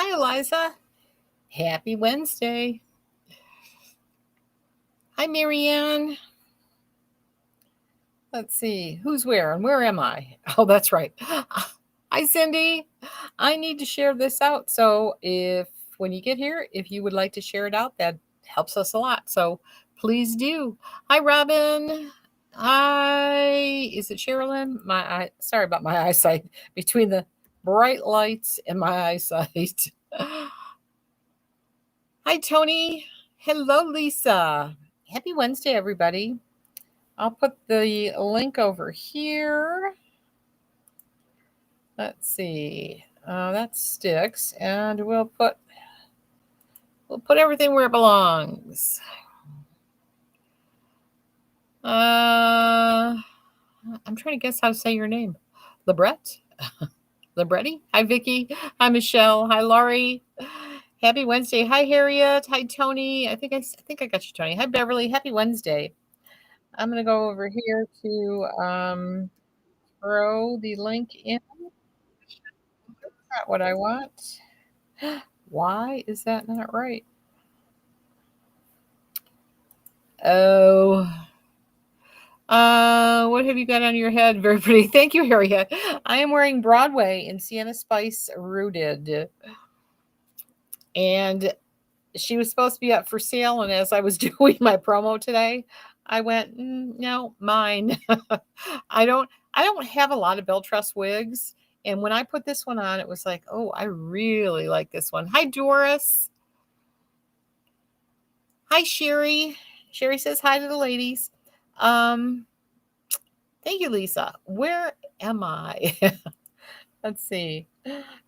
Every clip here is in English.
Hi, Eliza. Happy Wednesday. Hi, Marianne. Let's see. Who's where and where am I? Oh, that's right. Hi, Cindy. I need to share this out. So when you get here, if you would like to share it out, that helps us a lot. So please do. Hi, Robin. Hi. Is it Sherilyn? Sorry about my eyesight. Between the bright lights and my eyesight. Hi, Tony. Hello, Lisa. Happy Wednesday, everybody. I'll put the link over here. Let's see. That sticks, and we'll put everything where it belongs. I'm trying to guess how to say your name. Libret? Libretti? Hi, Vicky. Hi, Michelle. Hi, Laurie. Happy Wednesday. Hi, Harriet. Hi, Tony. I think I got you, Tony. Hi, Beverly. Happy Wednesday. I'm going to go over here to throw the link in. That's not what I want. Why is that not right? Oh. What have you got on your head? Very pretty. Thank you, Harriet. I am wearing Broadway in Sienna Spice Rooted. And she was supposed to be up for sale. And as I was doing my promo today, I went, no, mine. I don't have a lot of Bell Truss wigs. And when I put this one on, it was like, oh, I really like this one. Hi, Doris. Hi, Sherry. Sherry says hi to the ladies. Thank you, Lisa. Where am I? Let's see.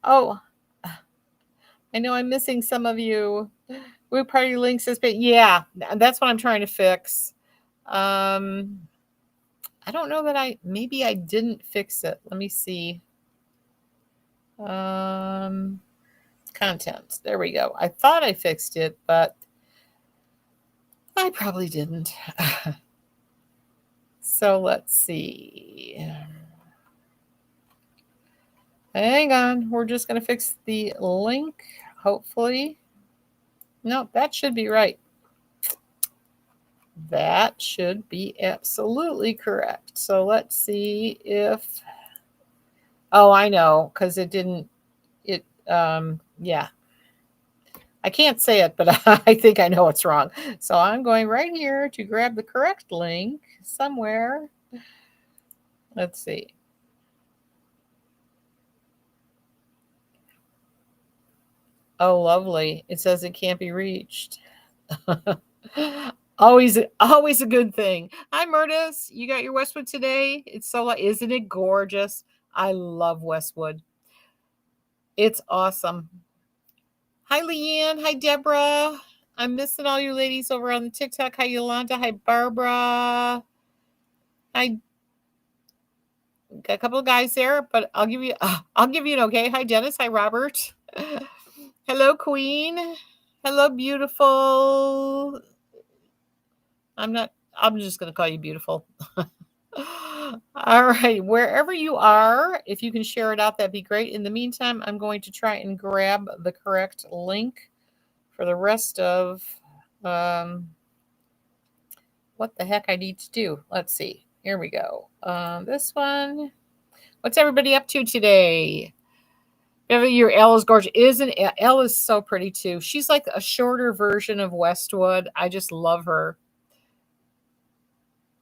Oh, I know I'm missing some of you. Woo Party Link says, but yeah, that's what I'm trying to fix. I don't know that maybe I didn't fix it. Let me see. Content. There we go. I thought I fixed it, but I probably didn't. So let's see. Hang on. We're just going to fix the link, hopefully. No, that should be right. That should be absolutely correct. So let's see if... Oh, I know, because it didn't... yeah. I can't say it, but I think I know what's wrong. So I'm going right here to grab the correct link somewhere. Let's see. Oh, lovely. It says it can't be reached. Always a good thing. Hi, Murtis. You got your Westwood today? It's so, isn't it gorgeous? I love Westwood. It's awesome. Hi, Leanne. Hi, Deborah. I'm missing all you ladies over on the TikTok. Hi, Yolanda. Hi, Barbara. Hi. Got a couple of guys there, but I'll give you an okay. Hi, Dennis. Hi, Robert. Hello, Queen. Hello, beautiful. I'm just going to call you beautiful. All right. Wherever you are, if you can share it out, that'd be great. In the meantime, I'm going to try and grab the correct link for the rest of what the heck I need to do. Let's see. Here we go. This one. What's everybody up to today? Your Elle is gorgeous. Isn't Elle is so pretty too. She's like a shorter version of Westwood. I just love her.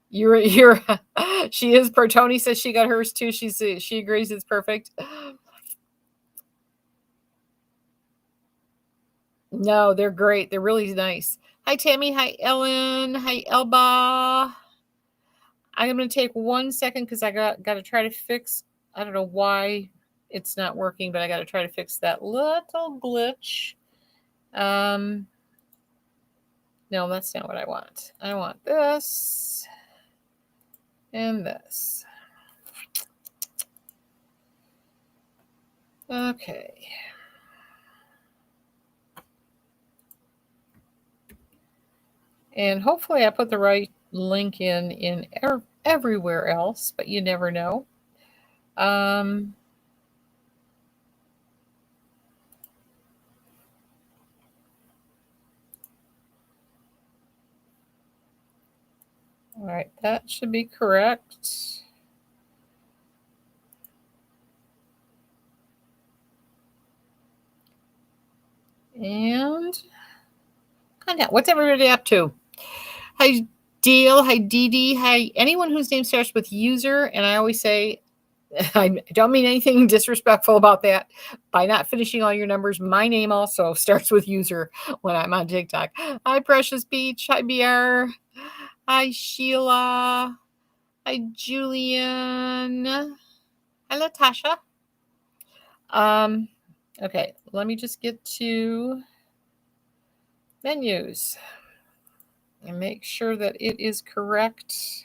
You're she is per Tony says she got hers too. She agrees it's perfect. No, they're great. They're really nice. Hi Tammy. Hi Ellen. Hi Elba. I'm going to take 1 second because I got to try to fix. I don't know why it's not working, but I got to try to fix that little glitch. No, that's not what I want. I want this and this. Okay. And hopefully I put the right link in everywhere else, but you never know. All right, that should be correct. And contact. What's everybody up to? Hi, Deal. Hi, Dee Dee. Hi, anyone whose name starts with user. And I always say, I don't mean anything disrespectful about that by not finishing all your numbers. My name also starts with user when I'm on TikTok. Hi, Precious Beach. Hi, BR. Hi, Sheila. Hi, Julian. Hi, Latasha. Okay, let me just get to menus and make sure that it is correct.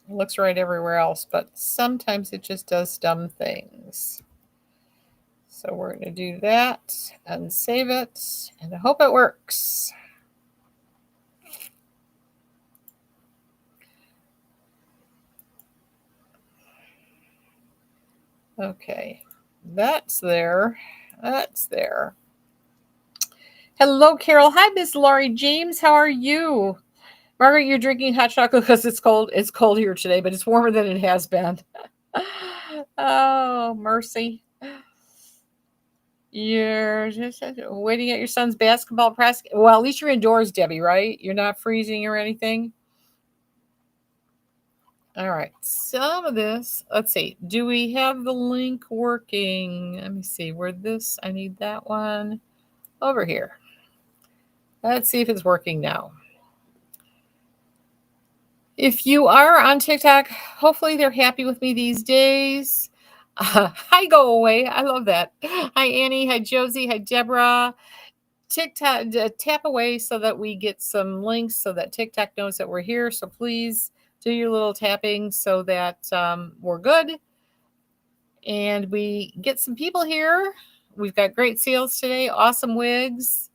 It looks right everywhere else, but sometimes it just does dumb things. So we're going to do that and save it, and I hope it works. Okay, that's there. That's there. Hello, Carol. Hi, Miss Laurie James. How are you? Margaret, you're drinking hot chocolate because it's cold. It's cold here today, but it's warmer than it has been. Oh, mercy. You're just waiting at your son's basketball practice. Well, at least you're indoors, Debbie, right? You're not freezing or anything. All right. Some of this, let's see. Do we have the link working? Let me see. Where this, I need that one over here. Let's see if it's working now. If you are on TikTok, hopefully they're happy with me these days. Hi, go away. I love that. Hi, Annie. Hi, Josie. Hi, Deborah. TikTok, tap away so that we get some links so that TikTok knows that we're here. So please do your little tapping so that we're good. And we get some people here. We've got great sales today. Awesome wigs.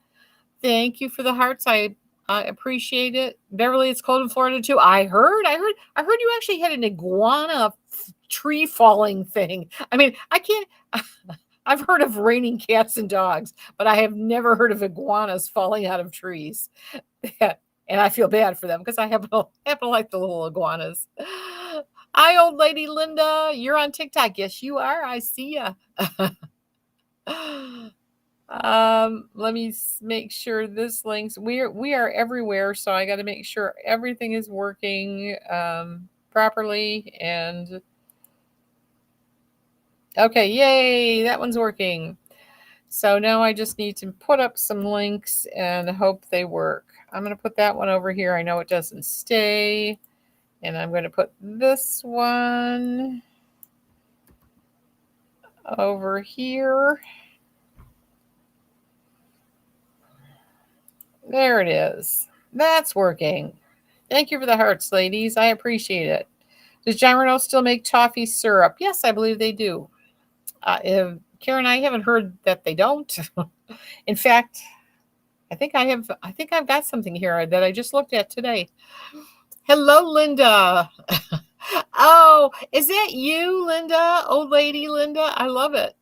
Thank you for the hearts. I appreciate it. Beverly, it's cold in Florida too. I heard you actually had an iguana tree falling thing. I mean, I can't. I've heard of raining cats and dogs, but I have never heard of iguanas falling out of trees. And I feel bad for them because I happen to like the little iguanas. Hi, old lady Linda. You're on TikTok. Yes, you are. I see ya. Let me make sure this links. We are everywhere, so I got to make sure everything is working properly. And okay, yay, that one's working. So now I just need to put up some links and hope they work. I'm going to put that one over here. I know it doesn't stay. And I'm going to put this one over here. There it is. That's working. Thank you for the hearts, ladies. I appreciate it. Does John Renault still make toffee syrup? Yes, I believe they do. Karen, I haven't heard that they don't. In fact, I think I've got something here that I just looked at today. Hello, Linda. Oh, is that you, Linda? Old lady Linda? I love it.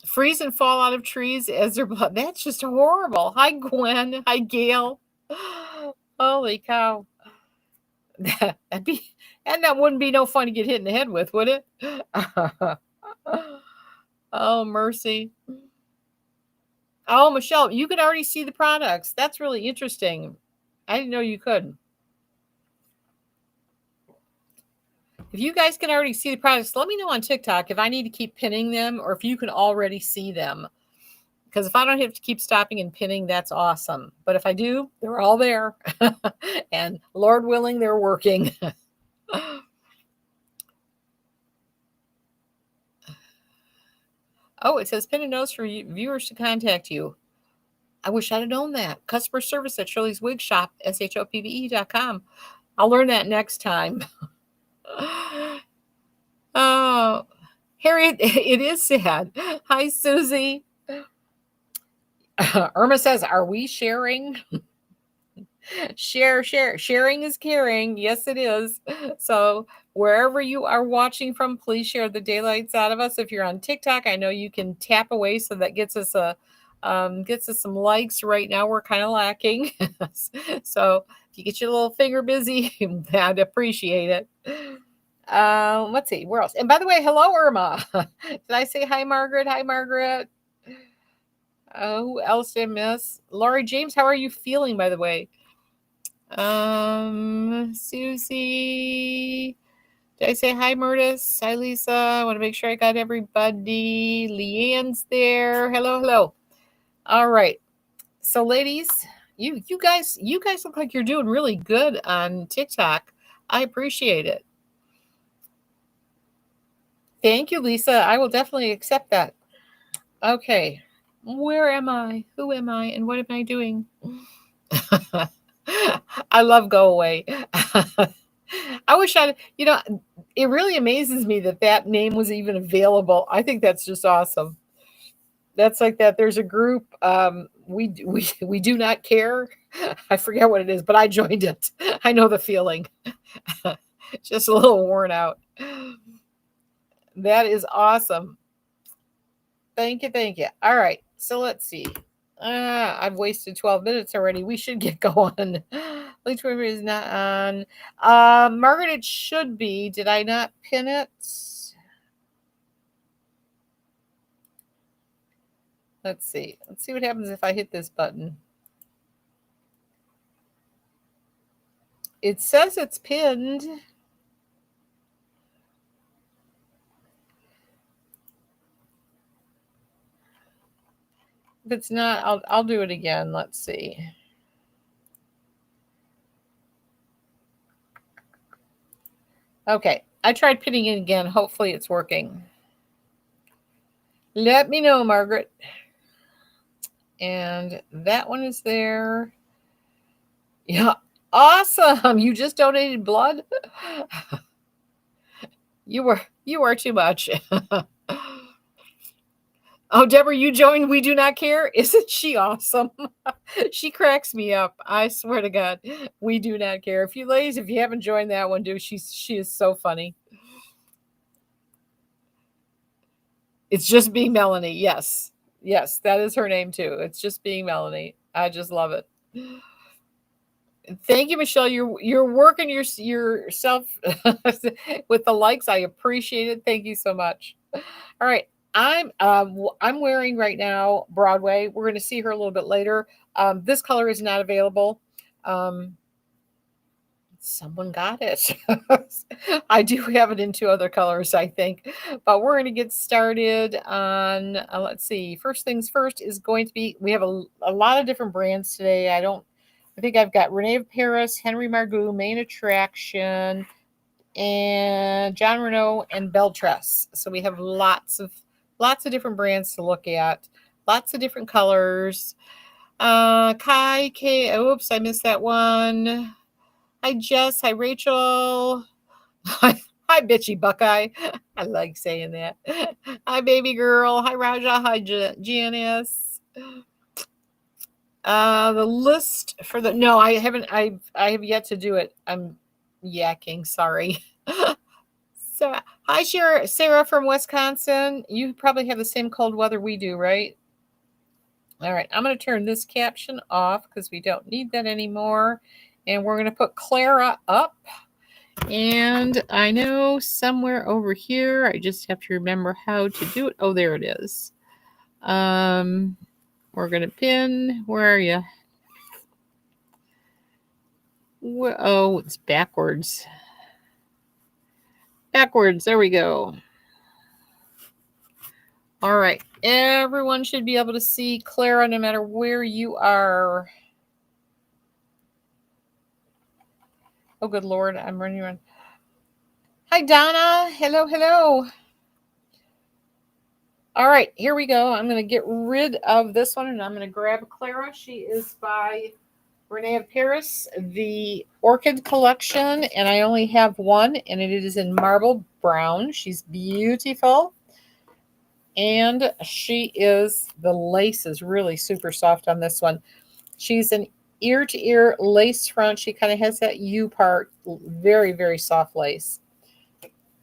Freeze and fall out of trees as their blood. That's just horrible. Hi, Gwen. Hi, Gail. Holy cow. That wouldn't be no fun to get hit in the head with, would it? Oh, mercy. Oh, Michelle, you could already see the products. That's really interesting. I didn't know you could. If you guys can already see the products, let me know on TikTok if I need to keep pinning them or if you can already see them. Because if I don't have to keep stopping and pinning, that's awesome. But if I do, they're all there. And Lord willing, they're working. Oh, it says pin a note for viewers to contact you. I wish I'd have known that. Customer service at Shirley's Wig Shop, SHOPVE.com. I'll learn that next time. Oh, Harriet, it is sad. Hi, Susie. Irma says, are we sharing? Share. Sharing is caring. Yes, it is. So wherever you are watching from, please share the daylights out of us. If you're on TikTok, I know you can tap away, so that gets us a Gets us some likes. Right now we're kind of lacking. So if you get your little finger busy, I'd appreciate it. Let's see, where else? And by the way, hello, Irma. Did I say hi, Margaret? Hi, Margaret. Who else did I miss? Laurie James, how are you feeling, by the way? Susie. Did I say hi, Murtis? Hi, Lisa. I want to make sure I got everybody. Leanne's there. Hello, hello. All right. So, ladies, you guys look like you're doing really good on TikTok. I appreciate it. Thank you, Lisa. I will definitely accept that. Okay. Where am I? Who am I? And what am I doing? I love go away. I wish I'd, it really amazes me that that name was even available. I think that's just awesome. That's like that. There's a group, we do not care. I forget what it is, but I joined it. I know the feeling. Just a little worn out. That is awesome. Thank you, thank you. All right, so let's see. I've wasted 12 minutes already. We should get going. Link Twitter is not on. Margaret, it should be. Did I not pin it? Let's see. Let's see what happens if I hit this button. It says it's pinned. If it's not, I'll do it again. Let's see. Okay, I tried pinning it again. Hopefully it's working. Let me know, Margaret. And that one is there. Yeah, awesome. You just donated blood? You are too much. Oh, Deborah, you joined We Do Not Care? Isn't she awesome? She cracks me up. I swear to God. We Do Not Care. If you ladies, if you haven't joined that one, dude, she is so funny. It's just being Melanie. Yes. Yes, that is her name too. It's just being Melanie. I just love it. Thank you, Michelle. You're working yourself with the likes. I appreciate it. Thank you so much. All right. I'm wearing right now Broadway. We're going to see her a little bit later. This color is not available. Someone got it. I do have it in two other colors, I think. But we're going to get started on, let's see. First things first is going to be, we have a lot of different brands today. I think I've got Rene of Paris, Henry Margaux, Main Attraction, and John Renault and Beltress. So we have lots of different brands to look at, lots of different colors. Kai K. Oops, I missed that one. Hi Jess. Hi Rachel. Hi bitchy Buckeye. I like saying that. Hi baby girl. Hi Raja. Hi Janice. The list for the no, I haven't. I have yet to do it. I'm yakking. Sorry. So, hi Sarah from Wisconsin. You probably have the same cold weather we do, right? All right, I'm going to turn this caption off because we don't need that anymore. And we're going to put Clara up. And I know somewhere over here, I just have to remember how to do it. Oh, there it is. We're going to pin. Where are you? Oh, it's backwards. Backwards. There we go. All right. Everyone should be able to see Clara no matter where you are. Oh, good Lord. I'm running around. Hi, Donna. Hello, hello. All right. Here we go. I'm going to get rid of this one and I'm going to grab Clara. She is by Rene of Paris, the Orchid Collection. And I only have one and it is in marble brown. She's beautiful. And the lace is really super soft on this one. She's an ear-to-ear lace front. She kind of has that U part, very, very soft lace.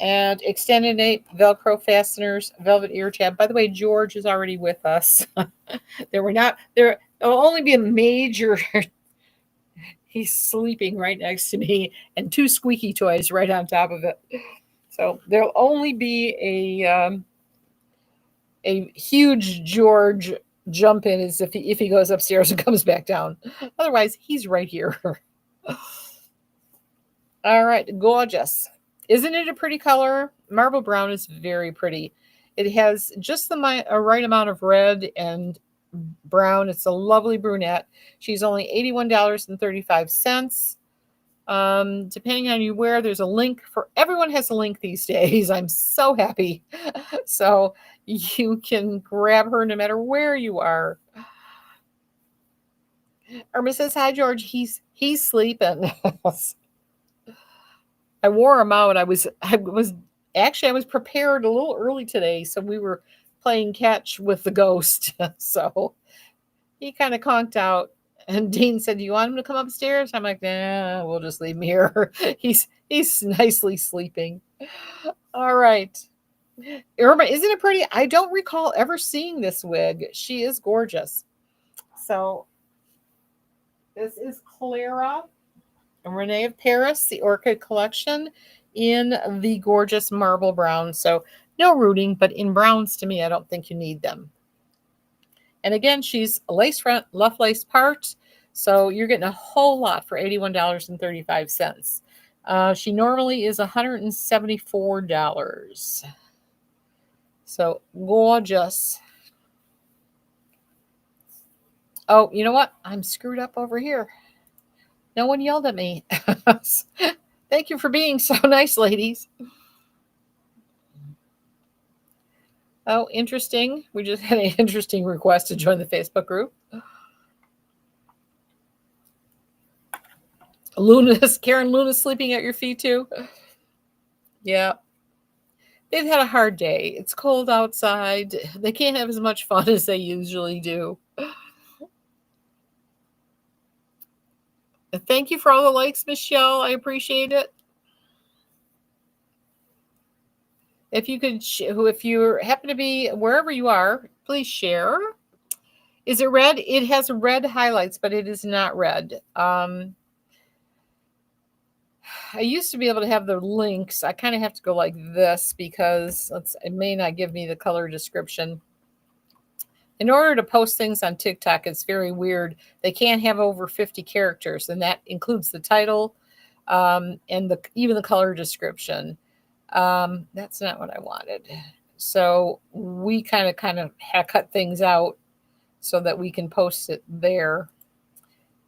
and extended nape, Velcro fasteners, velvet ear tab. By the way, George is already with us. There were not there. There'll only be a major. He's sleeping right next to me, and two squeaky toys right on top of it. So there'll only be a huge George jump in as if he goes upstairs and comes back down. Otherwise, he's right here. All right, gorgeous. Isn't it a pretty color? Marble brown is very pretty. It has just the right amount of red and brown. It's a lovely brunette. She's only $81.35. Depending on you where, there's a link for everyone has a link these days. I'm so happy. So you can grab her no matter where you are. Irma says, hi, George. He's sleeping. I wore him out. I was prepared a little early today, so we were playing catch with the ghost. So he kind of conked out. And Dean said, do you want him to come upstairs? I'm like, nah, we'll just leave him here. He's nicely sleeping. All right. Irma, isn't it pretty? I don't recall ever seeing this wig. She is gorgeous. So this is Clara and Renee of Paris, the Orchid Collection in the gorgeous marble brown. So no rooting, but in browns, to me, I don't think you need them. And again, she's a lace front, luff lace part. So you're getting a whole lot for $81.35. She normally is $174. So gorgeous. Oh, you know what? I'm screwed up over here. No one yelled at me. Thank you for being so nice, ladies. Oh, interesting. We just had an interesting request to join the Facebook group. Karen Luna's sleeping at your feet too. Yeah. They've had a hard day. It's cold outside. They can't have as much fun as they usually do. Thank you for all the likes, Michelle. I appreciate it. If you could, if you happen to be wherever you are, please share. Is it red? It has red highlights, but it is not red. I used to be able to have the links. I kind of have to go like this because it may not give me the color description. In order to post things on TikTok, it's very weird. They can't have over 50 characters, and that includes the title and even the color description. That's not what I wanted. So we kind of cut things out so that we can post it there.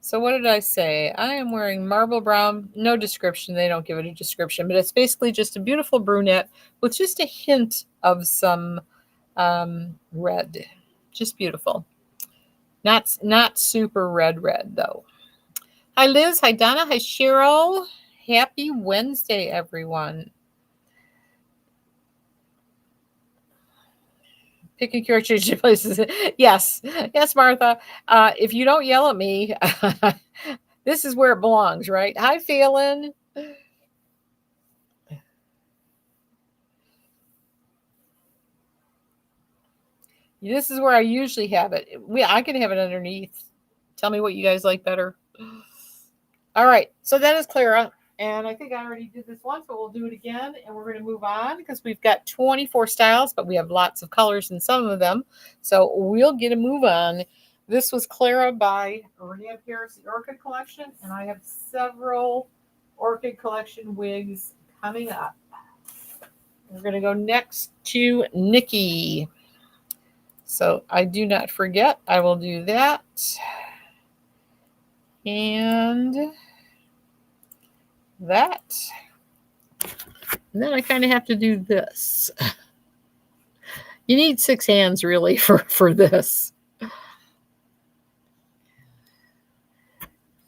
So what did I say? I am wearing marble brown, no description. They don't give it a description, but it's basically just a beautiful brunette with just a hint of some red. Just beautiful. Not super red though. Hi, Liz. Hi, Donna. Hi, Cheryl. Happy Wednesday, everyone. Picking character places. Yes, Martha. If you don't yell at me, this is where it belongs, right? Hi, Phelan. This is where I usually have it. I can have it underneath. Tell me what you guys like better. All right, so that is Clara. And I think I already did this once, but we'll do it again. And we're going to move on because we've got 24 styles, but we have lots of colors in some of them. So we'll get a move on. This was Clara by Renee Paris, the Orchid Collection. And I have several Orchid Collection wigs coming up. We're going to go next to Nikki. So I do not forget. I will do that. And that. And then I kind of have to do this. You need 6 hands really for this. And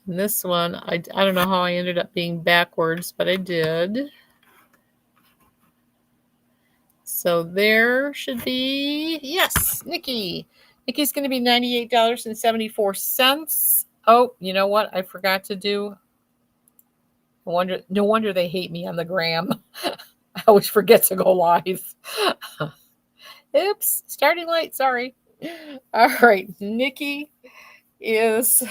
this one, I don't know how I ended up being backwards, but I did. So there should be, yes, Nikki. Nikki's going to be $98.74. Oh, you know what? I forgot to do. No wonder they hate me on the gram. I always forget to go live. Oops, starting late, sorry. All right, Nikki is,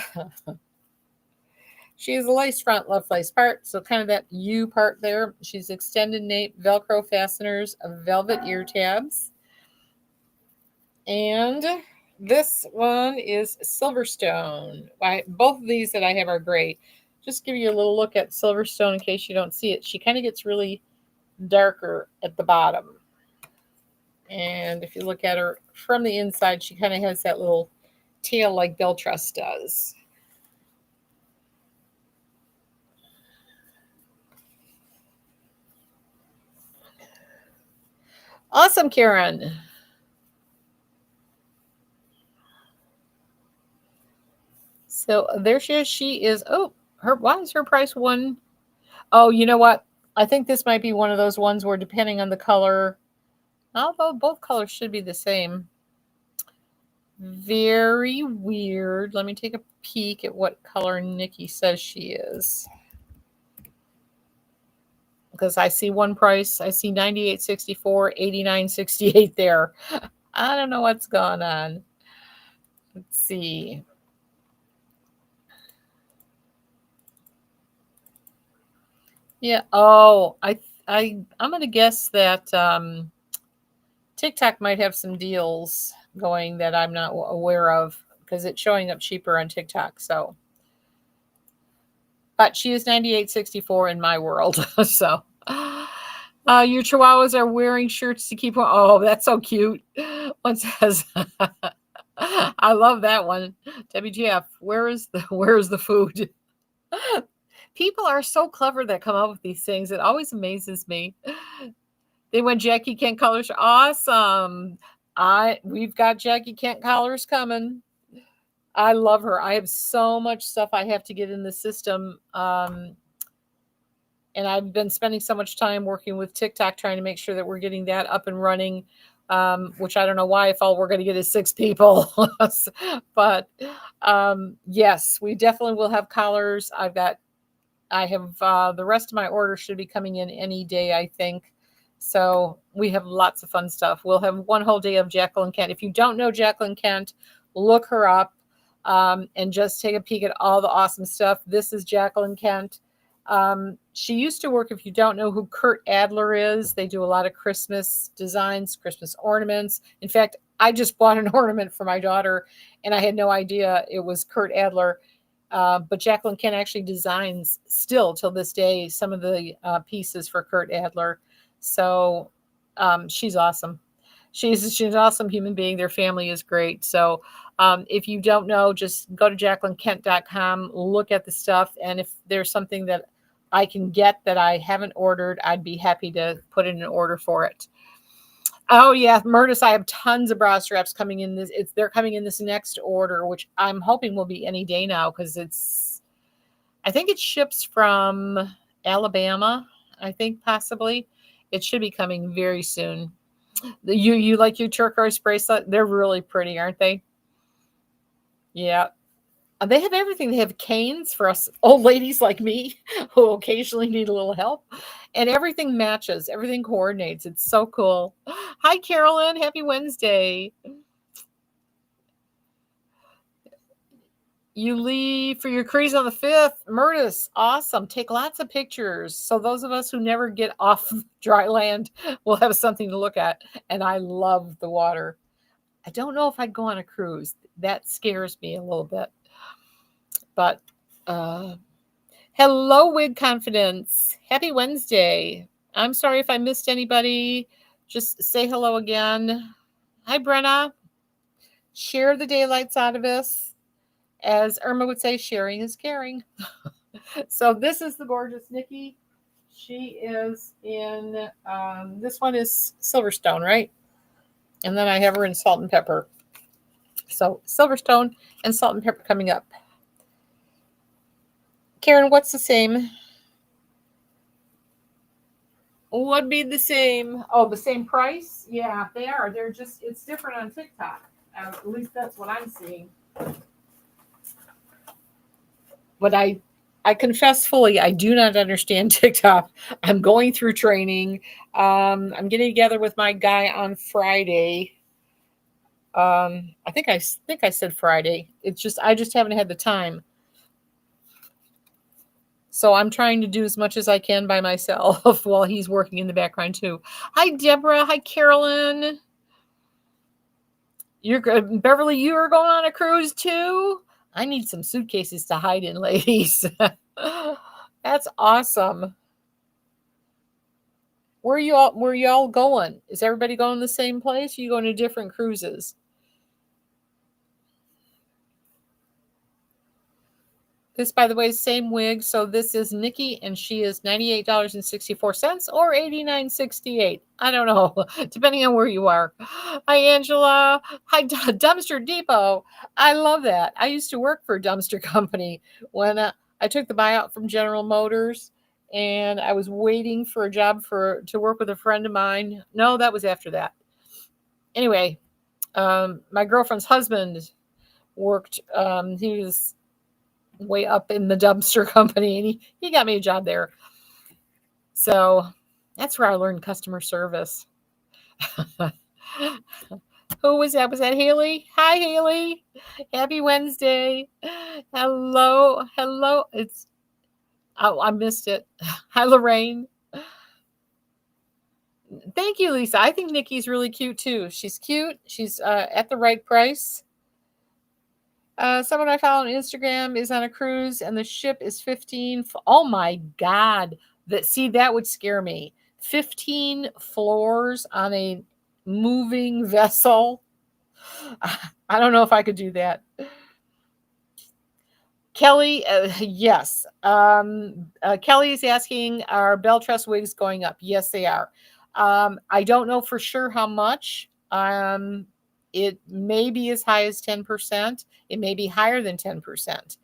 she has a lace front, left lace part, so kind of that U part there. She's extended nape, Velcro fasteners, velvet ear tabs. And this one is Silverstone. Both of these that I have are gray. Just give you a little look at Silverstone in case you don't see it. She kind of gets really darker at the bottom. And if you look at her from the inside, she kind of has that little tail like Belle Tress does. Awesome, Karen. So there she is. She is, oh, why is her price one? Oh, you know what? I think this might be one of those ones where depending on the color, although both colors should be the same. Very weird. Let me take a peek at what color Nikki says she is. Because I see one price. I see 98.64, 89.68 there. I don't know what's going on. Let's see. Yeah. Oh, I'm gonna guess that TikTok might have some deals going that I'm not aware of because it's showing up cheaper on TikTok. So, but she is 98.64 in my world. So, your chihuahuas are wearing shirts to keep. Oh, that's so cute. One says, "I love that one." WTF? Where is the food? People are so clever that come up with these things. It always amazes me. They went Jackie Kent colors. Awesome. We've got Jackie Kent collars coming. I love her. I have so much stuff I have to get in the system. And I've been spending so much time working with TikTok trying to make sure that we're getting that up and running. Which I don't know why if all we're going to get is 6 people. But yes, we definitely will have collars. I have the rest of my order should be coming in any day, I think. So we have lots of fun stuff. We'll have one whole day of Jacqueline Kent. If you don't know Jacqueline Kent, look her up and just take a peek at all the awesome stuff. This is Jacqueline Kent. She used to work, if you don't know who Kurt Adler is, they do a lot of Christmas designs, Christmas ornaments. In fact, I just bought an ornament for my daughter and I had no idea it was Kurt Adler. But Jacqueline Kent actually designs still till this day some of the pieces for Kurt Adler. So she's awesome. She's an awesome human being. Their family is great. So if you don't know, just go to jacquelinekent.com, look at the stuff. And if there's something that I can get that I haven't ordered, I'd be happy to put in an order for it. Oh yeah, Murtis, I have tons of bra straps coming in this. They're coming in this next order, which I'm hoping will be any day now because I think it ships from Alabama. I think possibly it should be coming very soon. You like your turquoise bracelet? They're really pretty, aren't they? Yeah. They have everything. They have canes for us old ladies like me who occasionally need a little help. And everything matches. Everything coordinates. It's so cool. Hi, Carolyn. Happy Wednesday. You leave for your cruise on the 5th. Murtis, awesome. Take lots of pictures. So those of us who never get off dry land will have something to look at. And I love the water. I don't know if I'd go on a cruise. That scares me a little bit. But hello, Wig Confidence. Happy Wednesday. I'm sorry if I missed anybody. Just say hello again. Hi, Brenna. Share the daylights out of us. As Irma would say, sharing is caring. So this is the gorgeous Nikki. She is in, this one is Silverstone, right? And then I have her in Salt and Pepper. So Silverstone and Salt and Pepper coming up. Karen, what's the same? Would be the same. Oh, the same price? Yeah, they are. They're just, it's different on TikTok. At least that's what I'm seeing. But I confess fully, I do not understand TikTok. I'm going through training. I'm getting together with my guy on Friday. I think I said Friday. It's just I just haven't had the time. So I'm trying to do as much as I can by myself while he's working in the background too. Hi Deborah. Hi Carolyn. You're good. Beverly, you are going on a cruise too? I need some suitcases to hide in, ladies. That's awesome. Where y'all going? Is everybody going to the same place? Or you going to different cruises? This, by the way, is same wig. So this is Nikki, and she is $98.64 or $89.68. I don't know, depending on where you are. Hi, Angela. Hi, Dumpster Depot. I love that. I used to work for a dumpster company when I took the buyout from General Motors, and I was waiting for a job to work with a friend of mine. No, that was after that. Anyway, my girlfriend's husband worked. He was way up in the dumpster company, and he got me a job there. So that's where I learned customer service. Who was that? Was that Haley? Hi, Haley. Happy Wednesday. Hello. I missed it. Hi, Lorraine. Thank you, Lisa. I think Nikki's really cute too. She's cute. She's at the right price. Someone I follow on Instagram is on a cruise, and the ship is 15. Oh my God! That would scare me. 15 floors on a moving vessel. I don't know if I could do that. Kelly, yes. Kelly is asking, are Bell Trust wigs going up? Yes, they are. I don't know for sure how much. It may be as high as 10%. It may be higher than 10%.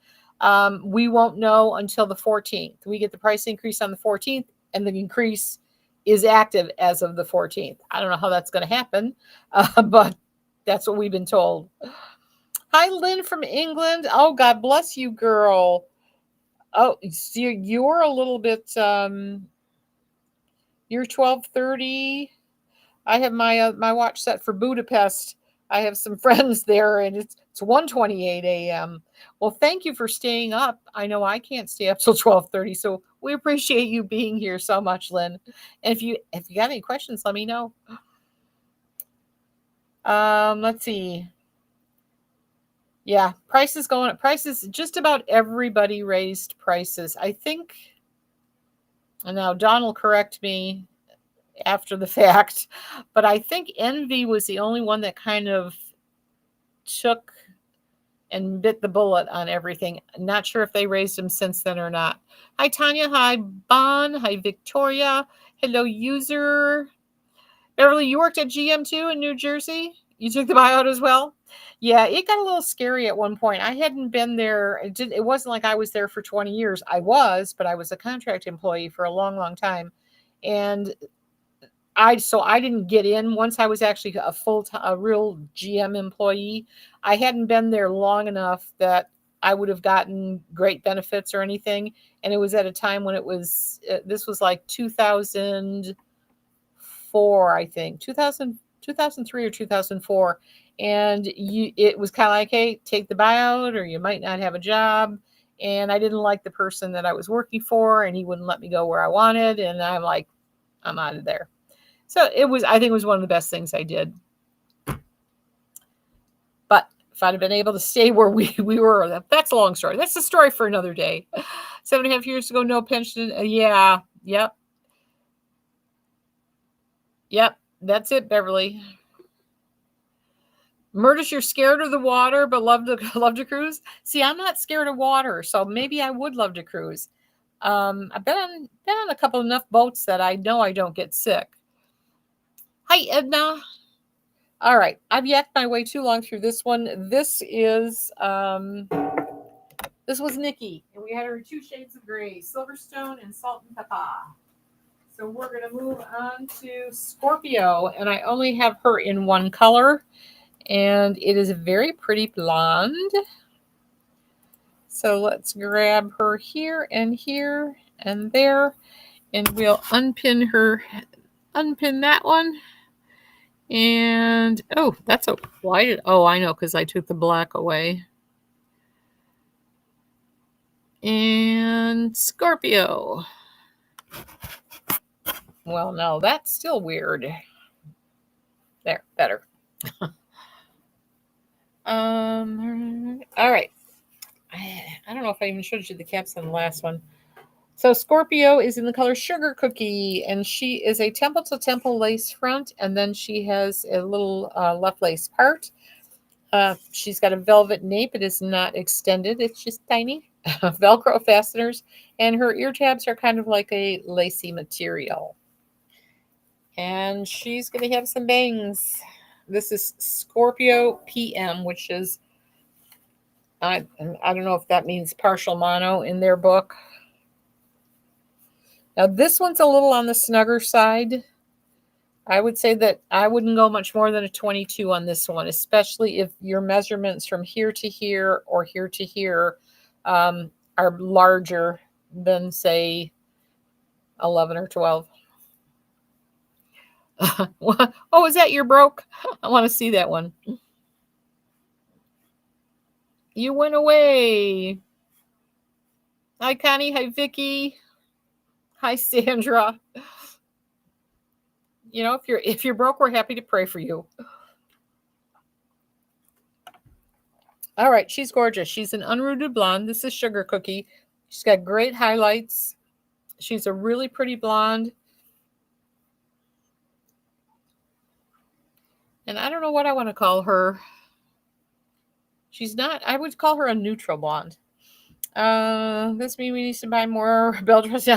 We won't know until the 14th. We get the price increase on the 14th, and the increase is active as of the 14th. I don't know how that's going to happen, but that's what we've been told. Hi, Lynn from England. Oh, God bless you, girl. Oh, so you're a little bit. You're 12:30. I have my watch set for Budapest. I have some friends there, and it's 1:28 a.m. Well, thank you for staying up. I know I can't stay up till 12:30, so we appreciate you being here so much, Lynn. And if you got any questions, let me know. Let's see. Yeah, prices going up. Prices, just about everybody raised prices. I think, and now Don will correct me after the fact, but I think Envy was the only one that kind of took and bit the bullet on everything. Not sure if they raised them since then or not. Hi, Tanya. Hi, Bon. Hi, Victoria. Hello, user. Beverly, you worked at GM too in New Jersey? You took the buyout as well? Yeah, it got a little scary at one point. I hadn't been there. It wasn't like I was there for 20 years. I was, but I was a contract employee for a long, long time. And I didn't get in once I was actually a real GM employee. I hadn't been there long enough that I would have gotten great benefits or anything. And it was at a time when this was like 2004, I think, 2003 or 2004. And it was kind of like, hey, take the buyout or you might not have a job. And I didn't like the person that I was working for, and he wouldn't let me go where I wanted. And I'm like, I'm out of there. So I think it was one of the best things I did. But if I'd have been able to stay where we were, that's a long story. That's a story for another day. 7.5 years ago, no pension. Yeah. Yep. That's it, Beverly. Murders, you're scared of the water, but love to cruise. See, I'm not scared of water, so maybe I would love to cruise. I've been on a couple enough boats that I know I don't get sick. Hi, Edna. All right, I've yacked my way too long through this one. This was Nikki, and we had her 2 shades of gray, Silverstone and Salt and Pepper. So we're going to move on to Scorpio, and I only have her in one color, and it is a very pretty blonde. So let's grab her here and there, and we'll unpin that one. And oh, that's a why oh, I know, because I took the black away. And Scorpio. Well, no, that's still weird. There, better. All right. I don't know if I even showed you the caps on the last one. So Scorpio is in the color Sugar Cookie, and she is a temple to temple lace front, and then she has a little left lace part. She's got a velvet nape. It is not extended. It's just tiny. Velcro fasteners, and her ear tabs are kind of like a lacy material. And she's going to have some bangs. This is Scorpio PM, which is, I don't know if that means partial mono in their book. Now, this one's a little on the snugger side. I would say that I wouldn't go much more than a 22 on this one, especially if your measurements from here to here or here to here are larger than, say, 11 or 12. Oh, is that your broke? I want to see that one. You went away. Hi, Connie. Hi, Vicky. Hi, Sandra. You know, if you're broke, we're happy to pray for you. All right, she's gorgeous. She's an unrooted blonde. This is Sugar Cookie. She's got great highlights. She's a really pretty blonde. And I don't know what I want to call her. She's not, I would call her a neutral blonde. This means we need to buy more bell dress.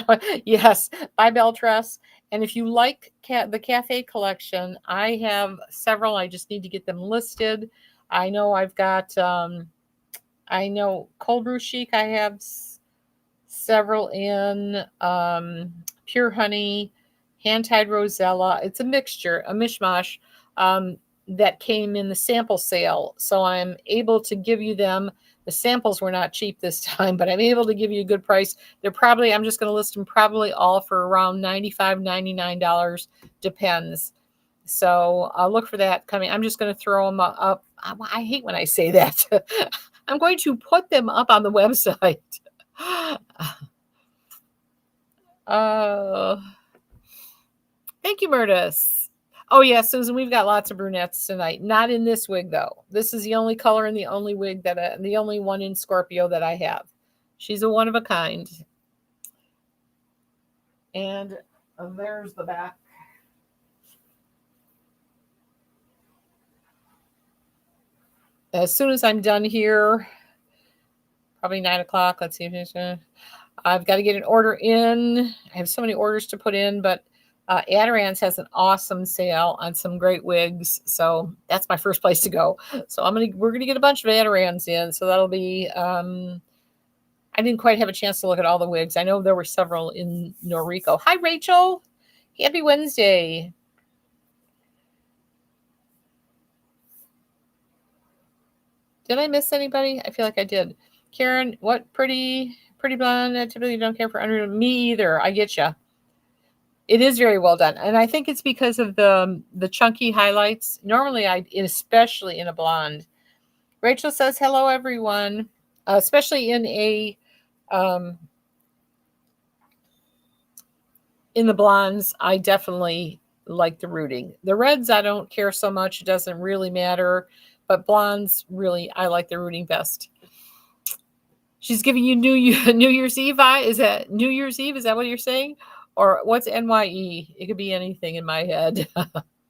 Yes, buy bell dress. And if you like the cafe collection, I have several. I just need to get them listed. I know I've got, I know Cold Brew Chic. I have several in Pure Honey, Hand Tied Rosella. It's a mixture, a mishmash that came in the sample sale. So I'm able to give you them. The samples were not cheap this time, but I'm able to give you a good price. They're probably, I'm just going to list them probably all for around $95, $99, depends. So I'll look for that coming. I'm just going to throw them up. I hate when I say that. I'm going to put them up on the website. Thank you, Murtis. Oh, yeah, Susan, we've got lots of brunettes tonight. Not in this wig, though. This is the only color and the only wig that, the only one in Scorpio that I have. She's a one of a kind. And there's the back. As soon as I'm done here, probably 9 o'clock. Let's see. I've got to get an order in. I have so many orders to put in, but Adirond's has an awesome sale on some great wigs, so that's my first place to go. So we're gonna get a bunch of Adirond's in, so that'll be. I didn't quite have a chance to look at all the wigs. I know there were several in Norrico. Hi, Rachel. Happy Wednesday. Did I miss anybody? I feel like I did. Karen, what pretty blonde? I typically don't care for under me either. I get you. It is very well done, and I think it's because of the chunky highlights. Normally, especially in a blonde. Rachel says hello, everyone, especially in a in the blondes. I definitely like the rooting. The reds, I don't care so much. It doesn't really matter, but blondes, really, I like the rooting best. She's giving you New Year's Eve. Is that New Year's Eve? Is that what you're saying? Or what's NYE? It could be anything in my head.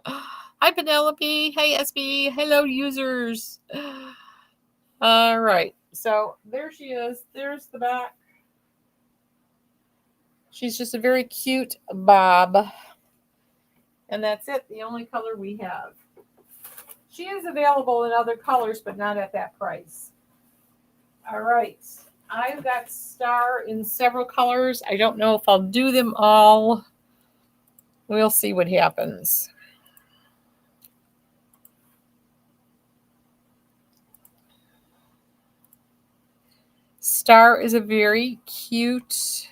Hi, Penelope. Hey, SB. Hello, users. All right. So there she is. There's the back. She's just a very cute bob. And that's it. The only color we have. She is available in other colors, but not at that price. All right. I've got Star in several colors. I don't know if I'll do them all. We'll see what happens. Star is a very cute.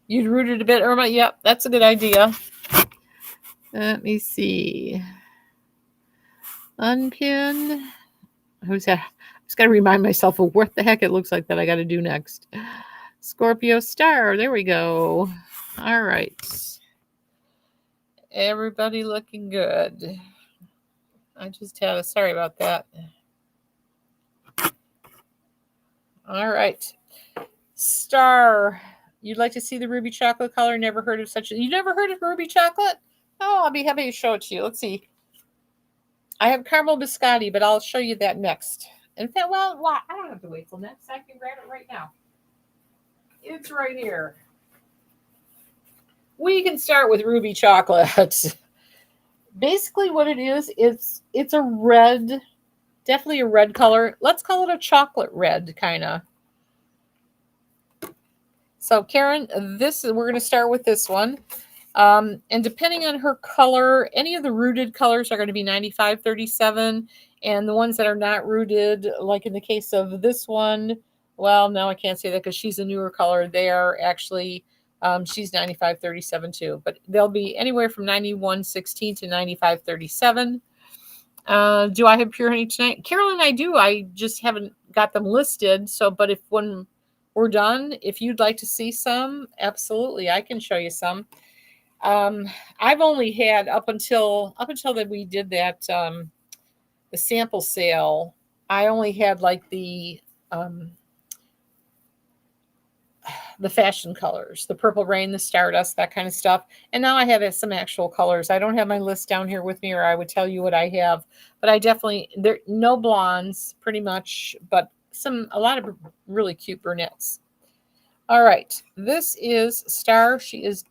You'd root it a bit, Irma. Yep, that's a good idea. Let me see. Unpin. Who's that? I just got to remind myself of what the heck it looks like that I got to do next. Scorpio Star. There we go. All right. Everybody looking good. I just had a sorry about that. All right. Star. You'd like to see the ruby chocolate color? Never heard of such a... You never heard of ruby chocolate? Oh, I'll be happy to show it to you. Let's see. I have caramel biscotti, but I'll show you that next. In fact, well, I don't have to wait till next. I can grab it right now. It's right here. We can start with ruby chocolate. Basically what it is, it's a red, definitely a red color. Let's call it a chocolate red, kind of. So Karen, we're going to start with this one. And depending on her color, any of the rooted colors are going to be 95.37. And the ones that are not rooted, like in the case of this one, well, no, I can't say that because she's a newer color. They are actually, she's 95.37 too. But they'll be anywhere from 91.16 to 95.37. Do I have pure honey tonight? Carolyn, I do. I just haven't got them listed. So, but if when we're done, if you'd like to see some, absolutely, I can show you some. I've only had up until that we did that the sample sale. I only had like the fashion colors, the purple rain, the stardust, that kind of stuff. And now I have some actual colors. I don't have my list down here with me, or I would tell you what I have. But I definitely no blondes, pretty much, but a lot of really cute brunettes. All right, this is Star. She is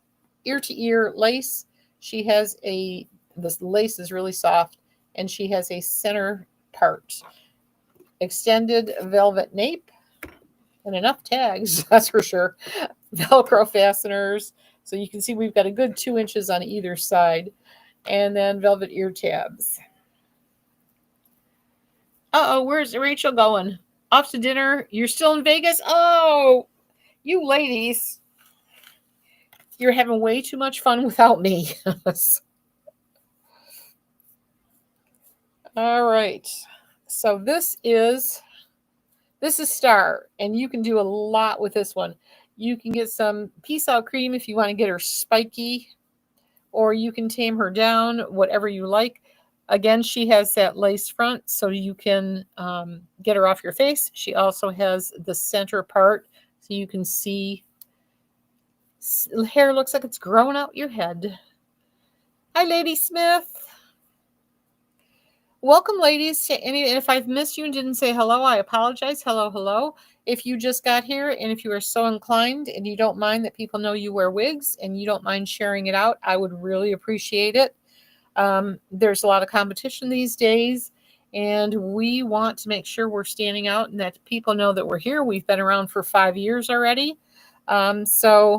ear to ear lace. She has this lace is really soft, and she has a center part. Extended velvet nape, and enough tags, that's for sure. Velcro fasteners. So you can see we've got a good 2 inches on either side. And then velvet ear tabs. Uh-oh, where's Rachel going? Off to dinner? You're still in Vegas? Oh, you ladies. You're having way too much fun without me. All right. So this is Star, and you can do a lot with this one. You can get some peace out cream if you want to get her spiky, or you can tame her down, whatever you like. Again, she has that lace front, so you can get her off your face. She also has the center part, so you can see hair looks like it's growing out your head. Hi, Lady Smith. Welcome, ladies. If I've missed you and didn't say hello, I apologize. Hello, hello. If you just got here and if you are so inclined and you don't mind that people know you wear wigs and you don't mind sharing it out, I would really appreciate it. There's a lot of competition these days, and we want to make sure we're standing out and that people know that we're here. We've been around for 5 years already. So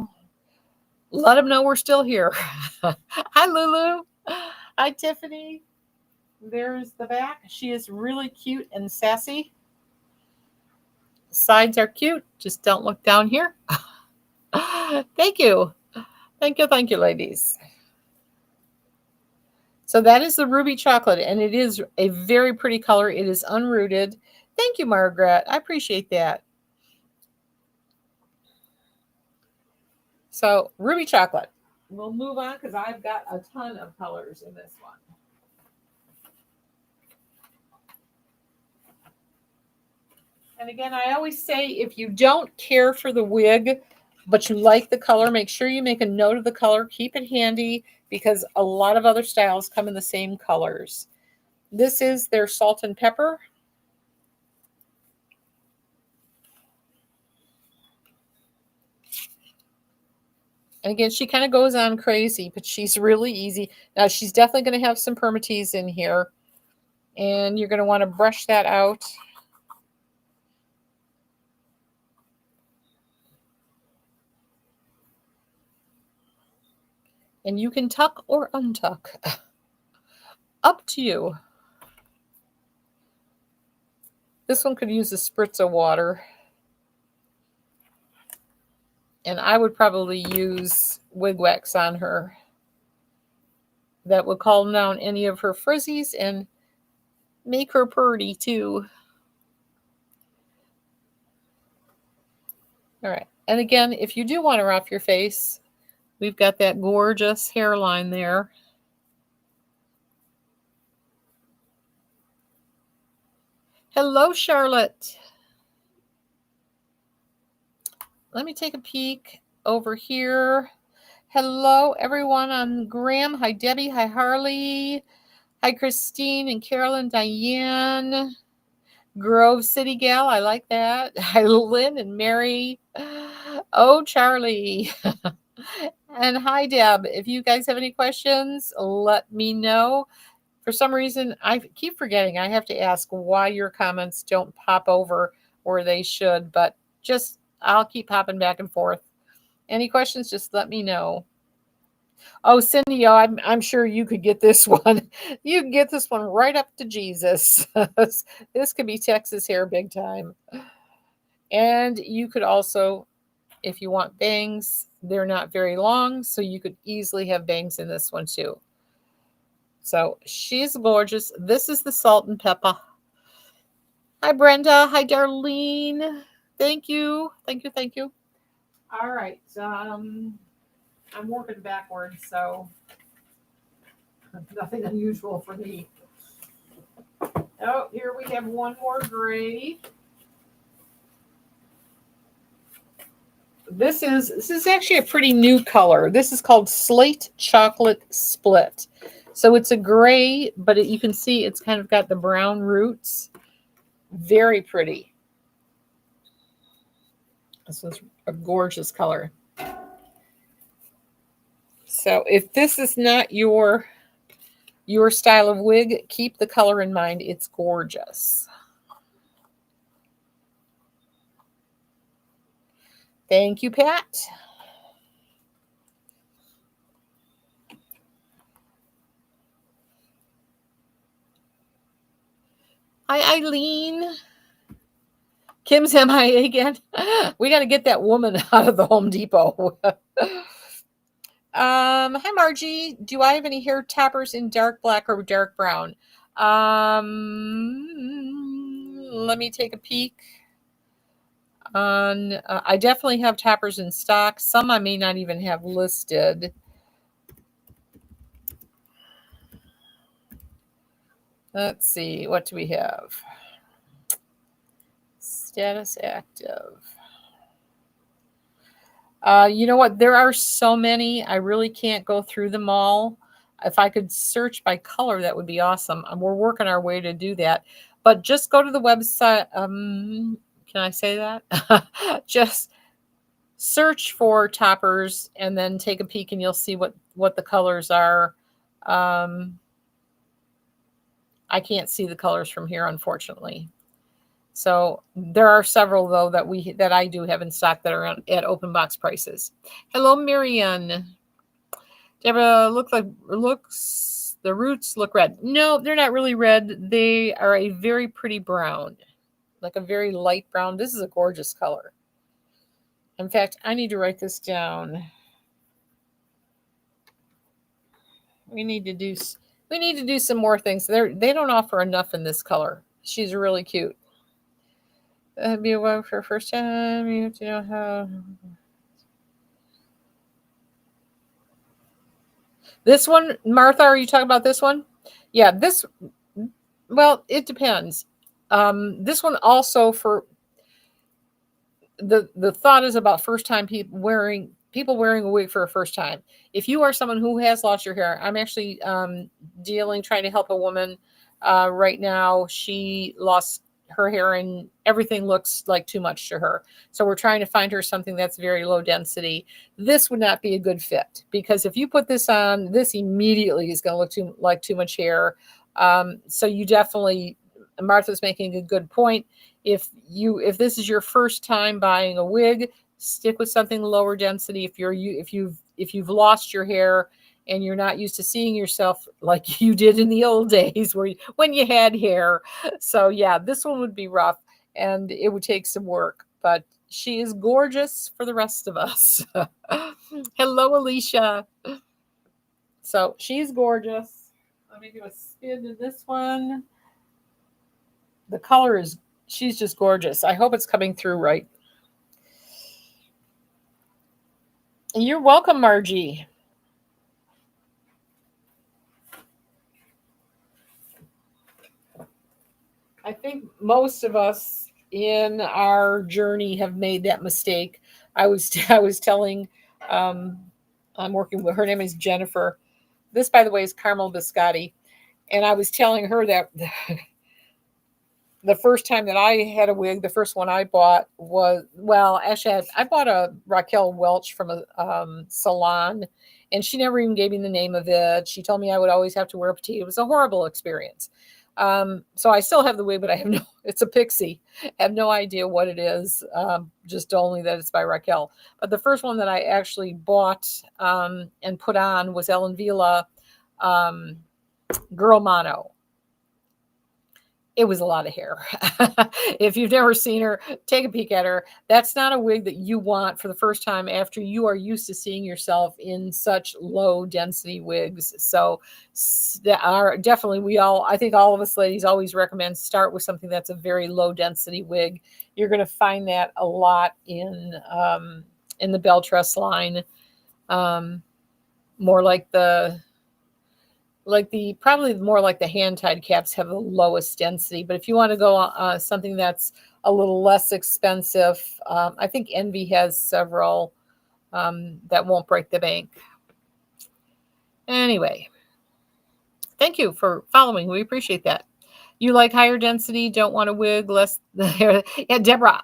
let them know we're still here. Hi, Lulu. Hi, Tiffany. There's the back. She is really cute and sassy. Sides are cute. Just don't look down here. Thank you. Thank you. Thank you, ladies. So that is the ruby chocolate, and it is a very pretty color. It is unrooted. Thank you, Margaret. I appreciate that. So ruby chocolate. We'll move on because I've got a ton of colors in this one. And again, I always say if you don't care for the wig, but you like the color, make sure you make a note of the color. Keep it handy because a lot of other styles come in the same colors. This is their salt and pepper. And again, she kind of goes on crazy, but she's really easy. Now, she's definitely going to have some permatease in here. And you're going to want to brush that out. And you can tuck or untuck. Up to you. This one could use a spritz of water. And I would probably use wig wax on her. That would calm down any of her frizzies and make her purty too. All right. And again, if you do want her off your face, we've got that gorgeous hairline there. Hello, Charlotte. Let me take a peek over here. Hello, everyone on Graham. Hi, Debbie. Hi, Harley. Hi, Christine and Carolyn, Diane. Grove City Gal. I like that. Hi, Lynn and Mary. Oh, Charlie. And hi, Deb. If you guys have any questions, let me know. For some reason, I keep forgetting. I have to ask why your comments don't pop over where they should, but just I'll keep popping back and forth. Any questions, just let me know. Oh, Cindy, I'm sure you could get this one. You can get this one right up to Jesus. This could be Texas hair big time. And you could also, if you want bangs, they're not very long, so you could easily have bangs in this one too. So she's gorgeous. This is the salt and pepper. Hi, Brenda. Hi, Darlene. Thank you. Thank you. Thank you. All right. I'm working backwards, so nothing unusual for me. Oh, here we have one more gray. This is actually a pretty new color. This is called Slate Chocolate Split. So it's a gray, but you can see it's kind of got the brown roots. Very pretty. This is a gorgeous color. So if this is not your style of wig, keep the color in mind. It's gorgeous. Thank you, Pat. Hi, Eileen. Kim's MIA again. We got to get that woman out of the Home Depot. Hi, Margie. Do I have any hair toppers in dark black or dark brown? Let me take a peek. I definitely have toppers in stock. Some I may not even have listed. Let's see. What do we have? Status active. You know what? There are so many. I really can't go through them all. If I could search by color, that would be awesome. We're working our way to do that. But just go to the website. Can I say that? Just search for toppers and then take a peek and you'll see what the colors are. I can't see the colors from here, unfortunately. So there are several though that I do have in stock that are at open box prices. Hello, Marianne. Deborah, the roots look red. No, they're not really red. They are a very pretty brown, like a very light brown. This is a gorgeous color. In fact, I need to write this down. We need to do some more things. They don't offer enough in this color. She's really cute. Be a web for first time. You have to know how. This one, Martha, are you talking about this one? Yeah, well, it depends. This one also for the thought is about first time people wearing a wig for a first time. If you are someone who has lost your hair, I'm actually trying to help a woman right now. She lost her hair and everything looks like too much to her. So we're trying to find her something that's very low density. This would not be a good fit because if you put this on, this immediately is going to look like too much hair. So you definitely, Martha's making a good point. If this is your first time buying a wig, stick with something lower density. If you've lost your hair and you're not used to seeing yourself like you did in the old days when you had hair. So yeah, this one would be rough and it would take some work, but she is gorgeous for the rest of us. Hello, Alicia. So she's gorgeous. Let me do a spin to this one. The color is, she's just gorgeous. I hope it's coming through right. You're welcome, Margie. I think most of us in our journey have made that mistake. I was telling, um, I'm working with, her name is Jennifer. This, by the way, is caramel biscotti, and I was telling her that the first time that I had a wig, the first one I bought was, well, actually, I bought a Raquel Welch from a salon, and she never even gave me the name of it. She told me I would always have to wear a petite. It was a horrible experience. So I still have the wig, but I have no, it's a pixie. I have no idea what it is, just only that it's by Raquel. But the first one that I actually bought and put on was Ellen Vila Girl Mono. It was a lot of hair. If you've never seen her, take a peek at her. That's not a wig that you want for the first time after you are used to seeing yourself in such low density wigs. So that are definitely, I think all of us ladies always recommend start with something that's a very low density wig. You're going to find that a lot in the bell truss line. More probably more like the hand tied caps have the lowest density. But if you want to go something that's a little less expensive, I think Envy has several that won't break the bank. Anyway, thank you for following. We appreciate that. You like higher density, don't want a wig, less the hair. Yeah, Deborah,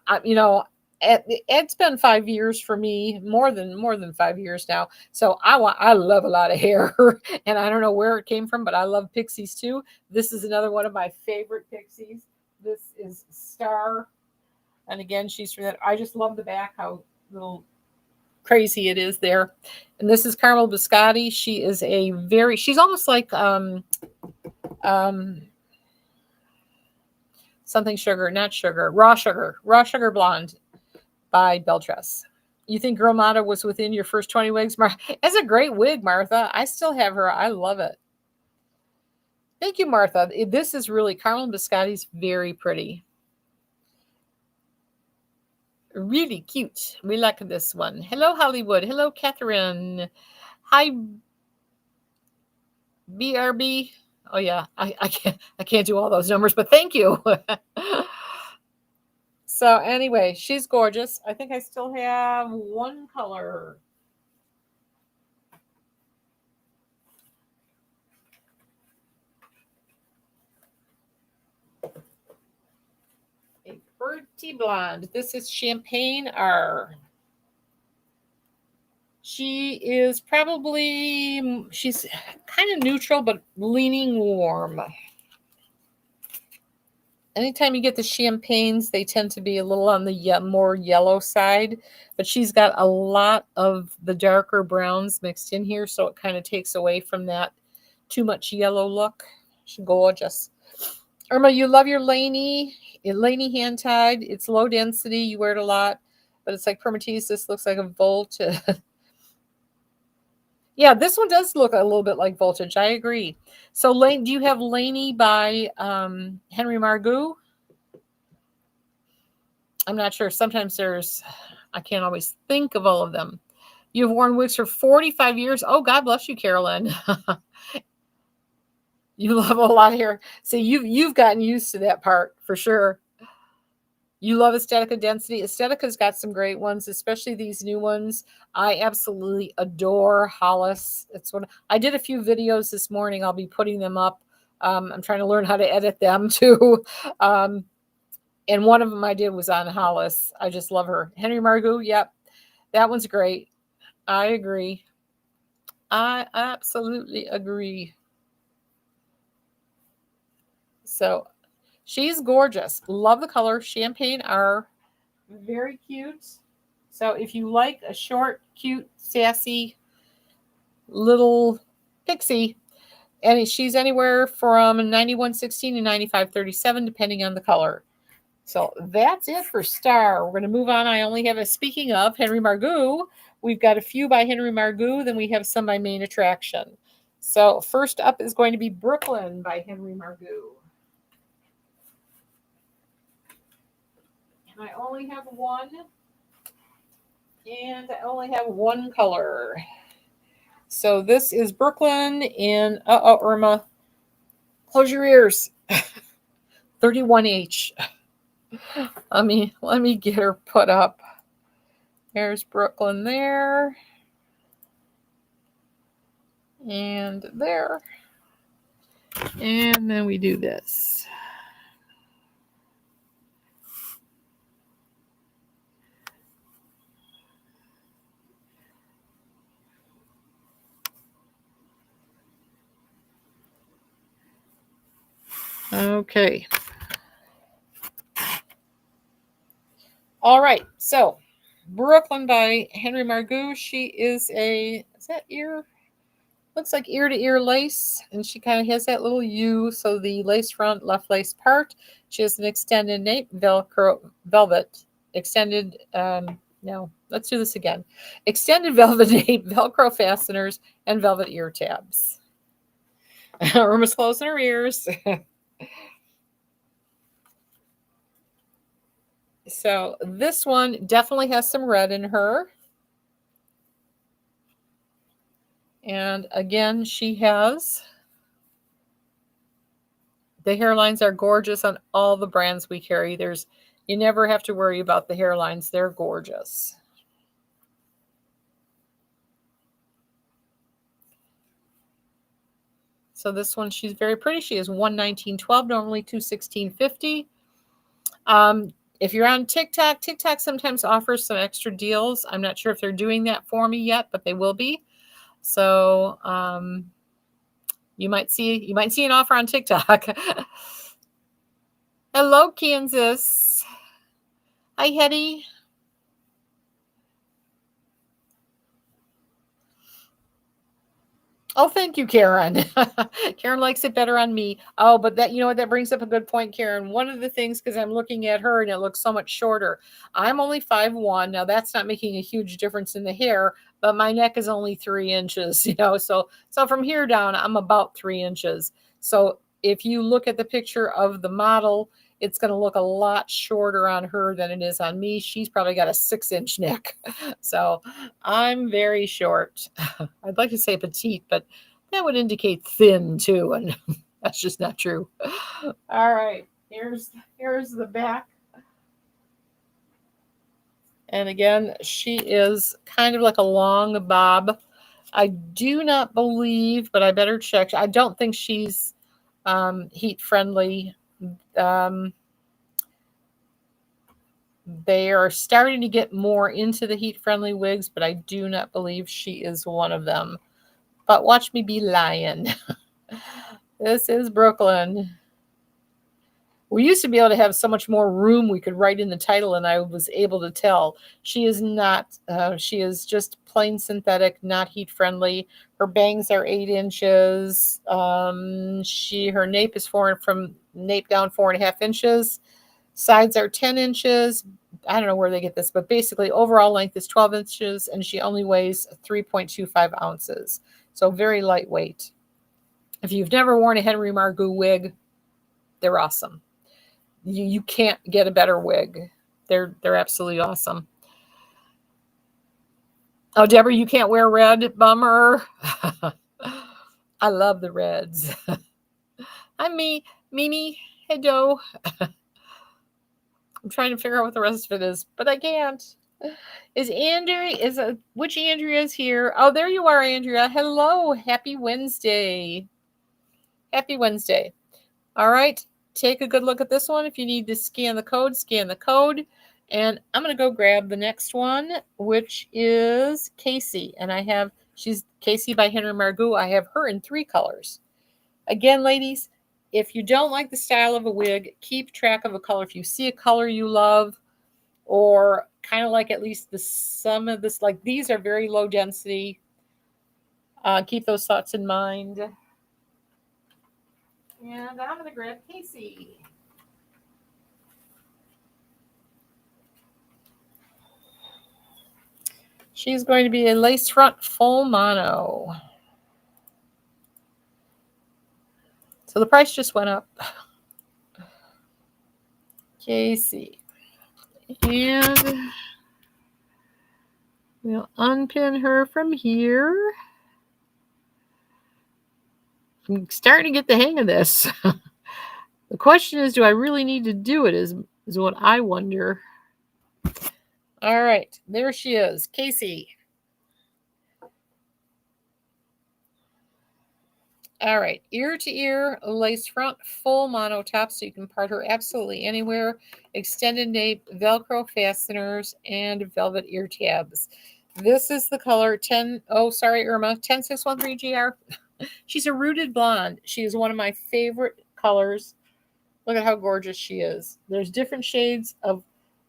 it's been 5 years for me, more than 5 years now. So I love a lot of hair, and I don't know where it came from, but I love pixies too. This is another one of my favorite pixies. This is Star, and again, she's from that. I just love the back, how little crazy it is there. And this is Caramel Biscotti. She's almost like something sugar, not sugar, raw sugar blonde by Beltress. You think Girl Mata was within your first 20 wigs? It's a great wig, Martha. I still have her. I love it. Thank you, Martha. This is really, Caramel Biscotti's very pretty. Really cute. We like this one. Hello, Hollywood. Hello, Catherine. Hi, BRB. Oh yeah, I can't do all those numbers, but thank you. So anyway, she's gorgeous. I think I still have one color. A pretty blonde. This is Champagne R. She's kind of neutral, but leaning warm. Anytime you get the champagnes, they tend to be a little on the more yellow side, but she's got a lot of the darker browns mixed in here, so it kind of takes away from that too much yellow look. She's gorgeous. Irma, you love your Laney hand tied. It's low density. You wear it a lot, but it's like Permatease. This looks like a Volt. Yeah, this one does look a little bit like Voltage. I agree. So, Lane, do you have Laney by Henry Margaux? I'm not sure. Sometimes I can't always think of all of them. You've worn wigs for 45 years. Oh, God bless you, Carolyn. You love a lot of hair. See, you've gotten used to that part for sure. You love Aesthetica Density. Aesthetica's got some great ones, especially these new ones. I absolutely adore Hollis. It's one I did a few videos this morning. I'll be putting them up. I'm trying to learn how to edit them too. And one of them I did was on Hollis. I just love her. Henry Margaux, yep. That one's great. I agree. I absolutely agree. So she's gorgeous. Love the color. Champagne R. Very cute. So if you like a short, cute, sassy little Pixie. And she's anywhere from 91.16 to 95.37, depending on the color. So that's it for Star. We're going to move on. I only have a, speaking of Henry Margaux, we've got a few by Henry Margaux, then we have some by Main Attraction. So first up is going to be Brooklyn by Henry Margaux. And I only have one. And I only have one color. So this is Brooklyn in, Irma, close your ears. 31H. Let me get her put up. There's Brooklyn there. And there. And then we do this. Okay. All right. So Brooklyn by Henry Margaux. She is that ear? Looks like ear to ear lace, and she kind of has that little U. So the lace front, left lace part. She has an extended nape, velvet, extended. No, let's do this again. Extended velvet nape, Velcro fasteners, and velvet ear tabs. Irma's closing her ears. So this one definitely has some red in her. And again, she has, the hairlines are gorgeous on all the brands we carry. You never have to worry about the hairlines. They're gorgeous. So this one, she's very pretty. She is $119.12, normally $216.50. If you're on TikTok, TikTok sometimes offers some extra deals. I'm not sure if they're doing that for me yet, but they will be. So you might see an offer on TikTok. Hello, Kansas. Hi, Hetty. Oh, thank you, Karen. Karen likes it better on me. Oh, but that brings up a good point, Karen. One of the things, because I'm looking at her and it looks so much shorter. I'm only 5'1". Now that's not making a huge difference in the hair, but my neck is only 3 inches, so from here down, I'm about 3 inches. So if you look at the picture of the model, it's going to look a lot shorter on her than it is on me. She's probably got a 6-inch neck. So I'm very short. I'd like to say petite, but that would indicate thin too. And that's just not true. All right. Here's the back. And again, she is kind of like a long bob. I do not believe, but I better check. I don't think she's heat friendly. They are starting to get more into the heat-friendly wigs, but I do not believe she is one of them. But watch me be lying. This is Brooklyn. We used to be able to have so much more room we could write in the title, and I was able to tell. She is not. She is just plain synthetic, not heat-friendly. Her bangs are 8 inches. Her nape is from nape down 4.5 inches. Sides are 10 inches. I don't know where they get this, but basically overall length is 12 inches, and she only weighs 3.25 ounces. So very lightweight. If you've never worn a Henry Margaux wig, they're awesome. You can't get a better wig. They're absolutely awesome. Oh, Deborah, you can't wear red? Bummer. I love the reds. I'm Mimi. Hey, Doe. I'm trying to figure out what the rest of it is, but I can't. Which Andrea is here? Oh, there you are, Andrea. Hello. Happy Wednesday. Happy Wednesday. All right. Take a good look at this one. If you need to scan the code, scan the code. And I'm going to go grab the next one, which is Casey. And she's Casey by Henry Margaux. I have her in 3 colors. Again, ladies, if you don't like the style of a wig, keep track of a color. If you see a color you love, or kind of like at least some of this, like these are very low density. Keep those thoughts in mind. And I'm going to grab Casey. She's going to be a lace front full mono. So the price just went up. Casey. And we'll unpin her from here. I'm starting to get the hang of this. The question is, do I really need to do it is what I wonder. All right, there she is, Casey. All right, ear to ear, lace front, full mono top, so you can part her absolutely anywhere. Extended nape, Velcro fasteners, and velvet ear tabs. This is the color 10613GR. She's a rooted blonde. She is one of my favorite colors. Look at how gorgeous she is. There's different shades of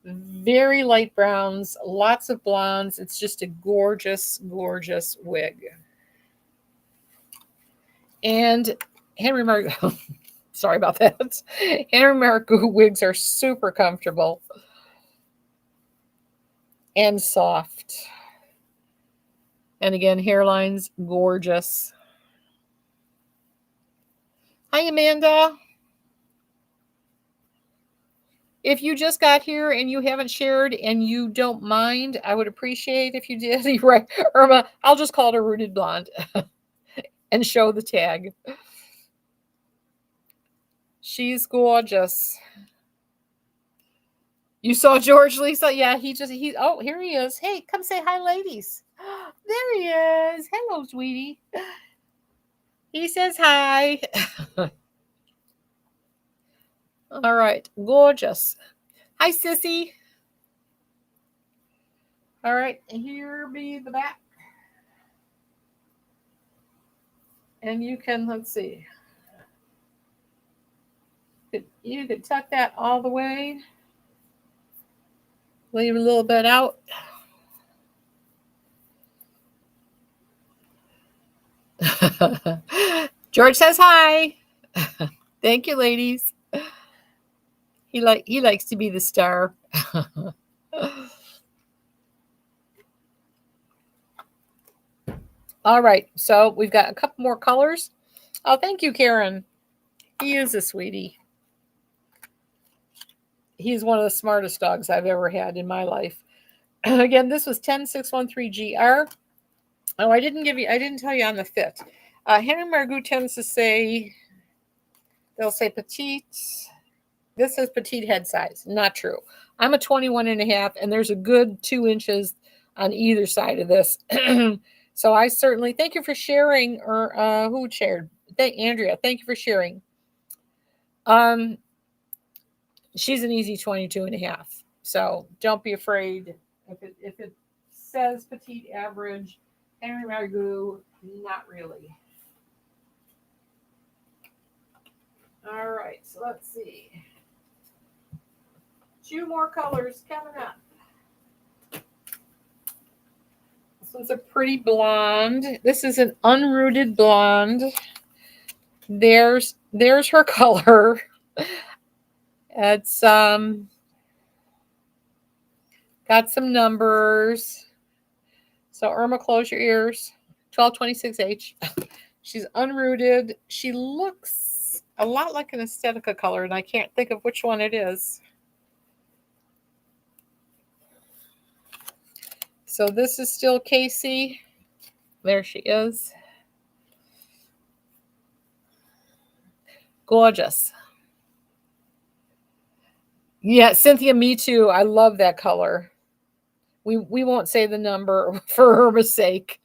very light browns, lots of blondes. It's just a gorgeous, gorgeous wig. And Henry Margot, sorry about that. Henry Margot wigs are super comfortable and soft. And again, hairline's gorgeous. Hi, Amanda. If you just got here and you haven't shared and you don't mind, I would appreciate if you did. You're right, Irma, I'll just call it a rooted blonde and show the tag. She's gorgeous. You saw George, Lisa? Yeah, oh, here he is. Hey, come say hi, ladies. There he is. Hello, sweetie. He says hi. All right, gorgeous. Hi, sissy. All right, here be the back. And you can, let's see. You could tuck that all the way. Leave a little bit out. George says hi. Thank you, ladies. He likes to be the star. All right, so we've got a couple more colors. Oh, thank you, Karen. He is a sweetie. He's one of the smartest dogs I've ever had in my life. Again, this was 10613GR. Oh, I didn't tell you on the fit. Henry Margot tends to say, they'll say petite. This says petite head size. Not true. I'm a 21 and a half, and there's a good 2 inches on either side of this. So I certainly thank you for sharing, or who shared? Andrea, thank you for sharing. She's an easy 22 and a half. So don't be afraid if it says petite average. Henry Margot, not really. All right, so let's see. 2 more colors coming up. This one's a pretty blonde. This is an unrooted blonde. There's her color. It's got some numbers. So Irma, close your ears. 1226H. She's unrooted. She looks a lot like an Aesthetica color, and I can't think of which one it is. So this is still Casey. There she is. Gorgeous. Yeah, Cynthia, me too. I love that color. We won't say the number for Irma's sake.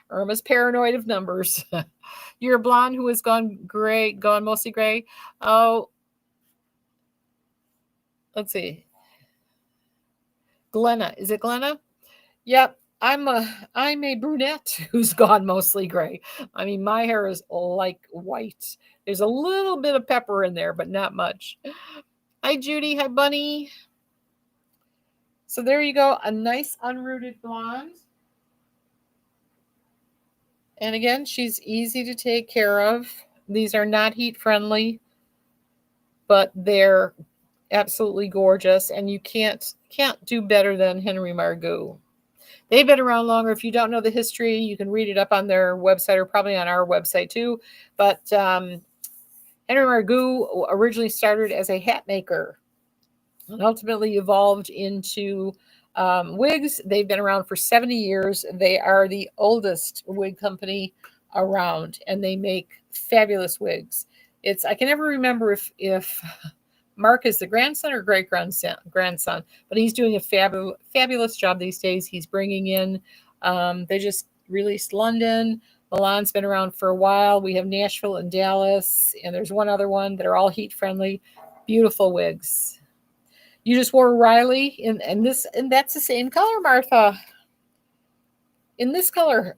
Irma's paranoid of numbers. You're a blonde who has gone gray, gone mostly gray. Oh, let's see. Glenna. Is it Glenna? Yep. I'm a brunette who's gone mostly gray. I mean, my hair is like white. There's a little bit of pepper in there, but not much. Hi, Judy. Hi, Bunny. So there you go. A nice unrooted blonde. And again, she's easy to take care of. These are not heat friendly, but they're absolutely gorgeous, and you can't do better than Henry Margaux. They've been around longer. If you don't know the history, you can read it up on their website or probably on our website too. But Henry Margaux originally started as a hat maker and ultimately evolved into wigs. They've been around for 70 years. They are the oldest wig company around, and they make fabulous wigs. I can never remember if Mark is the grandson or great grandson, but he's doing a fabulous job these days. He's bringing in. They just released London. Milan's been around for a while. We have Nashville and Dallas, and there's one other one that are all heat friendly. Beautiful wigs. You just wore Riley and that's the same color, Martha. In this color.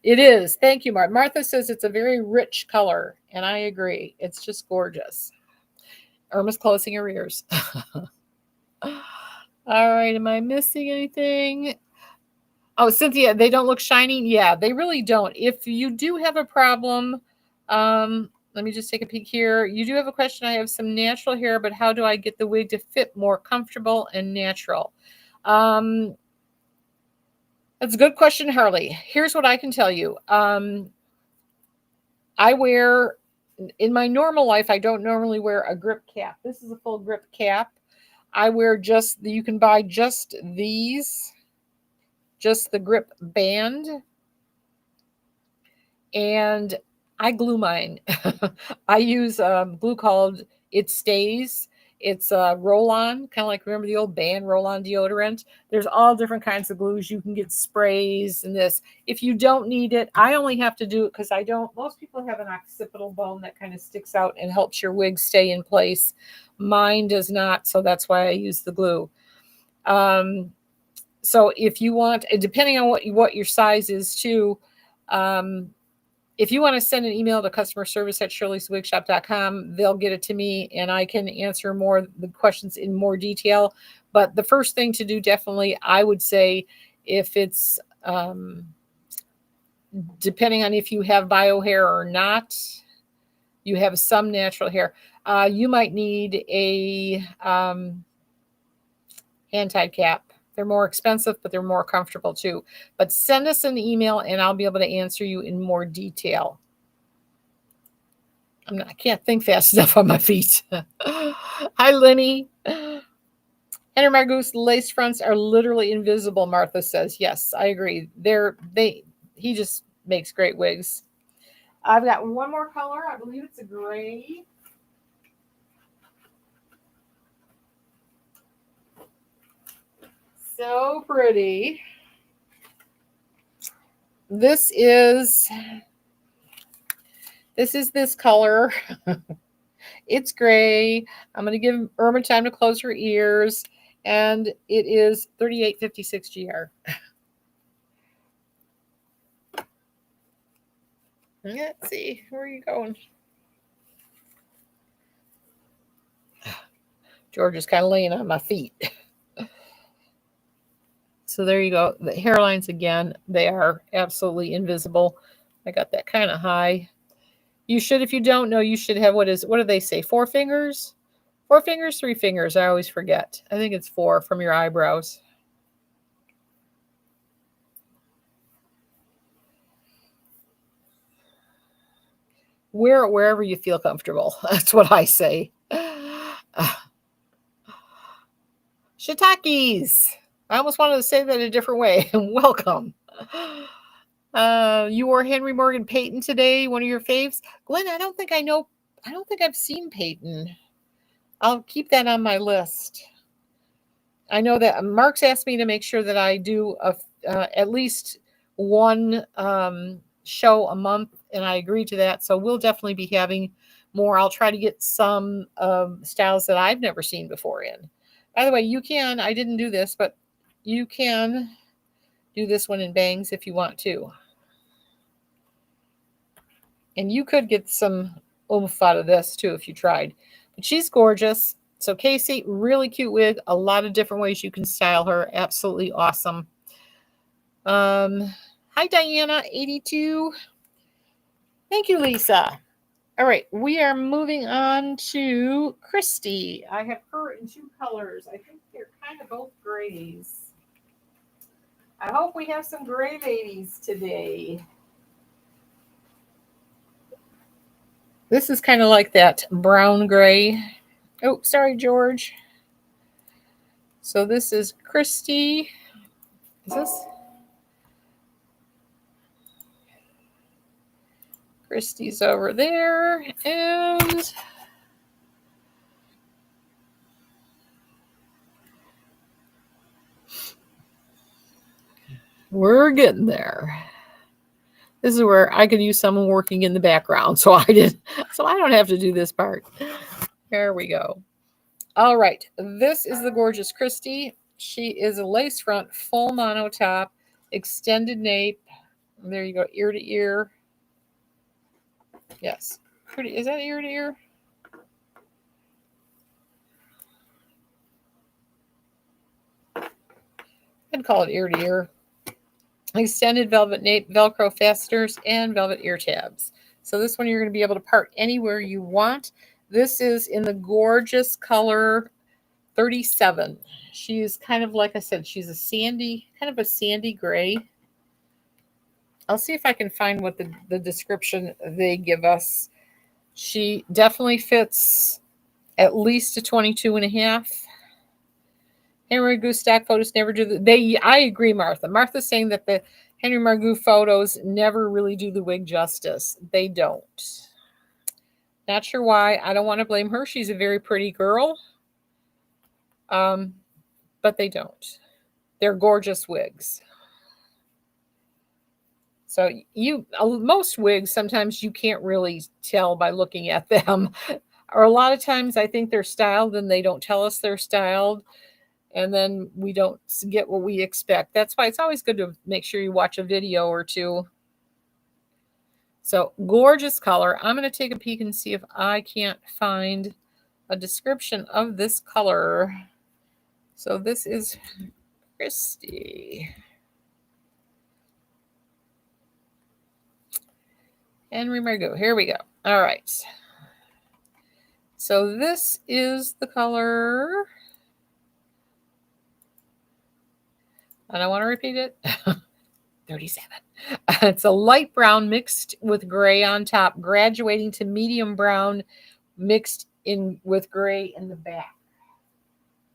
It is. Thank you, Martha. Martha says it's a very rich color, and I agree. It's just gorgeous. Irma's closing her ears. All right, am I missing anything? Oh, Cynthia, they don't look shiny? Yeah, they really don't. If you do have a problem, let me just take a peek here. You do have a question. I have some natural hair, but how do I get the wig to fit more comfortable and natural? That's a good question, Harley. Here's what I can tell you. I wear, in my normal life, I don't normally wear a grip cap. This is a full grip cap. I wear you can buy just these, just the grip band. And I glue mine. I use glue called It Stays. It's a roll-on, kind of like, remember the old band roll-on deodorant? There's all different kinds of glues. You can get sprays and this. If you don't need it, I only have to do it because most people have an occipital bone that kind of sticks out and helps your wig stay in place. Mine does not, so that's why I use the glue. So if you want, depending on what your size is too, if you want to send an email to customer service at shirleyswigshop.com, they'll get it to me and I can answer the questions in more detail. But the first thing to do, definitely, I would say, if it's depending on if you have bio hair or not, you have some natural hair, you might need a hand-tied cap. They're more expensive, but they're more comfortable too. But send us an email and I'll be able to answer you in more detail. I can't think fast enough on my feet. Hi, Lenny. Henry Margaux lace fronts are literally invisible, Martha says. Yes, I agree. He just makes great wigs. I've got one more color. I believe it's a gray. So pretty. This is this color. It's gray. I'm going to give Irma time to close her ears. And it is 3856 GR. Let's see. Where are you going? George is kind of laying on my feet. So there you go. The hairlines, again, they are absolutely invisible. I got that kind of high. You should, if you don't know, you should have, what do they say? 4 fingers? 4 fingers, 3 fingers. I always forget. I think it's 4 from your eyebrows. Wherever you feel comfortable. That's what I say. Shiitakes. I almost wanted to say that a different way. Welcome. You wore Henry Morgan Peyton today, one of your faves. Glenn, I don't think I've seen Peyton. I'll keep that on my list. I know that Mark's asked me to make sure that I do at least one show a month, and I agree to that. So we'll definitely be having more. I'll try to get some styles that I've never seen before in. By the way, I didn't do this, but you can do this one in bangs if you want to. And you could get some oomph out of this too if you tried. But she's gorgeous. So Casey, really cute wig. A lot of different ways you can style her. Absolutely awesome. Hi, Hi, Diana, 82. Thank you, Lisa. All right, we are moving on to Christy. I have her in two colors. I think they're kind of both grays. I hope we have some gray babies today. This is kind of like that brown gray. Oh, sorry, George. So this is Christy. Is this? Christy's over there. And we're getting there. This is where I could use someone working in the background. So I don't have to do this part. There we go. All right. This is the gorgeous Christy. She is a lace front, full mono top, extended nape. There you go, ear to ear. Yes. Pretty. Is that ear to ear? I'd call it ear to ear. Extended velvet nape, Velcro fasteners, and velvet ear tabs. So this one you're going to be able to part anywhere you want. This is in the gorgeous color 37. She's kind of, like I said, she's a sandy, kind of a sandy gray. I'll see if I can find what the description they give us. She definitely fits at least a 22 and a half. Henry Margaux stock photos never do I agree, Martha. Martha's saying that the Henry Margaux photos never really do the wig justice. They don't. Not sure why. I don't want to blame her. She's a very pretty girl. But they don't. They're gorgeous wigs. So most wigs, sometimes you can't really tell by looking at them. Or a lot of times I think they're styled and they don't tell us they're styled. And then we don't get what we expect. That's why it's always good to make sure you watch a video or two. So gorgeous color. I'm going to take a peek and see if I can't find a description of this color. So this is Christy. Henry Margaux. Here we go. All right. So this is the color. And I want to repeat it. 37. It's a light brown mixed with gray on top, graduating to medium brown mixed in with gray in the back.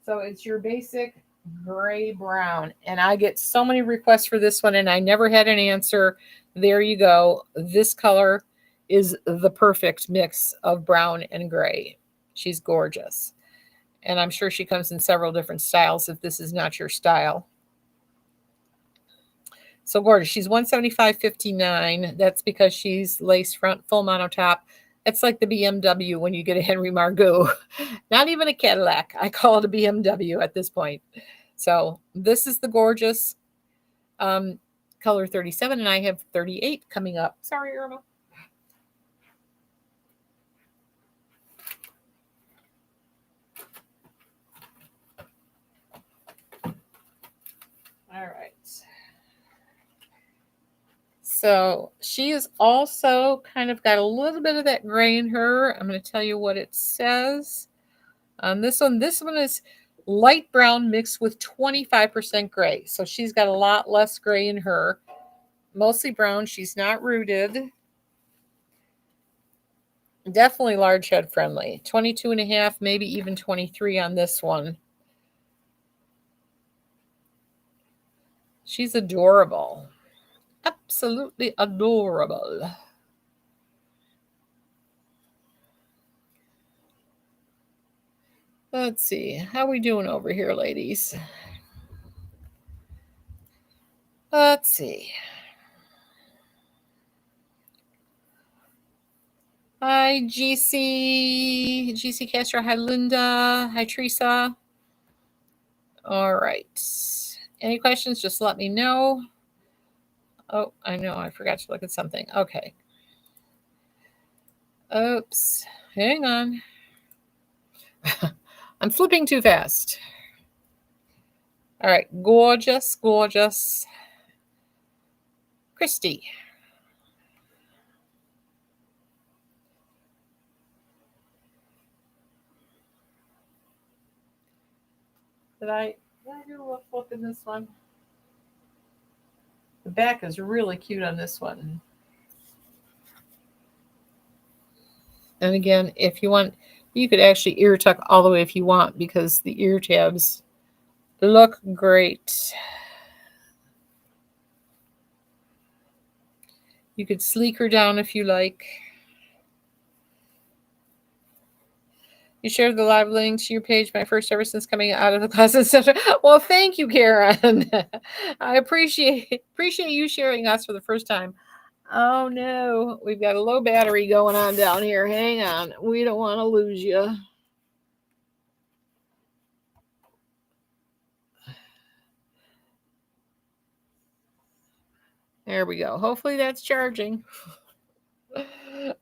So it's your basic gray brown. And I get so many requests for this one and I never had an answer. There you go. This color is the perfect mix of brown and gray. She's gorgeous. And I'm sure she comes in several different styles if this is not your style. So gorgeous. She's $175.59. That's because she's lace front, full mono top. It's like the BMW when you get a Henry Margaux. Not even a Cadillac. I call it a BMW at this point. So this is the gorgeous color 37, and I have 38 coming up. Sorry, Irma. All right. So she is also kind of got a little bit of that gray in her. I'm going to tell you what it says. On this one is light brown mixed with 25% gray. So she's got a lot less gray in her. Mostly brown. She's not rooted. Definitely large head friendly. 22 and a half, maybe even 23 on this one. She's adorable. Absolutely adorable. Let's see. How we doing over here, ladies? Let's see. Hi, GC Castro. Hi, Linda. Hi, Teresa. All right. Any questions, just let me know. Oh, I know. I forgot to look at something. Okay. Oops. Hang on. I'm flipping too fast. All right. Gorgeous, gorgeous. Christy. Did I do a flip in this one? The back is really cute on this one. And again, if you want, you could actually ear tuck all the way if you want, because the ear tabs look great. You could sleek her down if you like. You shared the live link to your page, my first ever since coming out of the closet center. Well, thank you, Karen. I appreciate you sharing us for the first time. Oh no, we've got a low battery going on down here. Hang on. We don't want to lose you. There we go. Hopefully that's charging.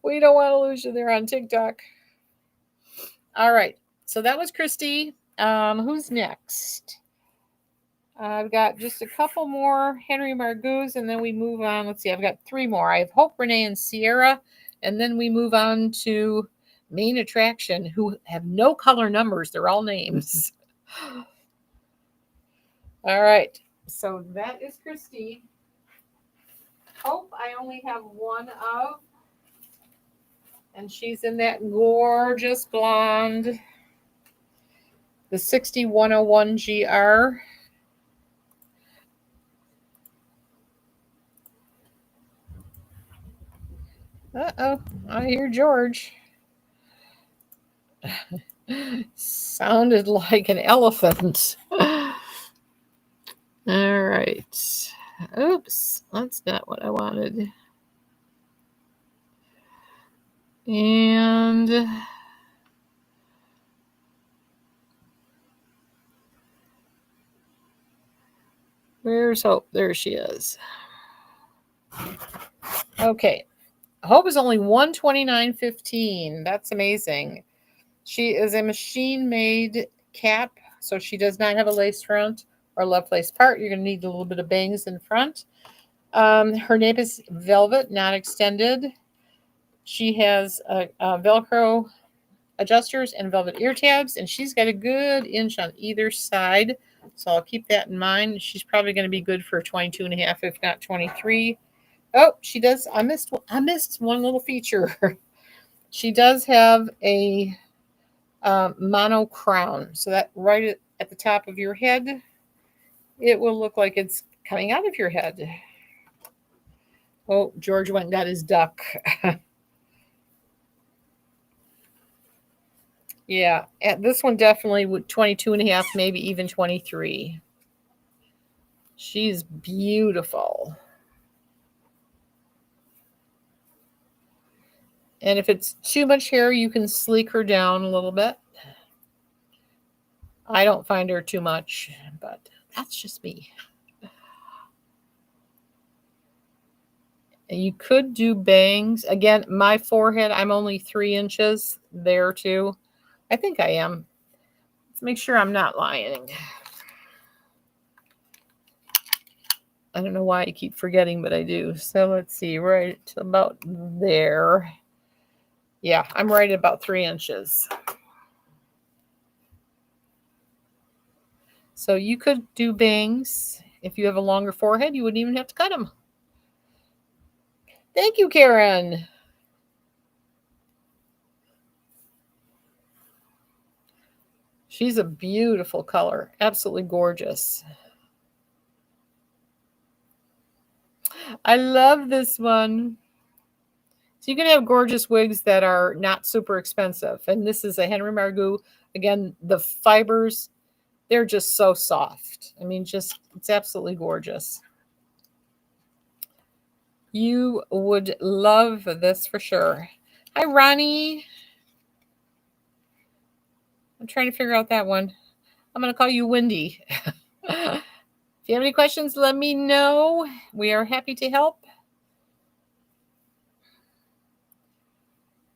We don't want to lose you there on TikTok. All right. So that was Christy. Who's next? I've got just a couple more Henry Margaux, and then we move on. Let's see. I've got 3 more. I have Hope, Renee, and Sierra, and then we move on to Main Attraction, who have no color numbers. They're all names. All right. So that is Christy. Hope, I only have one of. And she's in that gorgeous blonde, the 6101 GR. Uh-oh, I hear George. Sounded like an elephant. All right. Oops, that's not what I wanted. And where's Hope? There she is. Okay. Hope is only $129.15. That's amazing. She is a machine-made cap, so she does not have a lace front or left lace part. You're going to need a little bit of bangs in front. Her nape is velvet, not extended. She has Velcro adjusters and velvet ear tabs, and she's got a good inch on either side, so I'll keep that in mind. She's probably going to be good for 22 and a half, if not 23. Oh, she does. I missed one little feature. She does have a mono crown, so that right at the top of your head, it will look like it's coming out of your head. Oh, George went and got his duck. Yeah, this one definitely would 22 and a half, maybe even 23. She's beautiful. And if it's too much hair, you can sleek her down a little bit. I don't find her too much, but that's just me. And you could do bangs. Again, my forehead, I'm only 3 inches there too. I think I am. Let's make sure I'm not lying. I don't know why I keep forgetting, but I do. So let's see, right about there. Yeah, I'm right at about 3 inches. So you could do bangs. If you have a longer forehead, you wouldn't even have to cut them. Thank you, Karen. She's a beautiful color. Absolutely gorgeous. I love this one. So you can have gorgeous wigs that are not super expensive. And this is a Henry Margaux. Again, the fibers, they're just so soft. I mean, it's absolutely gorgeous. You would love this for sure. Hi, Ronnie. I'm trying to figure out that one. I'm going to call you Wendy. If you have any questions, let me know. We are happy to help.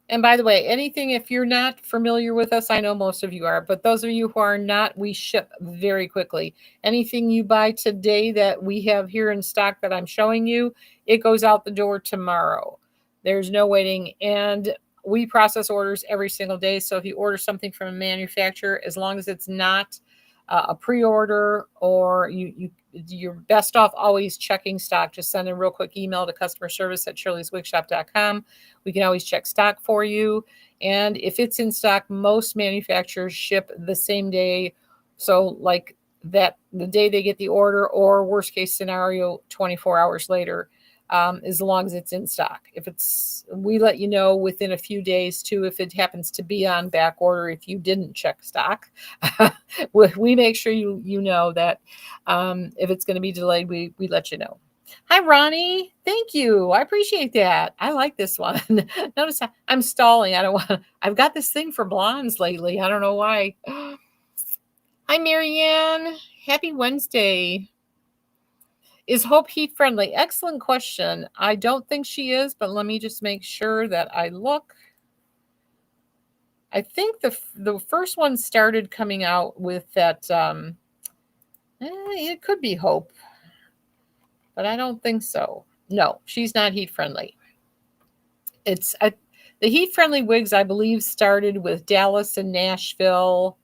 And by the way, anything, if you're not familiar with us, I know most of you are, but those of you who are not, we ship very quickly. Anything you buy today that we have here in stock that I'm showing you, it goes out the door tomorrow. There's no waiting. And we process orders every single day. So if you order something from a manufacturer, as long as it's not a pre-order, or you're best off always checking stock. Just send a real quick email to customer service at shirleyswigshop.com. We can always check stock for you. And if it's in stock, most manufacturers ship the same day. So like that, the day they get the order, or worst case scenario, 24 hours later, as long as it's in stock. If it's, we let you know within a few days too, if it happens to be on back order, if you didn't check stock. We make sure you know that if it's going to be delayed, we let you know. Hi, Ronnie. Thank you. I appreciate that. I like this one. Notice I'm stalling. I don't want. I've got this thing for blondes lately. I don't know why. Hi, Marianne. Happy Wednesday. Is Hope heat friendly? Excellent question. I don't think she is, but let me just make sure that I look. I think the first one started coming out with that. It could be Hope, but I don't think so. No, she's not heat friendly. It's the heat friendly wigs, I believe, started with Dallas and Nashville.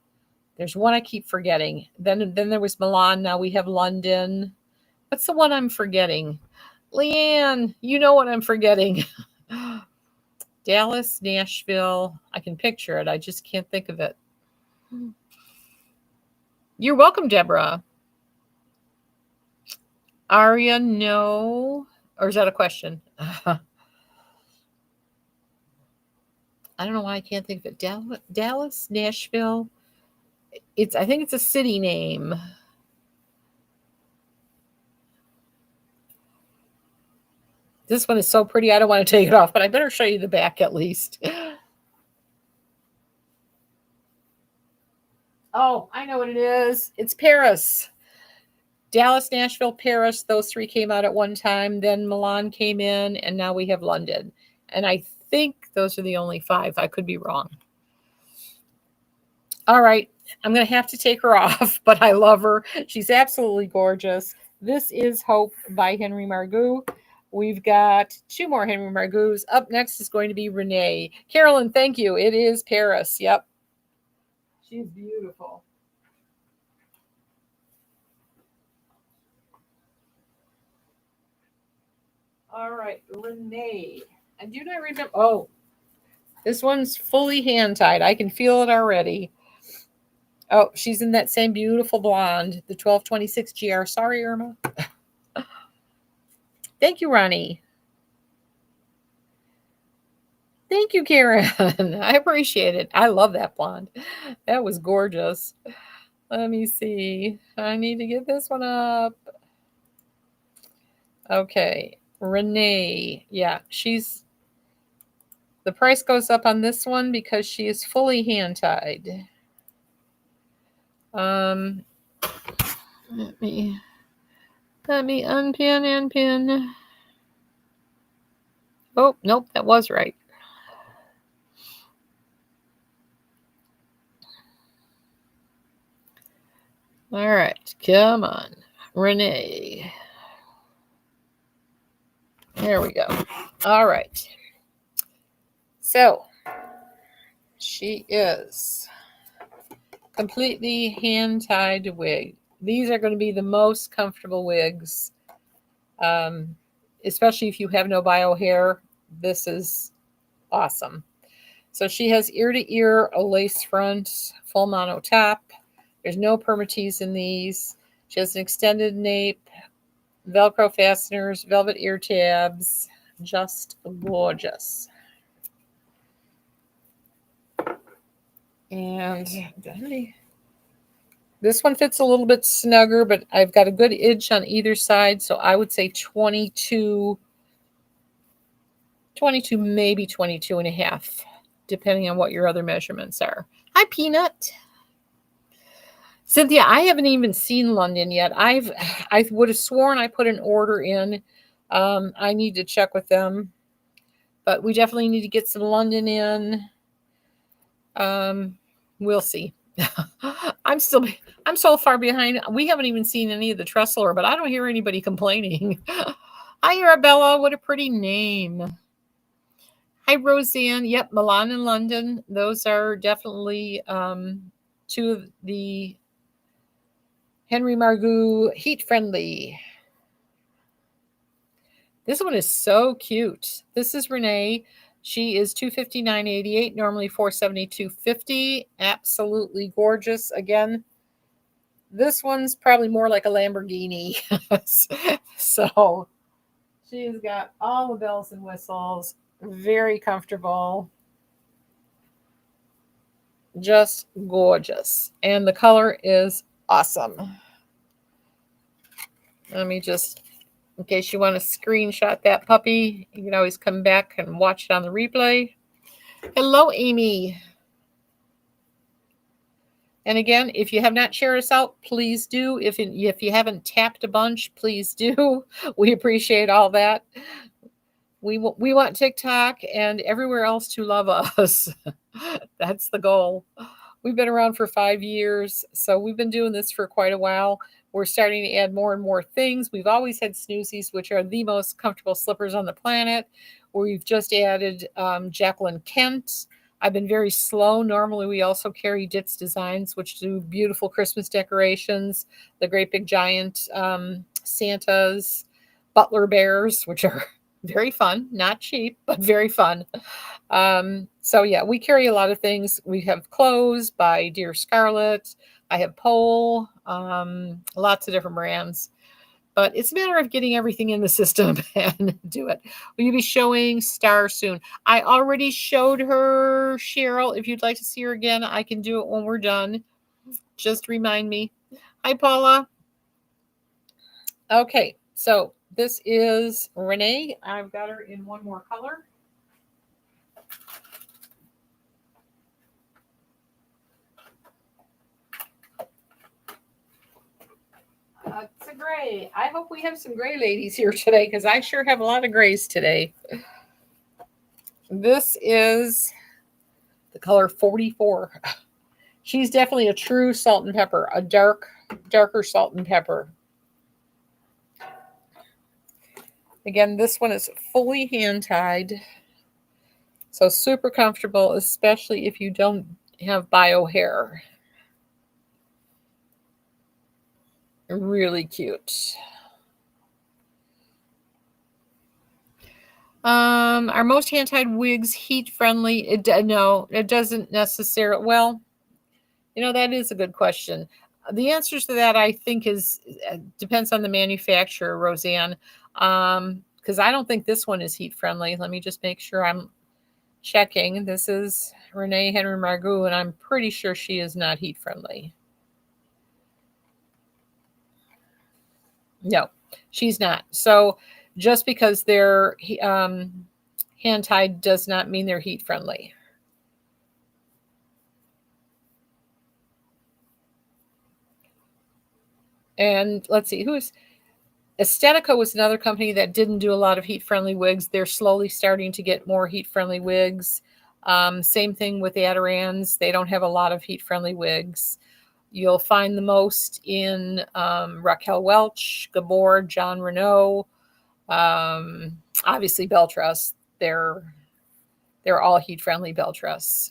There's one I keep forgetting. Then there was Milan. Now we have London. What's the one I'm forgetting? Leanne, you know what I'm forgetting. Dallas, Nashville. I can picture it. I just can't think of it. You're welcome, Deborah. Aria, no. Or is that a question? I don't know why I can't think of it. Dallas, Nashville. I think it's a city name. This one is so pretty, I don't want to take it off, but I better show you the back at least. Oh, I know what it is. It's Paris. Dallas, Nashville, Paris. Those three came out at one time. Then Milan came in, and now we have London. And I think those are the only 5. I could be wrong. All right. I'm going to have to take her off, but I love her. She's absolutely gorgeous. This is Hope by Henry Margaux. We've got 2 more Henry Margaux. Up next is going to be Renee. Carolyn, thank you. It is Paris. Yep. She's beautiful. All right, Renee. I do not remember. Oh, this one's fully hand tied. I can feel it already. Oh, she's in that same beautiful blonde, the 1226 GR. Sorry, Irma. Thank you, Ronnie. Thank you, Karen. I appreciate it. I love that blonde. That was gorgeous. Let me see. I need to get this one up. Okay. Renee. Yeah, the price goes up on this one because she is fully hand tied. Let me unpin and pin. Oh, nope, that was right. All right, come on, Renee. There we go. All right. So she is completely hand-tied wig. These are going to be the most comfortable wigs, especially if you have no bio hair. This is awesome. So she has ear-to-ear, a lace front, full mono top. There's no permatease in these. She has an extended nape, Velcro fasteners, velvet ear tabs. Just gorgeous. And this one fits a little bit snugger, but I've got a good edge on either side. So I would say 22, maybe 22 and a half, depending on what your other measurements are. Hi, Peanut. Cynthia, I haven't even seen London yet. I would have sworn I put an order in. I need to check with them. But we definitely need to get some London in. We'll see. I'm so far behind. We haven't even seen any of the Tressler, but I don't hear anybody complaining. Hi, Arabella. What a pretty name. Hi, Roseanne. Yep, Milan and London. Those are definitely two of the Henry Margaux heat friendly. This one is so cute. This is Renee. She is $259.88, normally $472.50. Absolutely gorgeous. Again, this one's probably more like a Lamborghini. So she's got all the bells and whistles. Very comfortable. Just gorgeous. And the color is awesome. Let me just, in case you want to screenshot that puppy, you can always come back and watch it on the replay. Hello, Amy. And again, if you have not shared us out, please do. If you haven't tapped a bunch, please do. We appreciate all that. We want TikTok and everywhere else to love us. That's the goal. We've been around for 5 years, so we've been doing this for quite a while. We're starting to add more and more things. We've always had Snoozies, which are the most comfortable slippers on the planet. We've just added Jacqueline Kent. I've been very slow. Normally, we also carry Ditz Designs, which do beautiful Christmas decorations, the great big giant Santas, Butler Bears, which are very fun, not cheap, but very fun. So yeah, we carry a lot of things. We have clothes by Dear Scarlet. I have Pole, lots of different brands. But it's a matter of getting everything in the system and do it. Will you be showing Star soon? I already showed her, Cheryl. If you'd like to see her again, I can do it when we're done. Just remind me. Hi, Paula. Okay, so this is Renee. I've got her in one more color. It's a gray. I hope we have some gray ladies here today because I sure have a lot of grays today. This is the color 44. She's definitely a true salt and pepper, a darker salt and pepper. Again, this one is fully hand-tied. So super comfortable, especially if you don't have bio hair. Really cute. Are most hand-tied wigs heat-friendly? No, it doesn't necessarily. Well, that is a good question. The answers to that, I think, depends on the manufacturer, Roseanne. Because I don't think this one is heat-friendly. Let me just make sure I'm checking. This is Renee Henry Margaux, and I'm pretty sure she is not heat-friendly. No, she's not. So just because they're hand-tied does not mean they're heat-friendly. And let's see, Estetica was another company that didn't do a lot of heat-friendly wigs. They're slowly starting to get more heat-friendly wigs. Same thing with Adirond's. They don't have a lot of heat-friendly wigs. You'll find the most in Raquel Welch, Gabor, John Renault, obviously Beltress. They're all heat-friendly Beltress.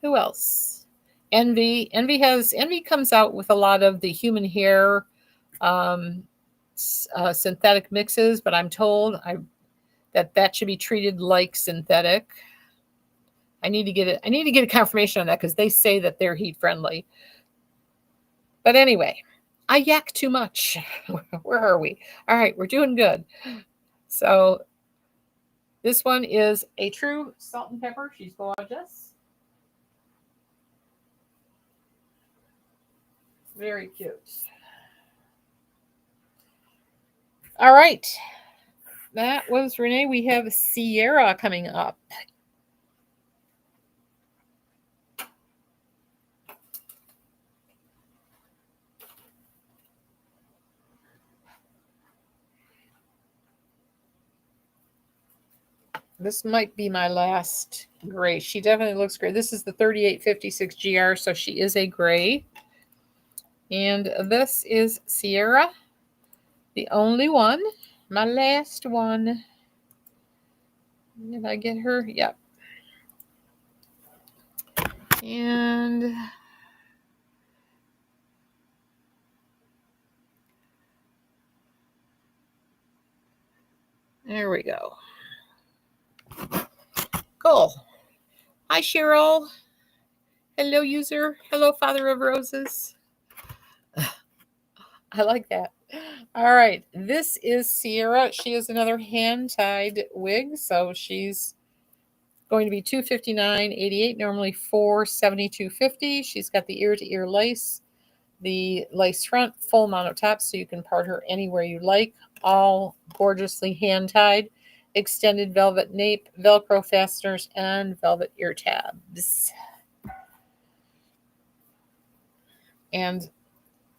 Who else? Envy. Envy comes out with a lot of the human hair synthetic mixes, but I'm told that should be treated like synthetic. I need to get a confirmation on that because they say that they're heat friendly. But anyway, I yak too much. Where are we? All right, we're doing good. So this one is a true salt and pepper. She's gorgeous. Very cute. All right. That was Renee. We have Sierra coming up. This might be my last gray. She definitely looks great. This is the 3856 GR, so she is a gray. And this is Sierra, the only one, my last one. Did I get her? Yep. And there we go. Cool. Hi, Cheryl. Hello, user. Hello, Father of Roses. I like that. All right. This is Sierra. She is another hand-tied wig, so she's going to be $259.88, normally $472.50. She's got the ear-to-ear lace, the lace front, full mono top, so you can part her anywhere you like. All gorgeously hand-tied, extended velvet nape, Velcro fasteners, and velvet ear tabs. And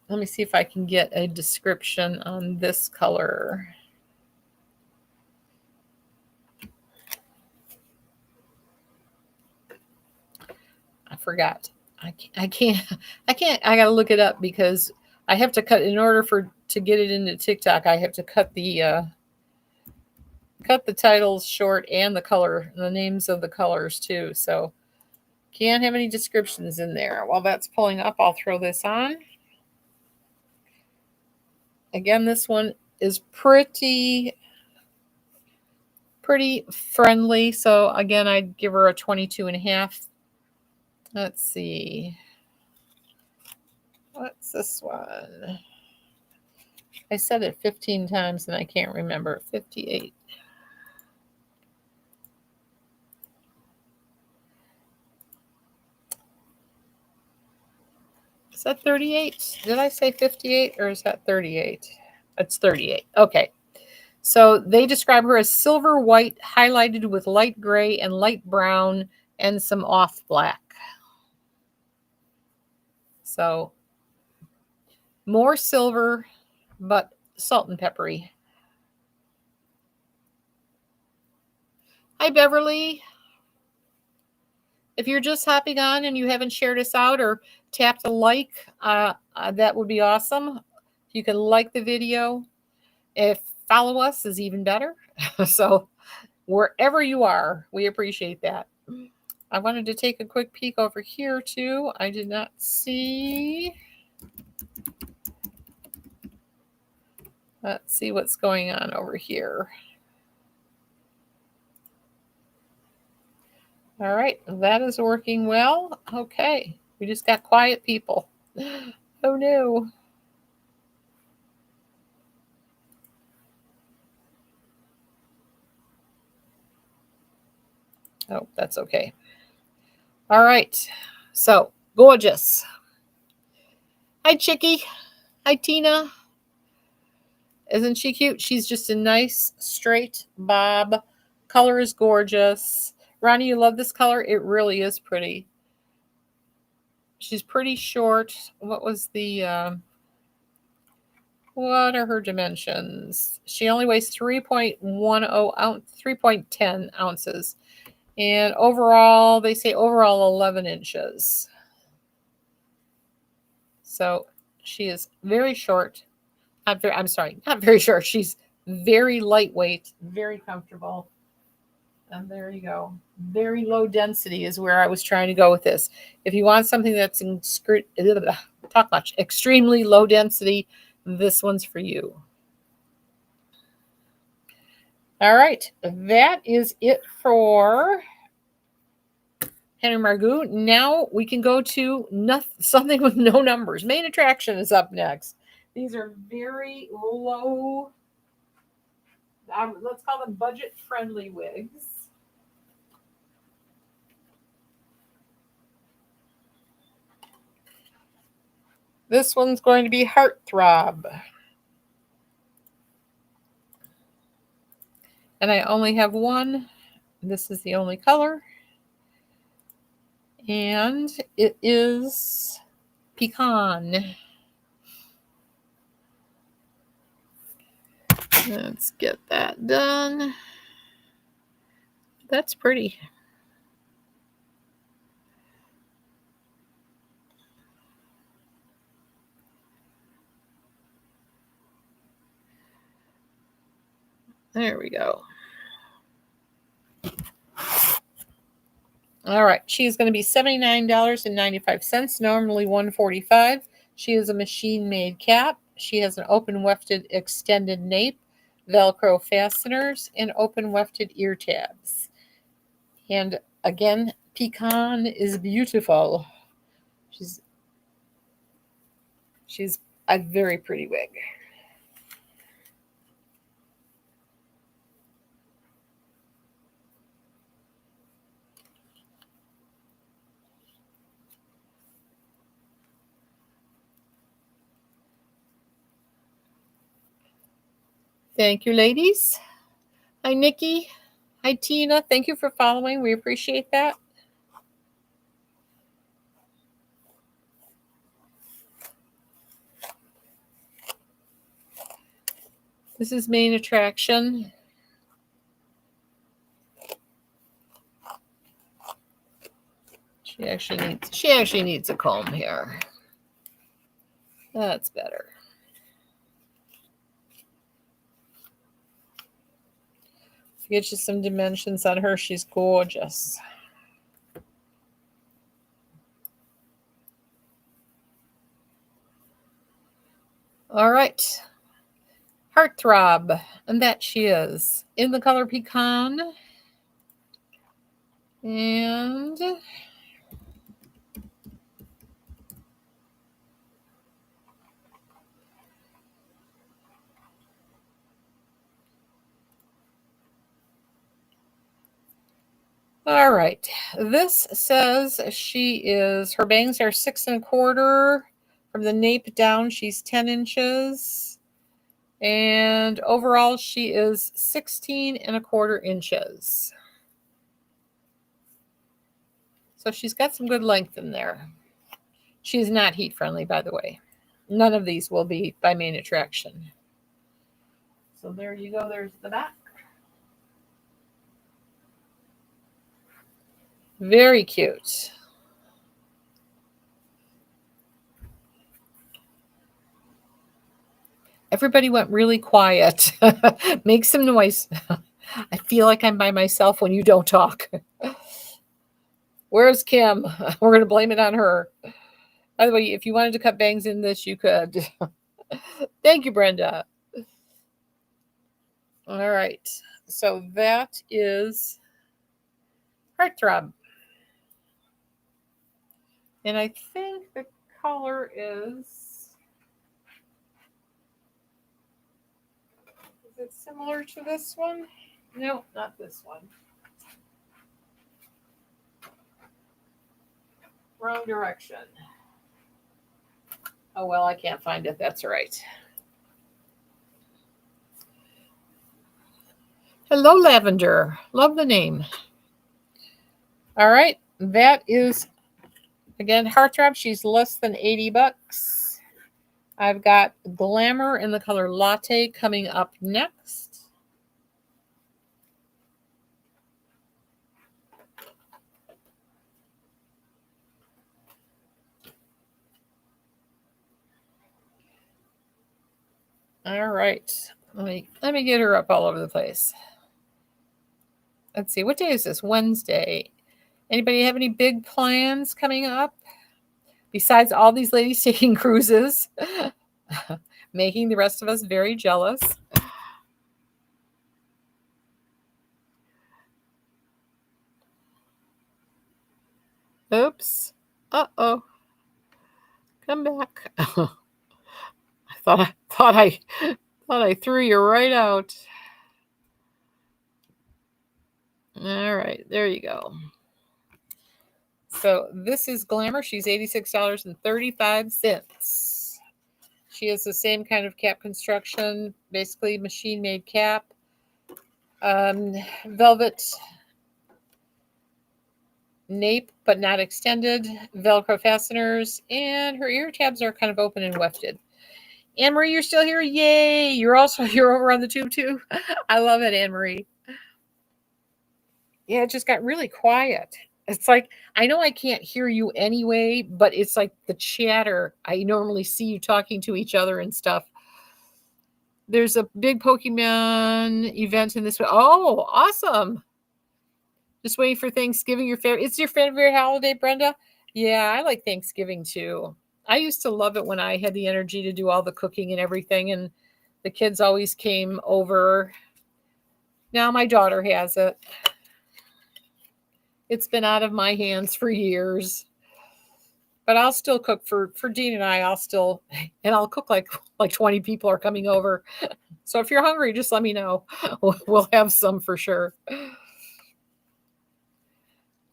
let me see if I can get a description on this color. I forgot. I can't. I got to look it up because I have to cut in order to get it into TikTok. I have to cut the titles short and the names of the colors too. So can't have any descriptions in there. While that's pulling up, I'll throw this on. Again, this one is pretty friendly. So again, I'd give her a 22.5. Let's see. What's this one? I said it 15 times and I can't remember. 58. Is that 38? Did I say 58 or is that 38? It's 38. Okay. So they describe her as silver white, highlighted with light gray and light brown and some off black. So more silver, but salt and peppery. Hi, Beverly. If you're just hopping on and you haven't shared us out or tapped a like, that would be awesome. You can like the video. If follow us is even better. So wherever you are, we appreciate that. I wanted to take a quick peek over here too. I did not see. Let's see what's going on over here. All right, that is working well. Okay, we just got quiet people. Oh no. Oh, that's okay. All right, so gorgeous. Hi, Chicky. Hi, Tina. Isn't she cute? She's just a nice straight bob. Color is gorgeous. Ronnie, you love this color? It really is pretty. She's pretty short. What was the what are her dimensions? She only weighs 3.10 ounces. And overall, they say overall 11 inches. So she is very short. Not very short. She's very lightweight, very comfortable. And there you go. Very low density is where I was trying to go with this. If you want something that's extremely low density, this one's for you. All right. That is it for Henry Margaux. Now we can go to something with no numbers. Main attraction is up next. These are very low, let's call them budget-friendly wigs. This one's going to be Heartthrob. And I only have one. This is the only color. And it is Pecan. Let's get that done. That's pretty. There we go. All right. She's going to be $79.95, normally $145. She is a machine-made cap. She has an open wefted extended nape, Velcro fasteners, and open wefted ear tabs. And again, pecan is beautiful. She's a very pretty wig. Thank you, ladies. Hi, Nikki. Hi, Tina. Thank you for following. We appreciate that. This is main attraction. She actually needs a comb here. That's better. To get you some dimensions on her, she's gorgeous. All right. Heartthrob, and that she is in the color pecan. And all right, this says her bangs are 6 1/4 from the nape down. She's 10 inches, and overall she is 16 1/4 inches. So she's got some good length in there. She's not heat friendly, by the way. None of these will be by main attraction. So there you go. There's the back. Very cute. Everybody went really quiet. Make some noise. I feel like I'm by myself when you don't talk. Where's Kim? We're going to blame it on her. By the way, if you wanted to cut bangs in this, you could. Thank you, Brenda. All right. So that is Heartthrob. And I think the color is it similar to this one? No, not this one. Wrong direction. Oh, well, I can't find it. That's all right. Hello, Lavender. Love the name. All right. That is, again, Heartthrob. She's less than $80. I've got Glamour in the color Latte coming up next. All right. Let me get her up all over the place. Let's see. What day is this? Wednesday. Anybody have any big plans coming up? Besides all these ladies taking cruises, making the rest of us very jealous. Oops. Uh-oh. Come back. I thought I threw you right out. All right, there you go. So this is Glamour. She's $86.35. She has the same kind of cap construction, basically machine-made cap. Velvet nape, but not extended. Velcro fasteners. And her ear tabs are kind of open and wefted. Anne-Marie, you're still here? Yay! You're over on the tube too. I love it, Anne-Marie. Yeah, it just got really quiet. It's like, I know I can't hear you anyway, but it's like the chatter. I normally see you talking to each other and stuff. There's a big Pokemon event in this. Oh, awesome. Just waiting for Thanksgiving. Your favorite? It's your favorite holiday, Brenda? Yeah, I like Thanksgiving too. I used to love it when I had the energy to do all the cooking and everything, and the kids always came over. Now my daughter has it. It's been out of my hands for years. But I'll still cook for Dean and I. I'll still and I'll cook like 20 people are coming over. So if you're hungry, just let me know. We'll have some for sure.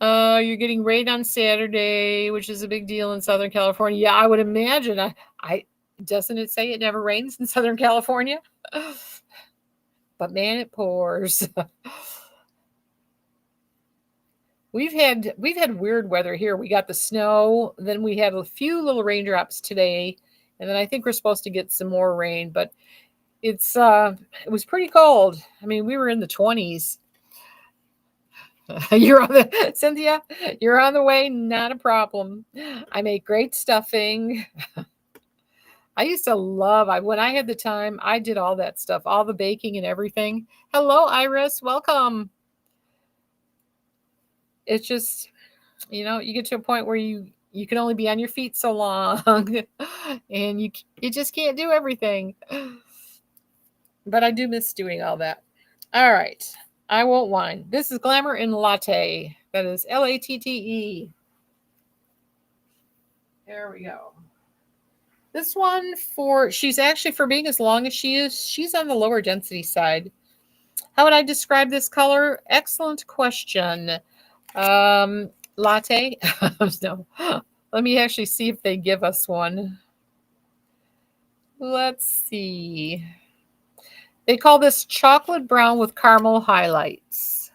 You're getting rain on Saturday, which is a big deal in Southern California. Yeah, I would imagine. I doesn't it say it never rains in Southern California? But man, it pours. We've had weird weather here. We got the snow, then we had a few little raindrops today, and then I think we're supposed to get some more rain, but it was pretty cold. I mean, we were in the 20s. You're on the Cynthia, you're on the way, not a problem. I make great stuffing. I used to love I when I had the time, I did all that stuff, all the baking and everything. Hello, Iris, welcome. It's just, you get to a point where you can only be on your feet so long and you just can't do everything. But I do miss doing all that. All right. I won't whine. This is Glamour in Latte. That is Latte. There we go. This one she's actually, for being as long as she is, she's on the lower density side. How would I describe this color? Excellent question. Latte? No. Let me actually see if they give us one. Let's see. They call this chocolate brown with caramel highlights.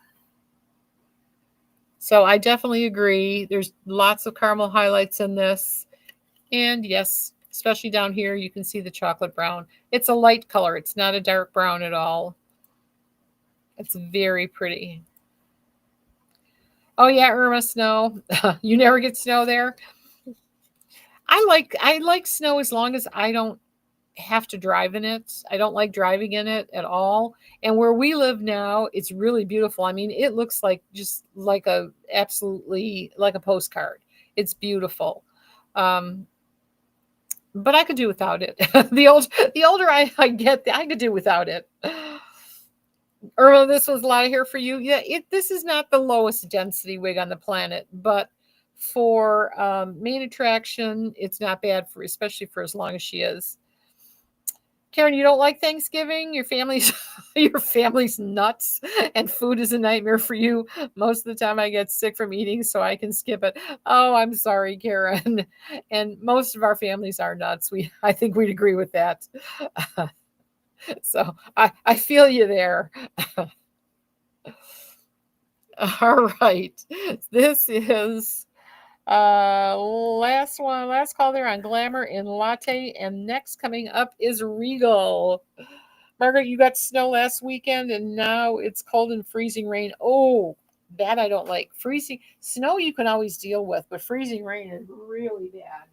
So I definitely agree. There's lots of caramel highlights in this. And yes, especially down here, you can see the chocolate brown. It's a light color. It's not a dark brown at all. It's very pretty. Oh yeah, Irma, snow. You never get snow there. I like snow as long as I don't have to drive in it. I don't like driving in it at all. And where we live now, it's really beautiful. I mean, it looks like just like absolutely like a postcard. It's beautiful. Um, but I could do without it. The older I get, I could do without it. Irma, this was a lot here for you. Yeah, this is not the lowest density wig on the planet, but for main attraction, it's not bad for, especially for as long as she is. Karen, you don't like Thanksgiving? Your family's nuts, and food is a nightmare for you. Most of the time, I get sick from eating, so I can skip it. Oh, I'm sorry, Karen. And most of our families are nuts. I think we'd agree with that. So I feel you there. All right. This is last call there on Glamour in Latte, and next coming up is Regal. Margaret, you got snow last weekend and now it's cold and freezing rain. Oh, that I don't like. Freezing snow you can always deal with, but freezing rain is really bad.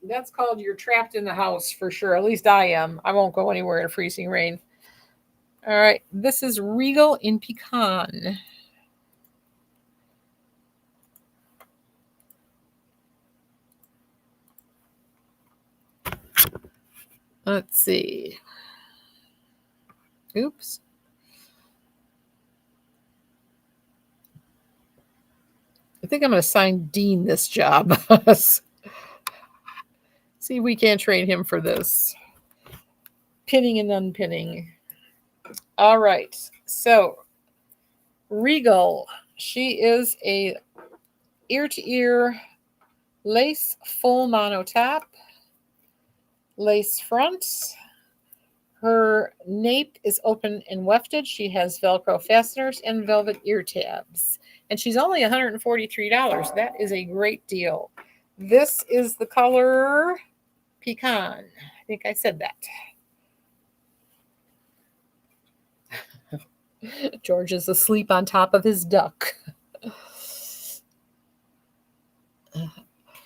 That's called you're trapped in the house for sure. At least I am. I won't go anywhere in freezing rain. All right, this is Regal in Pecan. Let's see. Oops. I think I'm going to assign Dean this job. See if we can't train him for this. Pinning and unpinning. All right. So, Regal. She is a ear-to-ear lace full mono top, lace front. Her nape is open and wefted. She has Velcro fasteners and velvet ear tabs. And she's only $143. That is a great deal. This is the color Pecan. think I said that. George is asleep on top of his duck.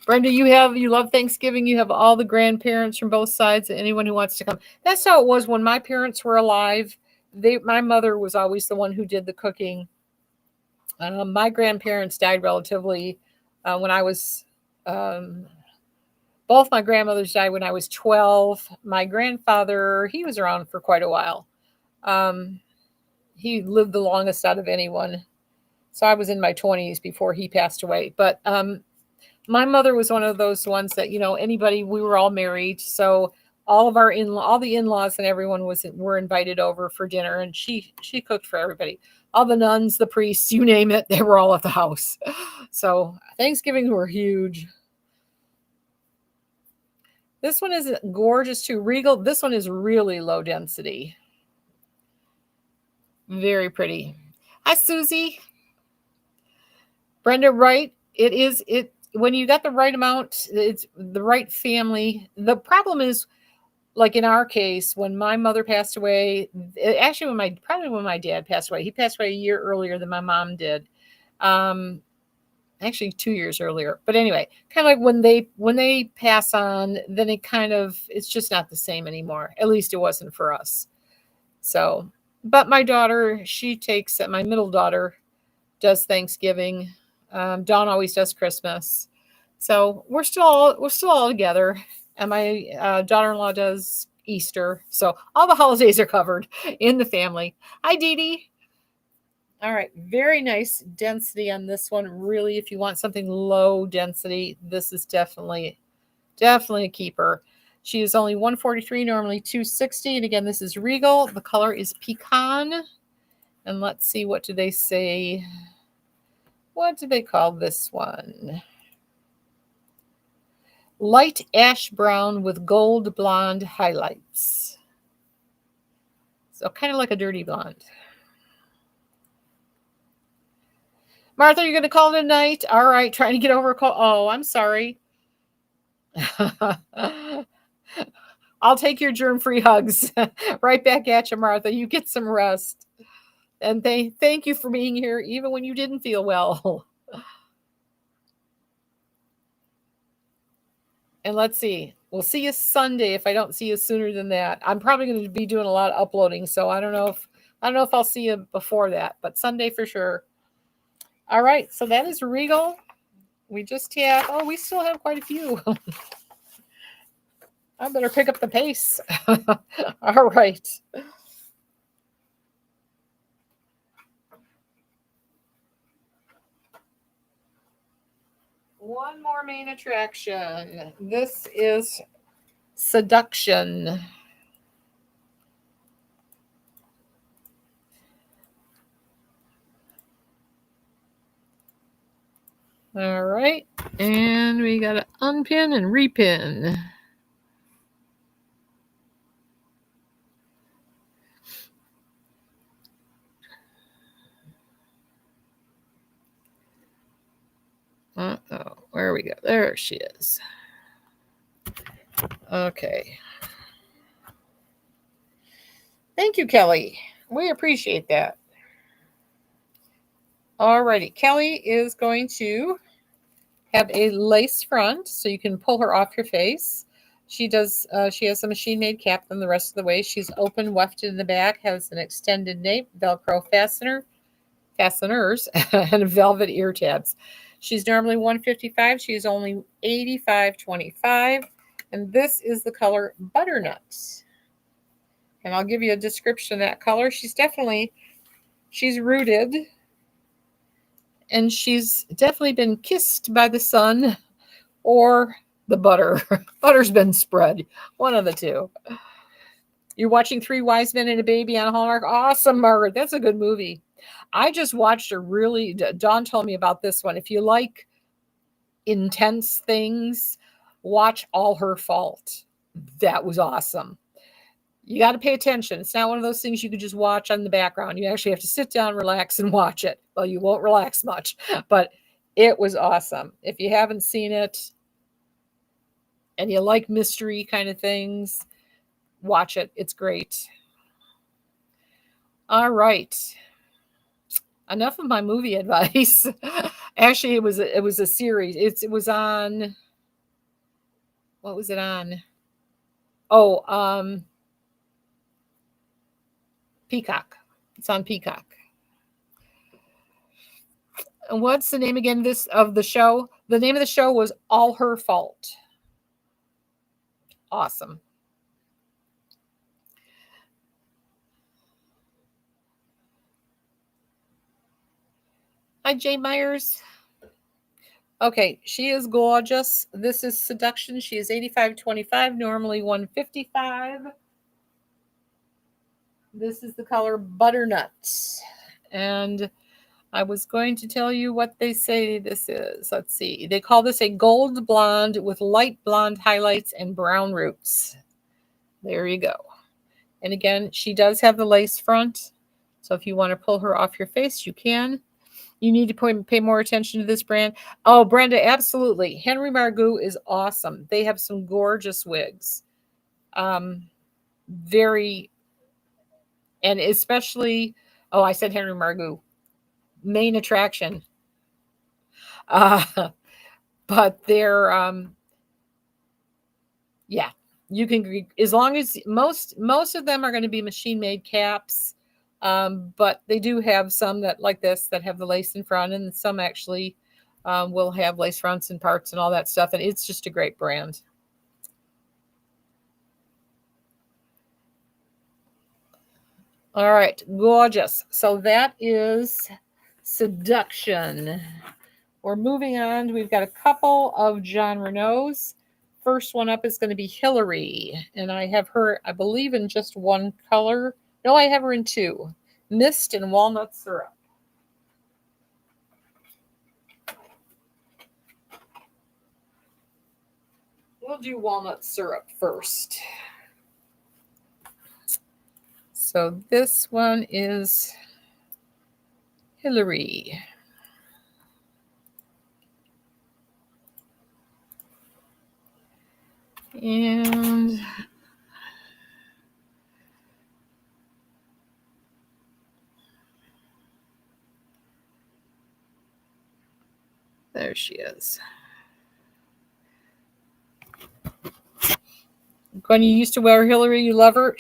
Brenda, you love Thanksgiving. You have all the grandparents from both sides. Anyone who wants to come. That's how it was when my parents were alive. My mother was always the one who did the cooking. My grandparents died relatively when I was. Both my grandmothers died when I was 12. My grandfather, he was around for quite a while. He lived the longest out of anyone. So I was in my 20s before he passed away. But my mother was one of those ones that, anybody, we were all married. So all the in-laws and everyone were invited over for dinner, and she cooked for everybody. All the nuns, the priests, you name it, they were all at the house. So Thanksgiving were huge. This one is gorgeous too. Regal. This one is really low density. Very pretty. Hi, Susie. Brenda, right? It when you got the right amount, it's the right family. The problem is, like in our case, when my mother passed away, actually when my dad passed away, he passed away a year earlier than my mom did. Actually 2 years earlier. But anyway, kind of like when they pass on, then it's just not the same anymore. At least it wasn't for us. So, but my daughter, my middle daughter does Thanksgiving. Dawn always does Christmas. So we're still all together. And my daughter-in-law does Easter. So all the holidays are covered in the family. Hi, Dee Dee. All right, very nice density on this one. Really, if you want something low density, this is definitely a keeper. She is only $143, normally $260. And again, this is Regal. The color is Pecan. And let's see, what do they say? What do they call this one? Light ash brown with gold blonde highlights. So kind of like a dirty blonde. Martha, you're going to call it a night? All right, trying to get over a call. Oh, I'm sorry. I'll take your germ-free hugs right back at you, Martha. You get some rest. And thank you for being here, even when you didn't feel well. And let's see. We'll see you Sunday if I don't see you sooner than that. I'm probably going to be doing a lot of uploading, so I don't know if I'll see you before that, but Sunday for sure. All right, so that is Regal. We still have quite a few. I better pick up the pace. All right. One more main attraction. This is Seduction. All right. And we got to unpin and repin. Uh-oh. Where we go? There she is. Okay. Thank you, Kelly. We appreciate that. Alrighty. Kelly is going to have a lace front, so you can pull her off your face. She has a machine-made cap them the rest of the way. She's open, wefted in the back, has an extended nape, Velcro fasteners, and velvet ear tabs. She's normally $155. She's only $85.25. And this is the color Butternut. And I'll give you a description of that color. She's rooted. And she's definitely been kissed by the sun or the butter. Butter's been spread. One of the two. You're watching Three Wise Men and a Baby on Hallmark. Awesome, Margaret. That's a good movie. I just watched Dawn told me about this one. If you like intense things, watch All Her Fault. That was awesome. You got to pay attention. It's not one of those things you could just watch on the background. You actually have to sit down, relax, and watch it. Well, you won't relax much, but it was awesome. If you haven't seen it and you like mystery kind of things, Watch it. It's great. All right. Enough of my movie advice. Actually, it was a series. It was on, what was it on? Oh, Peacock. It's on Peacock. And what's the name again this of the show? The name of the show was All Her Fault. Awesome. Hi, Jay Myers. Okay, she is gorgeous. This is Seduction. She is 85.25, normally 155. This is the color Butternut. And I was going to tell you what they say this is. Let's see. They call this a gold blonde with light blonde highlights and brown roots. There you go. And again, she does have the lace front. So if you want to pull her off your face, you can. You need to pay more attention to this brand. Oh, Brenda, absolutely. Henry Margaux is awesome. They have some gorgeous wigs. Very, and especially, oh, I said Henry Margaux. Main attraction. But they're, yeah, you can, as long as most of them are going to be machine made caps. But they do have some that like this that have the lace in front, and some actually will have lace fronts and parts and all that stuff. And it's just a great brand. All right, gorgeous. So that is Seduction. We're moving on. We've got a couple of John Renaults. First one up is going to be Hillary, and I have her, I believe, in just one color. No, I have her in two. Mist and walnut syrup. We'll do walnut syrup first. So this one is Hillary. And there she is. When you used to wear Hillary, you love her.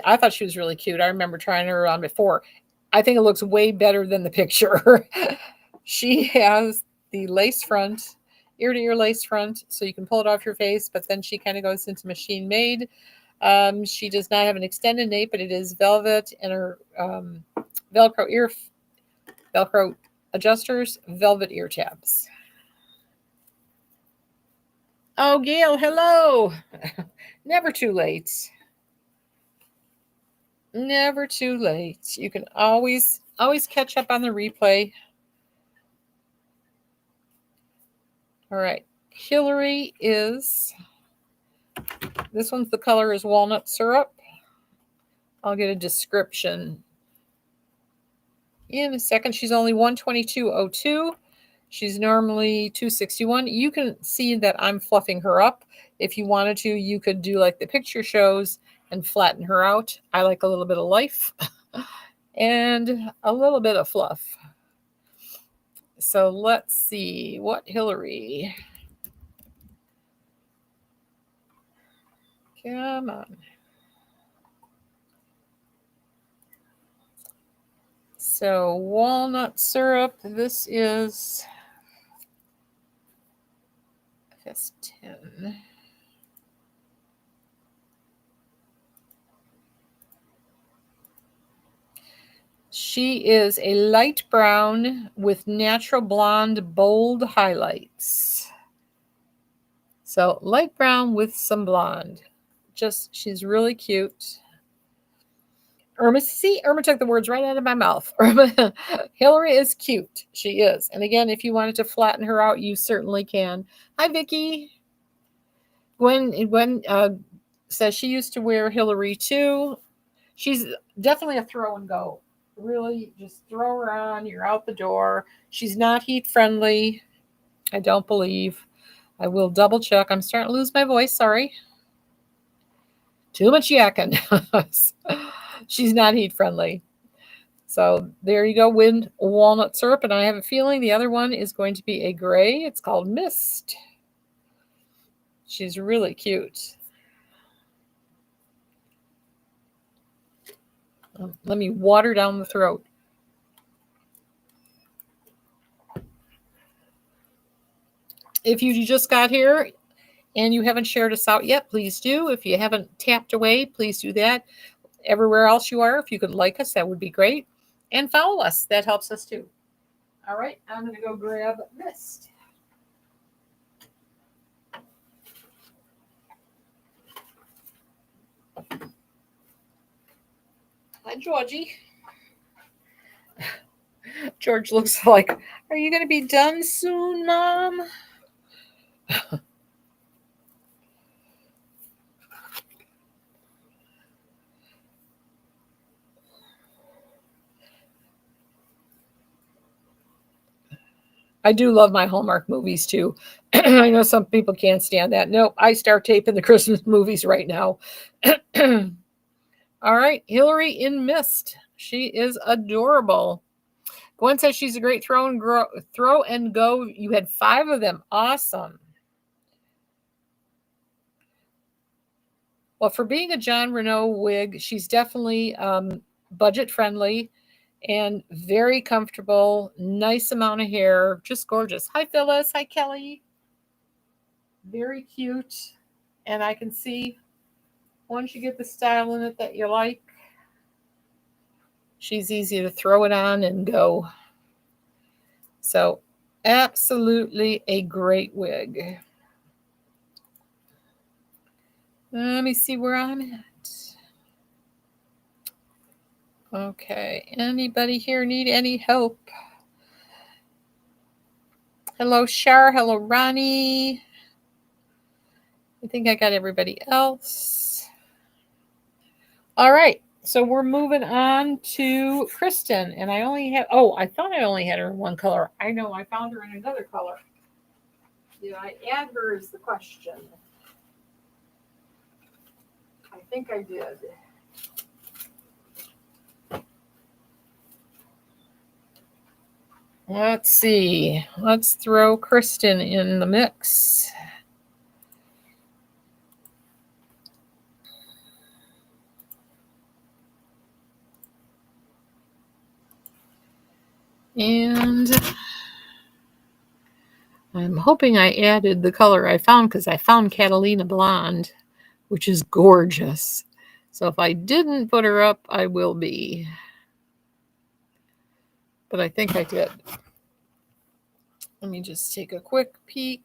I thought she was really cute. I remember trying her on before. I think it looks way better than the picture. She has the lace front, ear to ear lace front, so you can pull it off your face, but then she kind of goes into machine made. She does not have an extended nape, but it is velvet, and her Velcro adjusters, velvet ear tabs. Oh, Gail, hello. Never too late. Never too late. You can always catch up on the replay. All right. Hillary is, this one's, the color is walnut syrup. I'll get a description in a second. She's only 122.02. She's normally 261. You can see that I'm fluffing her up. If you wanted to, you could do like the picture shows and flatten her out. I like a little bit of life and a little bit of fluff. So let's see what Hillary. Come on. So walnut syrup, this is FS10. She is a light brown with natural blonde bold highlights. So light brown with some blonde. She's really cute. Irma took the words right out of my mouth. Hillary is cute. She is. And again, if you wanted to flatten her out, you certainly can. Hi, Vicki. Gwen says she used to wear Hillary too. She's definitely a throw and go. Really, just throw her on. You're out the door. She's not heat friendly, I don't believe. I will double check. I'm starting to lose my voice. Sorry. Too much yakking. She's not heat friendly. So there you go, wind walnut syrup. And I have a feeling the other one is going to be a gray. It's called Mist. She's really cute. Let me water down the throat. If you just got here and you haven't shared us out yet, please do. If you haven't tapped away, please do that. Everywhere else you are, if you could like us, that would be great. And follow us. That helps us too. All right, I'm going to go grab Mist. Hi, Georgie. George looks like, are you going to be done soon, Mom? I do love my Hallmark movies too. I know some people can't stand that. Nope, I start taping the Christmas movies right now. All right, Hillary in Mist. She is adorable. Gwen says she's a great throw and go. You had 5 of them. Awesome. Well, for being a John Renault wig, she's definitely budget friendly and very comfortable. Nice amount of hair. Just gorgeous. Hi, Phyllis. Hi, Kelly. Very cute. And I can see once you get the style in it that you like, she's easy to throw it on and go. So absolutely a great wig. Let me see where I'm at. Okay, anybody here need any help? Hello, Shar. Hello, Ronnie. I think I got everybody else. All right, so we're moving on to Kristen. And I only have, I thought I only had her in one color. I know, I found her in another color. Did I add her is the question. I think I did. Let's see. Let's throw Kristen in the mix. And I'm hoping I added the color I found because I found Catalina Blonde, which is gorgeous. So if I didn't put her up, I will be. But I think I did. Let me just take a quick peek.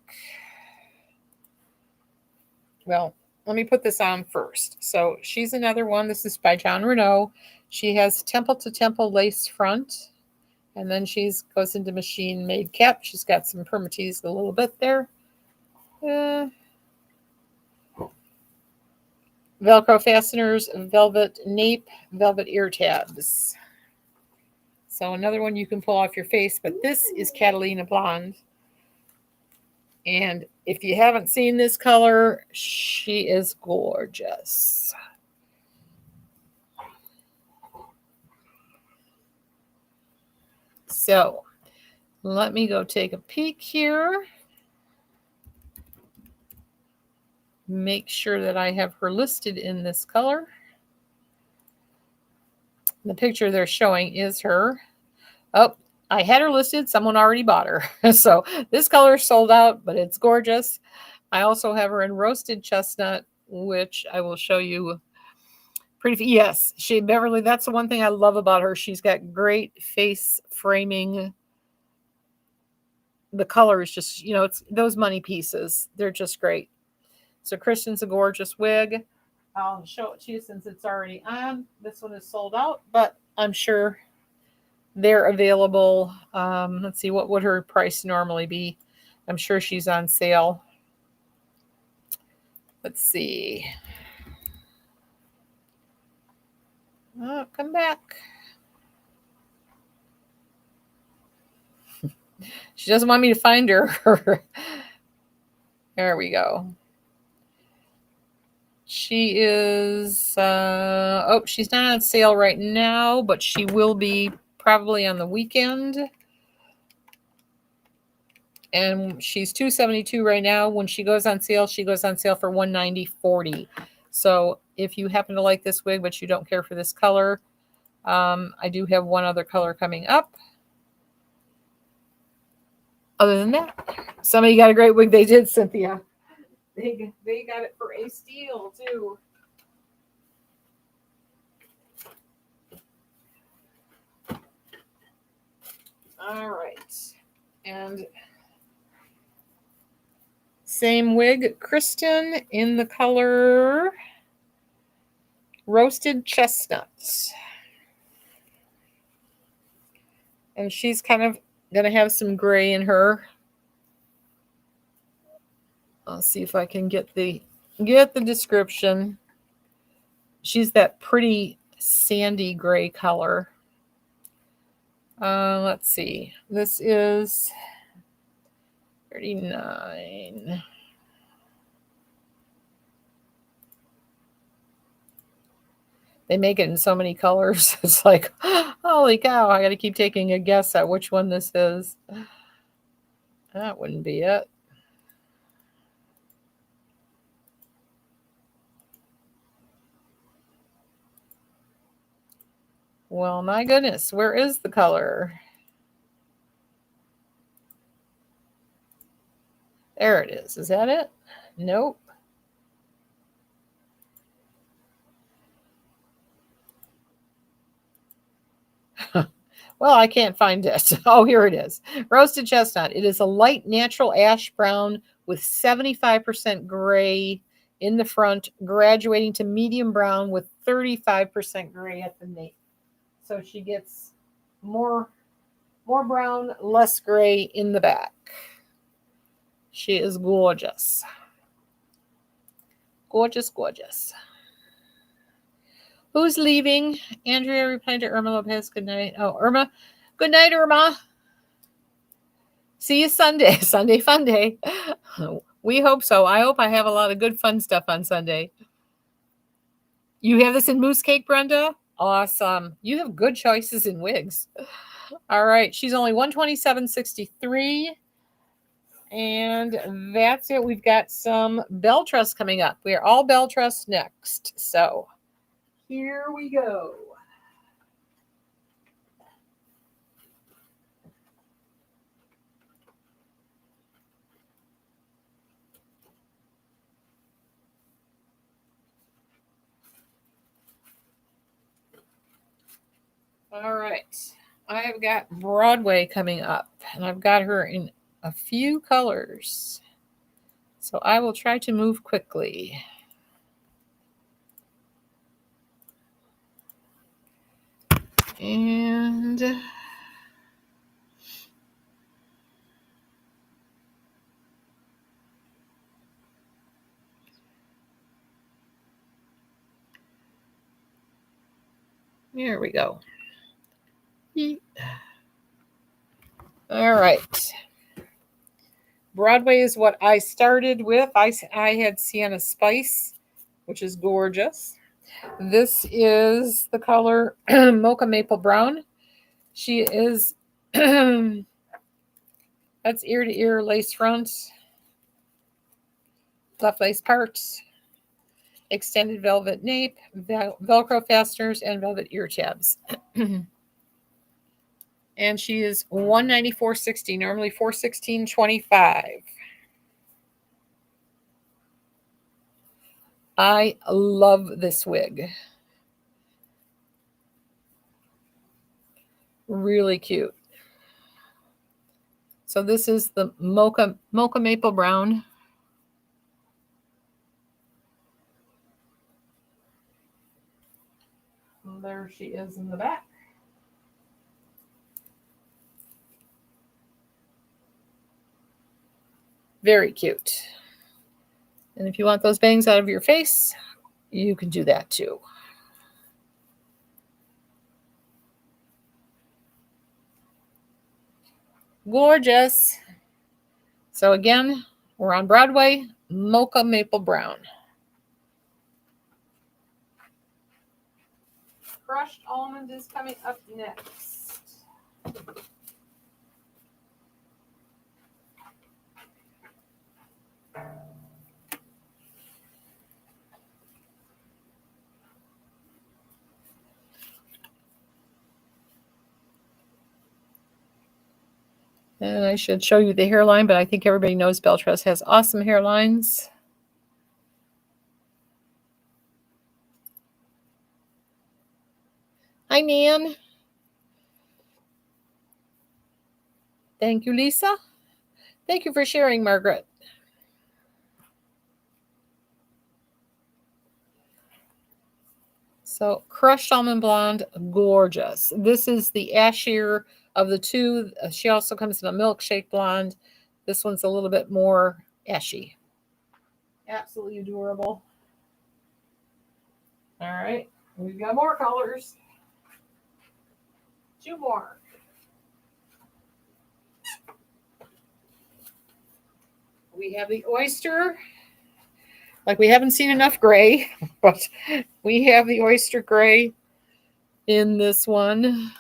Well, let me put this on first. So she's another one. This is by John Renault. She has temple to temple lace front. And then she goes into machine made cap. She's got some permatease a little bit there. Velcro fasteners, velvet nape, velvet ear tabs. So another one you can pull off your face, but this is Catalina Blonde. And if you haven't seen this color, she is gorgeous. So let me go take a peek here. Make sure that I have her listed in this color. The picture they're showing is her. Oh, I had her listed. Someone already bought her. So this color is sold out, but it's gorgeous. I also have her in roasted chestnut, which I will show you. Pretty, yes, Beverly, that's the one thing I love about her. She's got great face framing. The color is just, it's those money pieces. They're just great. So Kristen's a gorgeous wig. I'll show it to you since it's already on. This one is sold out, but I'm sure they're available. Let's see, what would her price normally be? I'm sure she's on sale. Let's see. Oh, come back. She doesn't want me to find her. There we go. She is, oh, she's not on sale right now, but she will be probably on the weekend. And she's $272 right now. When she goes on sale for $190.40. So if you happen to like this wig, but you don't care for this color, I do have one other color coming up. Other than that, somebody got a great wig. They did, Cynthia. They got it for a steal, too. All right. And same wig, Kristen, in the color Roasted Chestnuts. And she's kind of going to have some gray in her. I'll see if I can get the description. She's that pretty sandy gray color. Let's see. This is $39. They make it in so many colors. It's like, holy cow, I got to keep taking a guess at which one this is. That wouldn't be it. Well, my goodness, where is the color? There it is. Is that it? Nope. Well, I can't find it. Oh, here it is. Roasted Chestnut. It is a light natural ash brown with 75% gray in the front, graduating to medium brown with 35% gray at the nape. So she gets more brown, less gray in the back. She is gorgeous. Gorgeous, gorgeous. Who's leaving? Andrea replied to Irma Lopez. Good night. Oh, Irma. Good night, Irma. See you Sunday. Sunday fun day. We hope so. I hope I have a lot of good fun stuff on Sunday. You have this in mousse cake, Brenda? Awesome. You have good choices in wigs. All right. She's only $127.63. And that's it. We've got some bell truss coming up. We are all bell truss next. So here we go. All right. I have got Broadway coming up, and I've got her in a few colors. So I will try to move quickly. And here we go. All right. Broadway is what I started with. I had Sienna Spice, which is gorgeous. This is the color Mocha Maple Brown. She is, that's ear to ear lace front, left lace parts, extended velvet nape, Velcro fasteners, and velvet ear tabs. And she is $194.60, normally $416.25. I love this wig. Really cute. So this is the Mocha Maple Brown. There she is in the back. Very cute. And if you want those bangs out of your face, you can do that too. Gorgeous. So again, we're on Broadway, Mocha Maple Brown. crushed almond is coming up next. And I should show you the hairline, but I think everybody knows Beltress has awesome hairlines. Hi, Nan. Thank you, Lisa. Thank you for sharing, Margaret. So, crushed almond blonde, gorgeous. This is the ashier of the two. She also comes in a milkshake blonde. This one's a little bit more ashy. Absolutely adorable. All right, we've got more colors. Two more. We have the oyster. Like, we haven't seen enough gray, but we have the oyster gray in this one.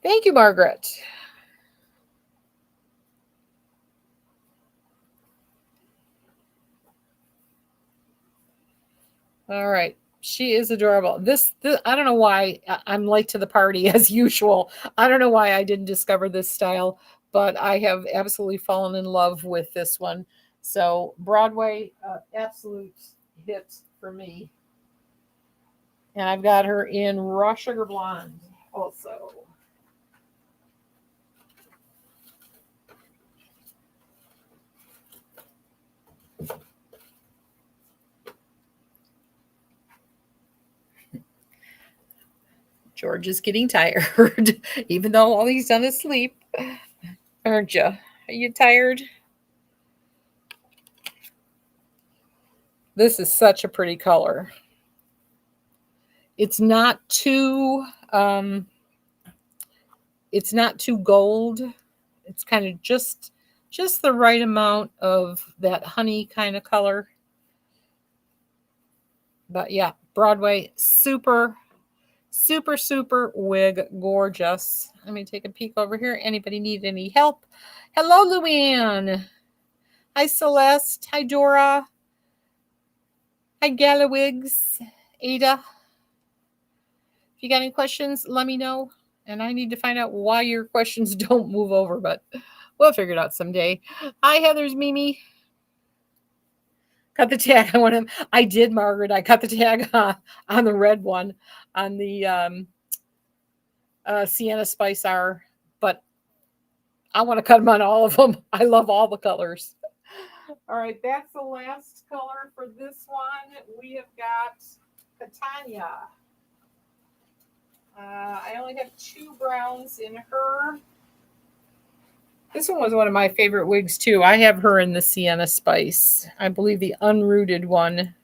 Thank you, Margaret. All right. She is adorable. This I don't know why I'm late to the party as usual. I don't know why I didn't discover this style, but I have absolutely fallen in love with this one. So Broadway, absolute hit for me. And I've got her in raw sugar blonde also. George is getting tired, even though all he's done is sleep. Aren't you? Are you tired? This is such a pretty color. It's not too gold. It's kind of just the right amount of that honey kind of color. But yeah, Broadway, super wig, gorgeous. Let me take a peek over here. Anybody need any help? Hello, Luann. Hi, Celeste. Hi, Dora. Hi, Galawigs. Ada. If you got any questions, let me know. And I need to find out why your questions don't move over, but we'll figure it out someday. Hi, Heather's Mimi. Cut the tag on him. I did, Margaret. I cut the tag on the red one, on the Sienna Spice R, but I want to cut them on all of them. I love all the colors. All right, that's the last color for this one. We have got Catania. I only have two browns in her. This one was one of my favorite wigs, too. I have her in the Sienna Spice. I believe the unrooted one.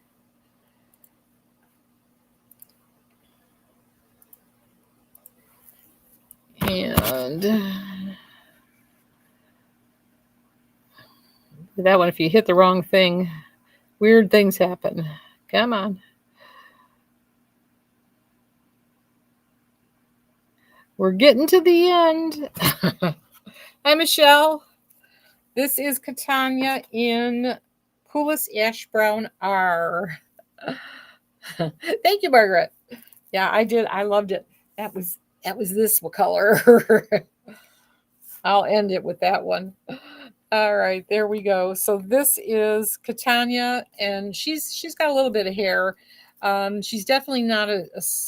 And that one, if you hit the wrong thing, weird things happen. Come on. We're getting to the end. Hi, Michelle. This is Catania in Coolest Ash Brown R. Thank you, Margaret. Yeah, I did. I loved it. That was this color. I'll end it with that one. All right, there we go. So this is Catania, and she's got a little bit of hair. She's definitely not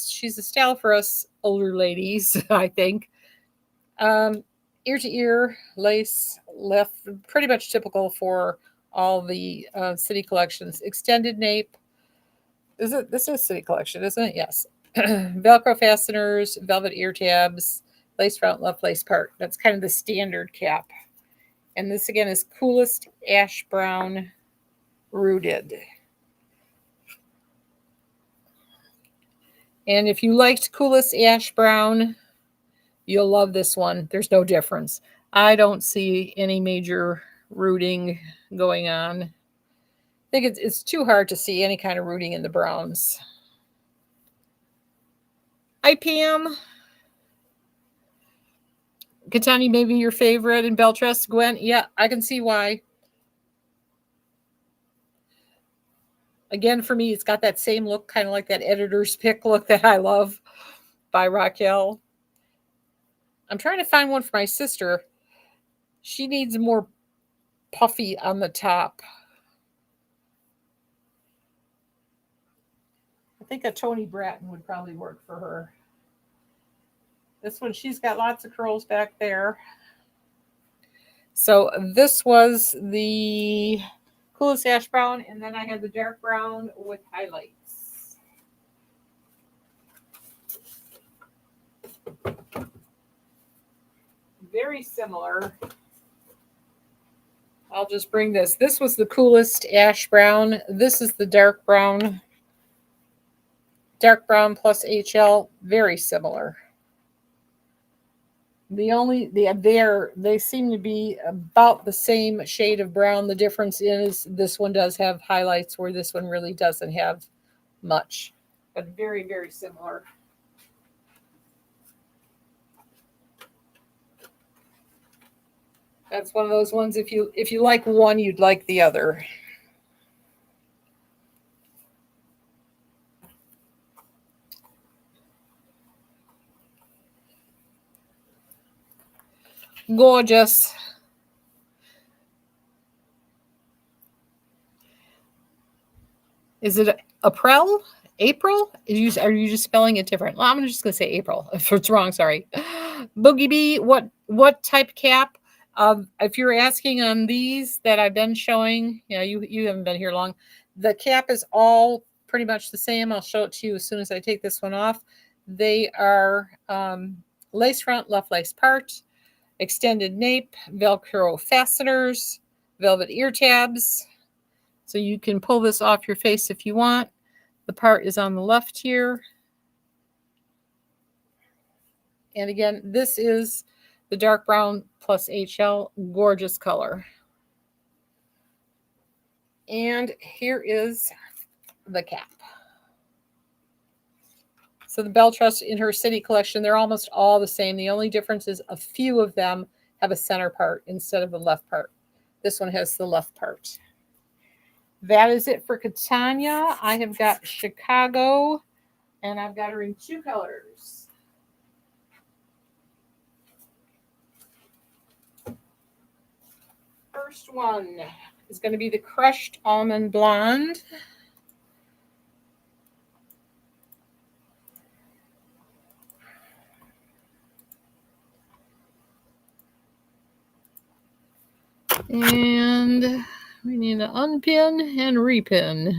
she's a style for us older ladies, I think. Ear to ear lace, left, pretty much typical for all the city collections. Extended nape. This is city collection, isn't it? Yes. Velcro fasteners, velvet ear tabs, lace front, left lace part. That's kind of the standard cap. And this again is Coolest Ash Brown Rooted. And if you liked Coolest Ash Brown, you'll love this one. There's no difference. I don't see any major rooting going on. I think it's too hard to see any kind of rooting in the browns. IPM. Katani, maybe your favorite in Beltress. Gwen, yeah, I can see why. Again, for me, it's got that same look, kind of like that editor's pick look that I love by Raquel. I'm trying to find one for my sister. She needs more puffy on the top. I think a Toni Bratton would probably work for her. This one, she's got lots of curls back there. So this was the coolest ash brown, and then I had the dark brown with highlights. Very similar. I'll just bring this. This was the coolest ash brown. This is the dark brown. Dark brown plus HL, very similar. They seem to be about the same shade of brown. The difference is this one does have highlights where this one really doesn't have much, but very, very similar. That's one of those ones, if you like one, you'd like the other. Gorgeous. Is it April? April? Are you just spelling it different? Well, I'm just going to say April. If it's wrong, sorry. Boogie Bee, what type cap? If you're asking on these that I've been showing, you haven't been here long. The cap is all pretty much the same. I'll show it to you as soon as I take this one off. They are lace front, left lace part, extended nape, Velcro fasteners, velvet ear tabs. So you can pull this off your face if you want. The part is on the left here. And again, this is the dark brown plus HL, gorgeous color. And here is the cap. So the Beltress in her city collection, they're almost all the same. The only difference is a few of them have a center part instead of the left part. This one has the left part. That is it for Catania. I have got Chicago, and I've got her in two colors. First one is going to be the Crushed Almond Blonde. And we need to unpin and repin.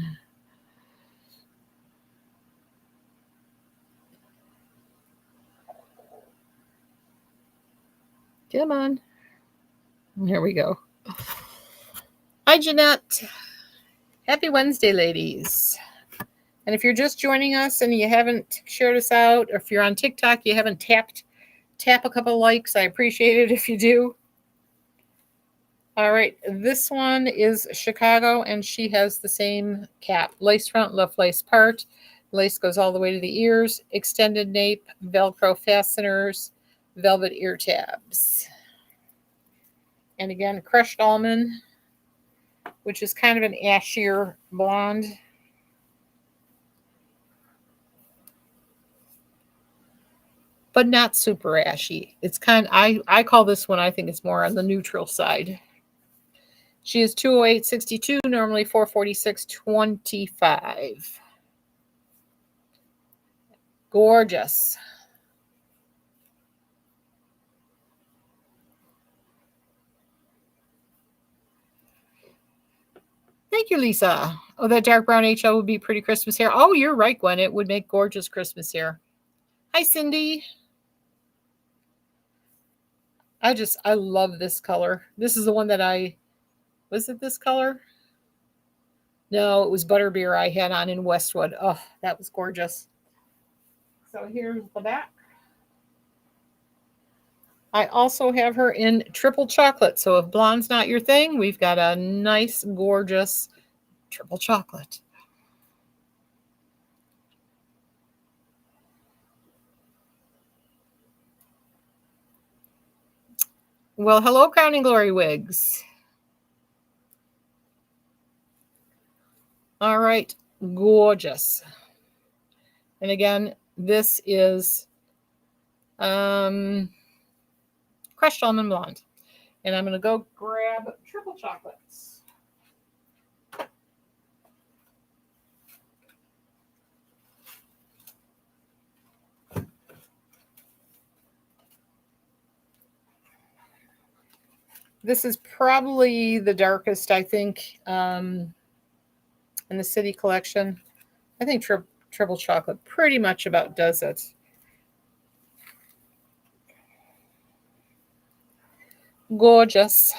Come on. Here we go. Hi, Jeanette. Happy Wednesday, ladies. And if you're just joining us and you haven't shared us out, or if you're on TikTok, you haven't tap a couple likes. I appreciate it if you do. All right, this one is Chicago, and she has the same cap. Lace front, left lace part. Lace goes all the way to the ears. Extended nape, Velcro fasteners, velvet ear tabs. And again, crushed almond, which is kind of an ashier blonde. But not super ashy. It's I call this one, I think it's more on the neutral side. She is 208.62, normally 446.25. Gorgeous. Thank you, Lisa. Oh, that dark brown HL would be pretty Christmas hair. Oh, you're right, Gwen. It would make gorgeous Christmas hair. Hi, Cindy. I love this color. This is the one that was it this color? No, it was Butterbeer I had on in Westwood. Oh, that was gorgeous. So here's the back. I also have her in triple chocolate. So if blonde's not your thing, we've got a nice, gorgeous triple chocolate. Well, hello, Crowning Glory wigs. All right, gorgeous. And again, this is crushed almond blonde. And I'm going to go grab triple chocolates. This is probably the darkest, I think, in the City Collection. I think triple chocolate pretty much about does it. Gorgeous.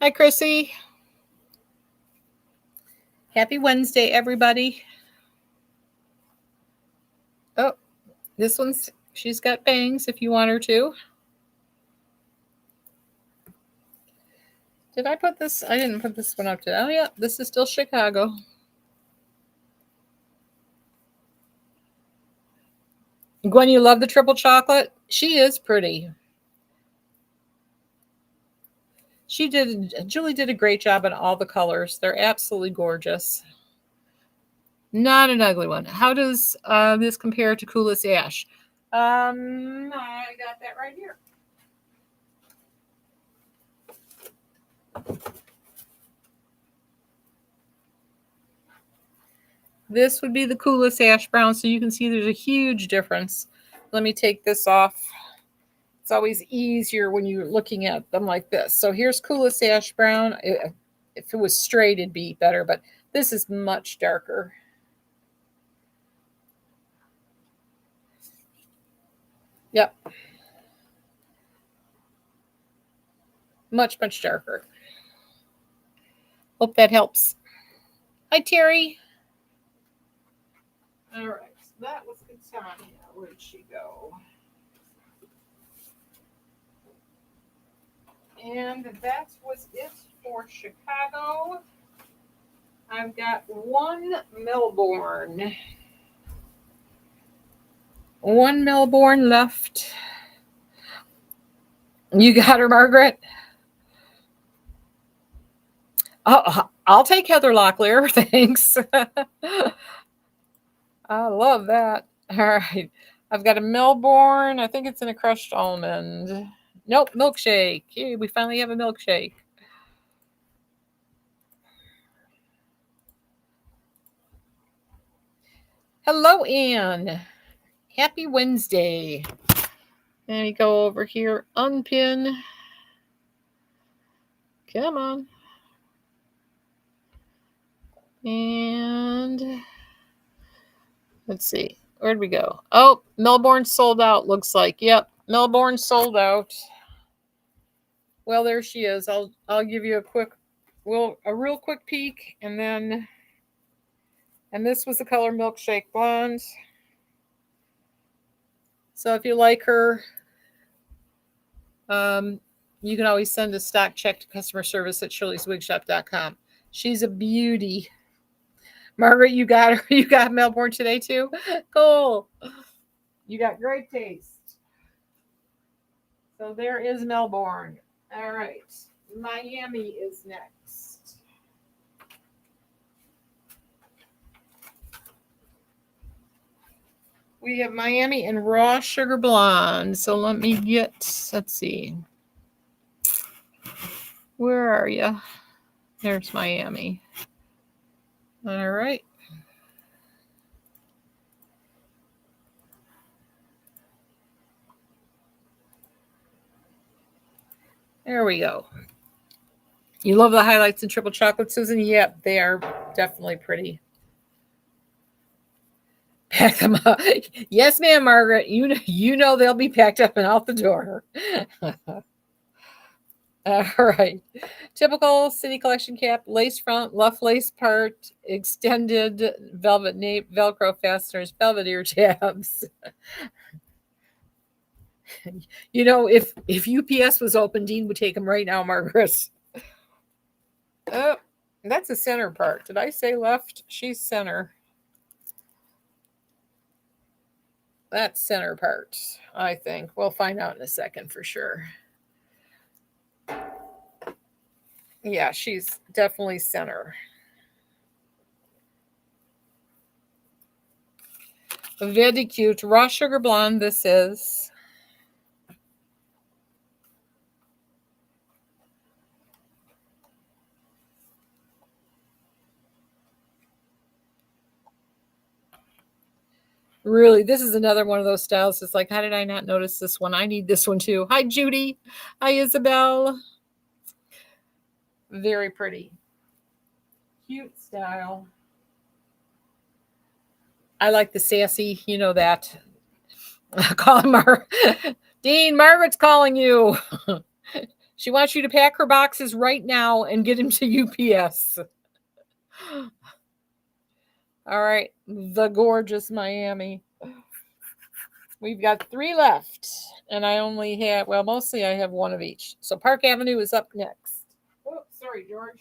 Hi, Chrissy. Happy Wednesday, everybody. Oh, this one's, she's got bangs if you want her to. Did I put this? I didn't put this one up today. Oh, yeah, this is still Chicago. Gwen, you love the triple chocolate? She is pretty. Julie did a great job on all the colors. They're absolutely gorgeous. Not an ugly one. How does this compare to Coolest Ash? I got that right here. This would be the Coolest Ash Brown, so you can see there's a huge difference. Let me take this off. It's always easier when you're looking at them like this. So here's Coolest Ash Brown. If it was straight, it'd be better, but this is much darker. Yep. Much, much darker. Hope that helps. Hi, Terry. All right. So that was Catania. Where'd she go? And that was it for Chicago. I've got one Melbourne. One Melbourne left. You got her, Margaret? Oh, I'll take Heather Locklear. Thanks. I love that. All right. I've got a Melbourne. I think it's in a crushed almond. Nope, milkshake. Yay, we finally have a milkshake. Hello, Anne. Happy Wednesday. Let me go over here. Unpin. Come on. And let's see. Where'd we go? Oh, Melbourne sold out, looks like. Yep, Melbourne sold out. Well, there she is. I'll give you a real quick peek, and this was the color Milkshake Blonde. So if you like her, you can always send a stock check to customer service at shirleyswigshop.com. She's a beauty. Margaret, you got her. You got Melbourne today too? Cool. You got great taste. So there is Melbourne. All right. Miami is next. We have Miami and Raw Sugar Blonde. So let's see. Where are you? There's Miami. All right. There we go. You love the highlights and triple chocolate, Susan? Yep, they are definitely pretty. Pack them up. Yes, ma'am, Margaret. You know they'll be packed up and out the door. All right. Typical city collection cap, lace front, luff lace part, extended velvet nape, Velcro fasteners, velvet ear tabs. You know, if UPS was open, Dean would take them right now, Margaret. Oh, that's the center part. Did I say left? She's center. That's center part, I think. We'll find out in a second for sure. Yeah, she's definitely center. Very cute. Raw sugar blonde, this is. Really, this is another one of those styles. It's like, how did I not notice this one? I need this one too. Hi, Judy. Hi, Isabel. Very pretty. Cute style. I like the sassy, you know that. Call him Dean, Margaret's calling you. She wants you to pack her boxes right now and get him to UPS. All right, the gorgeous Miami. We've got 3 left, and I only have, well, mostly I have 1 of each. So Park Avenue is up next. Oh, sorry, George.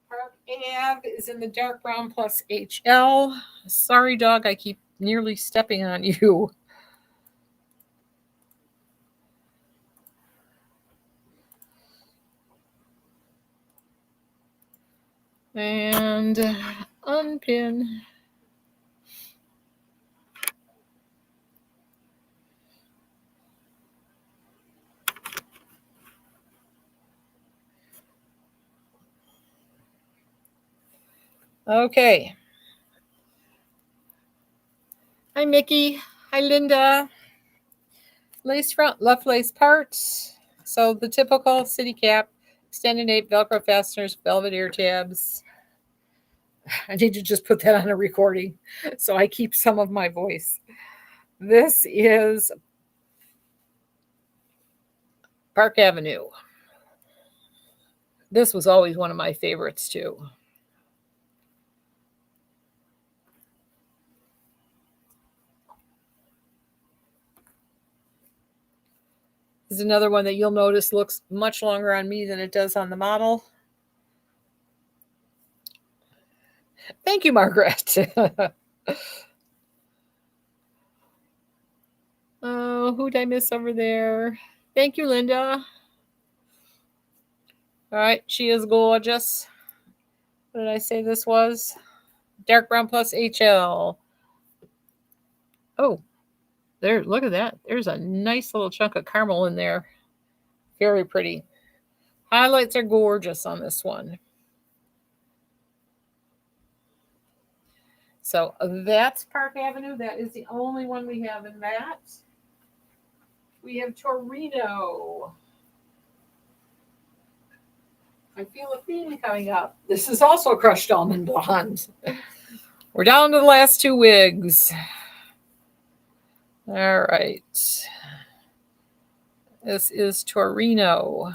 Park Ave is in the dark brown plus HL. Sorry, dog, I keep nearly stepping on you. And unpin. Okay. Hi, Mickey. Hi, Linda. Lace front, left lace part. So the typical city cap, extended nape, Velcro fasteners, velvet ear tabs. I need to just put that on a recording so I keep some of my voice. This is Park Avenue. This was always one of my favorites too. This is another one that you'll notice looks much longer on me than it does on the model. Thank you, Margaret. Oh, who did I miss over there? Thank you, Linda. All right, she is gorgeous. What did I say this was? Dark brown plus HL. Oh, there, look at that. There's a nice little chunk of caramel in there. Very pretty. Highlights are gorgeous on this one. So that's Park Avenue. That is the only one we have in that. We have Torino. I feel a theme coming up. This is also crushed almond blonde. We're down to the last 2 wigs. All right. This is Torino.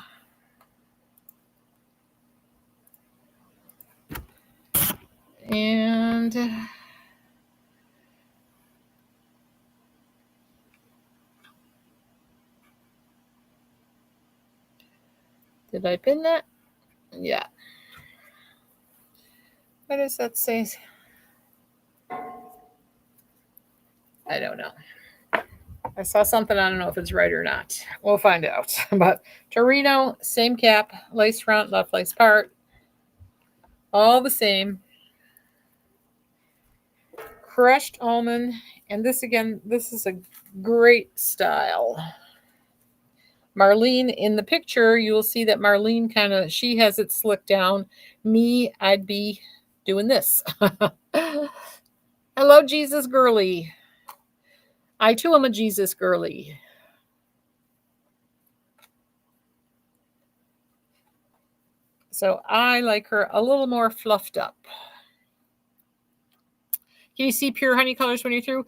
And did I pin that? Yeah. What does that say? I don't know. I saw something. I don't know if it's right or not. We'll find out. But Torino, same cap, lace front, left lace part. All the same. Crushed almond. And this again, this is a great style. Marlene, in the picture, you will see that Marlene she has it slicked down. Me, I'd be doing this. Hello, Jesus girly. I too am a Jesus girly. So I like her a little more fluffed up. Can you see pure honey colors when you're through?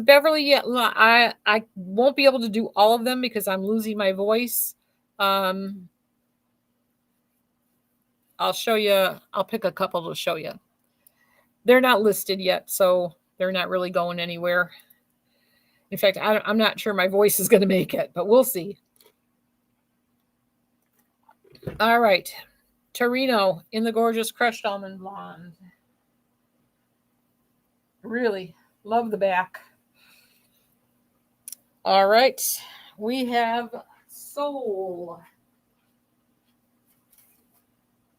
Beverly, yeah, I won't be able to do all of them because I'm losing my voice. I'll show you. I'll pick a couple to show you. They're not listed yet, so they're not really going anywhere. In fact, I'm not sure my voice is going to make it, but we'll see. All right. Torino in the gorgeous crushed almond blonde. Really love the back. All right. We have Soul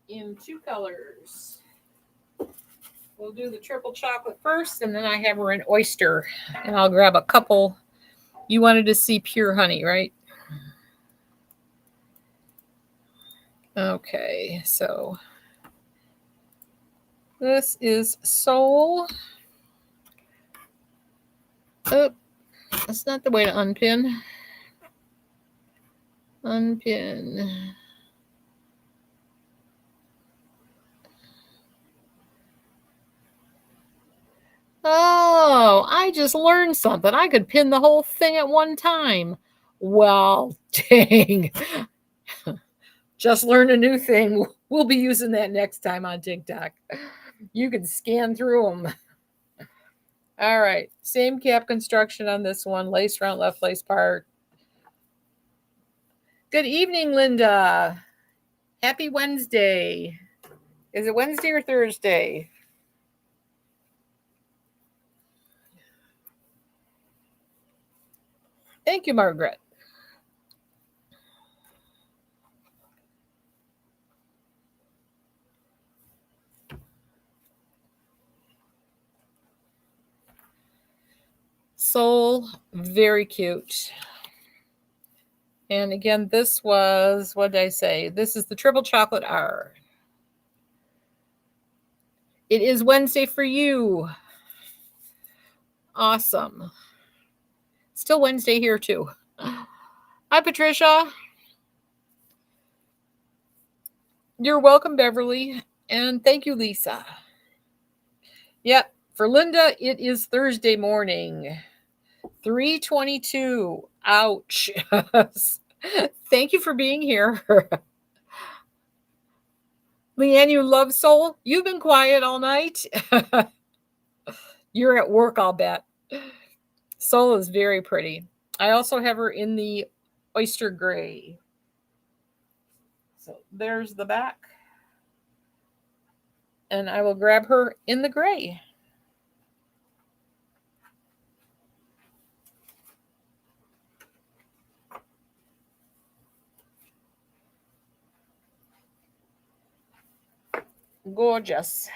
in 2 colors. We'll do the triple chocolate first, and then I have her in oyster. And I'll grab a couple. You wanted to see pure honey, right? Okay, so this is Soul. Oh, that's not the way to unpin. Unpin. Oh, I just learned something. I could pin the whole thing at one time. Well, dang. Just learned a new thing. We'll be using that next time on TikTok. You can scan through them. All right. Same cap construction on this one. Lace front, left lace part. Good evening, Linda. Happy Wednesday. Is it Wednesday or Thursday? Thank you, Margaret. Soul, very cute. And again, this was, what did I say? This is the triple chocolate R. It is Wednesday for you. Awesome. Still Wednesday here too. Hi, Patricia. You're welcome, Beverly. And thank you, Lisa. Yep. For Linda, it is Thursday morning. 3:22. Ouch. Thank you for being here. Leanne, you love Soul? You've been quiet all night. You're at work, I'll bet. Soul is very pretty. I also have her in the oyster gray. So there's the back. And I will grab her in the gray. Gorgeous.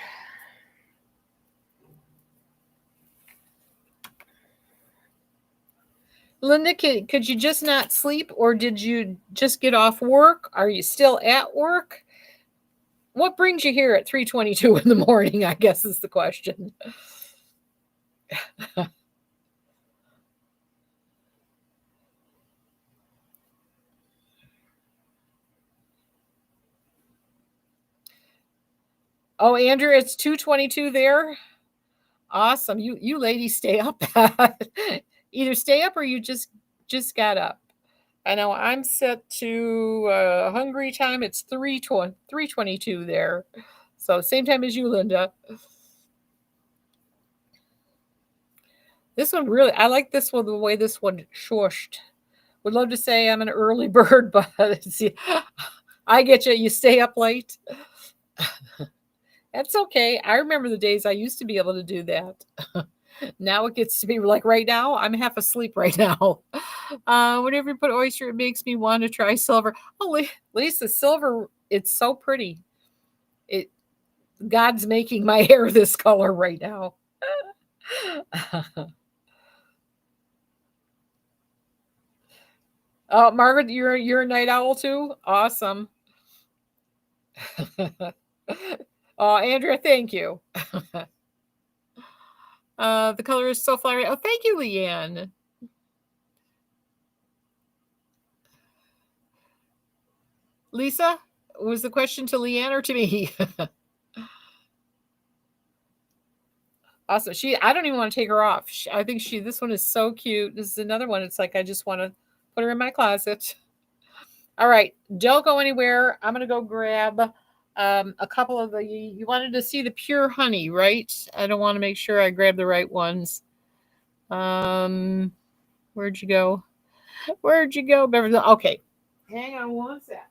Linda, could you just not sleep, or did you just get off work? Are you still at work? What brings you here at 3:22 in the morning, I guess is the question. Oh, Andrew, it's 2:22 there. Awesome. You ladies stay up. Either stay up or you just got up. I know I'm set to hungry time. It's 3:22 there. So same time as you, Linda. This one really, I like this one, the way this one shushed. Would love to say I'm an early bird, but see, I get you. You stay up late. That's okay. I remember the days I used to be able to do that. Now it gets to be like right now, I'm half asleep right now. Whenever you put oyster, it makes me want to try silver. Oh, Lisa, silver, it's so pretty. God's making my hair this color right now. Oh, Margaret, you're a night owl too? Awesome. Oh, Andrea, thank you. The color is so flowery. Oh, thank you, Leanne. Lisa, was the question to Leanne or to me? Awesome. I don't even want to take her off. I think this one is so cute. This is another one. It's like I just want to put her in my closet. All right, don't go anywhere. I'm gonna go grab a couple of the. You wanted to see the pure honey, right? I don't want to make sure I grab the right ones. Um, where'd you go? Where'd you go, Beverly? Okay, hang on one sec.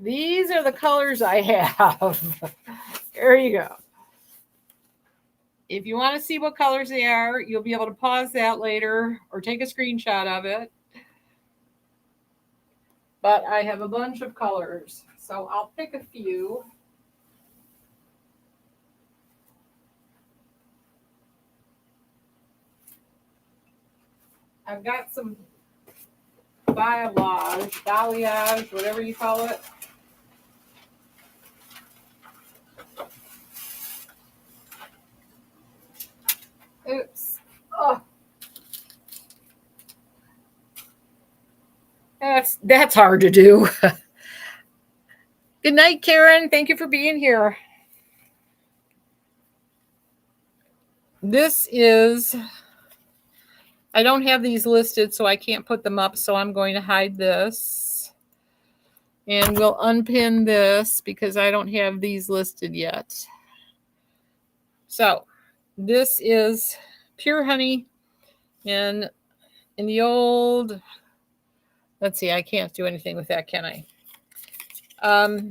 These are the colors I have. There you go. If you want to see what colors they are, you'll be able to pause that later or take a screenshot of it. But I have a bunch of colors, so I'll pick a few. I've got some balayage, whatever you call it. Oops. Oh. That's hard to do. Good night, Karen. Thank you for being here. This is, I don't have these listed, so I can't put them up, so I'm going to hide this. And we'll unpin this because I don't have these listed yet. So this is pure honey in the old, let's see, I can't do anything with that, can I?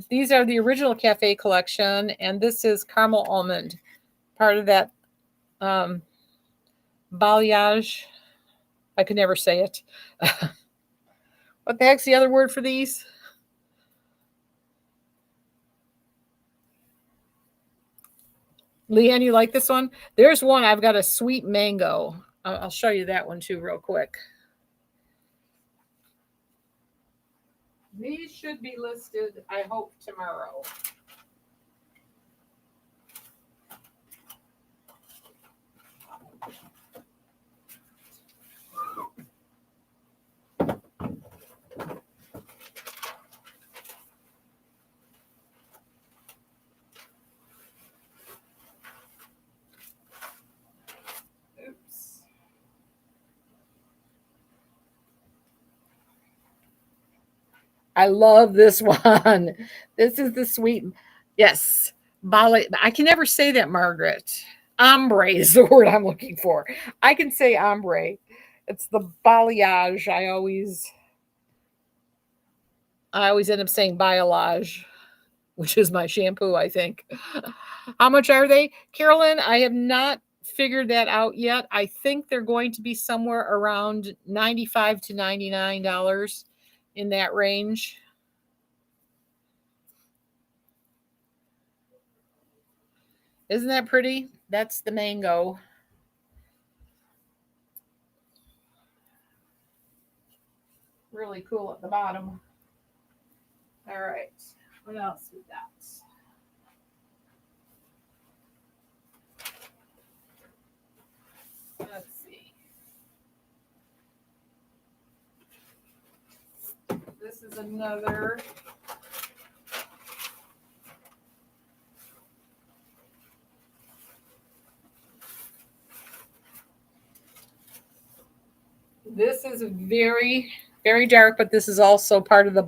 These are the original cafe collection, and this is caramel almond, part of that balayage. I could never say it. What the heck's the other word for these? Leanne, you like this one? There's one. I've got a sweet mango. I'll show you that one too, real quick. These should be listed, I hope, tomorrow. I love this one. This is the sweet. Yes. Bali. I can never say that, Margaret. Ombre is the word I'm looking for. I can say ombre. It's the balayage. I always end up saying balayage, which is my shampoo, I think. How much are they? Carolyn, I have not figured that out yet. I think they're going to be somewhere around $95 to $99 in that range. Isn't that pretty? That's the mango. Really cool at the bottom. All right. What else we got? Let's see. This is another. This is very, very dark, but this is also part of the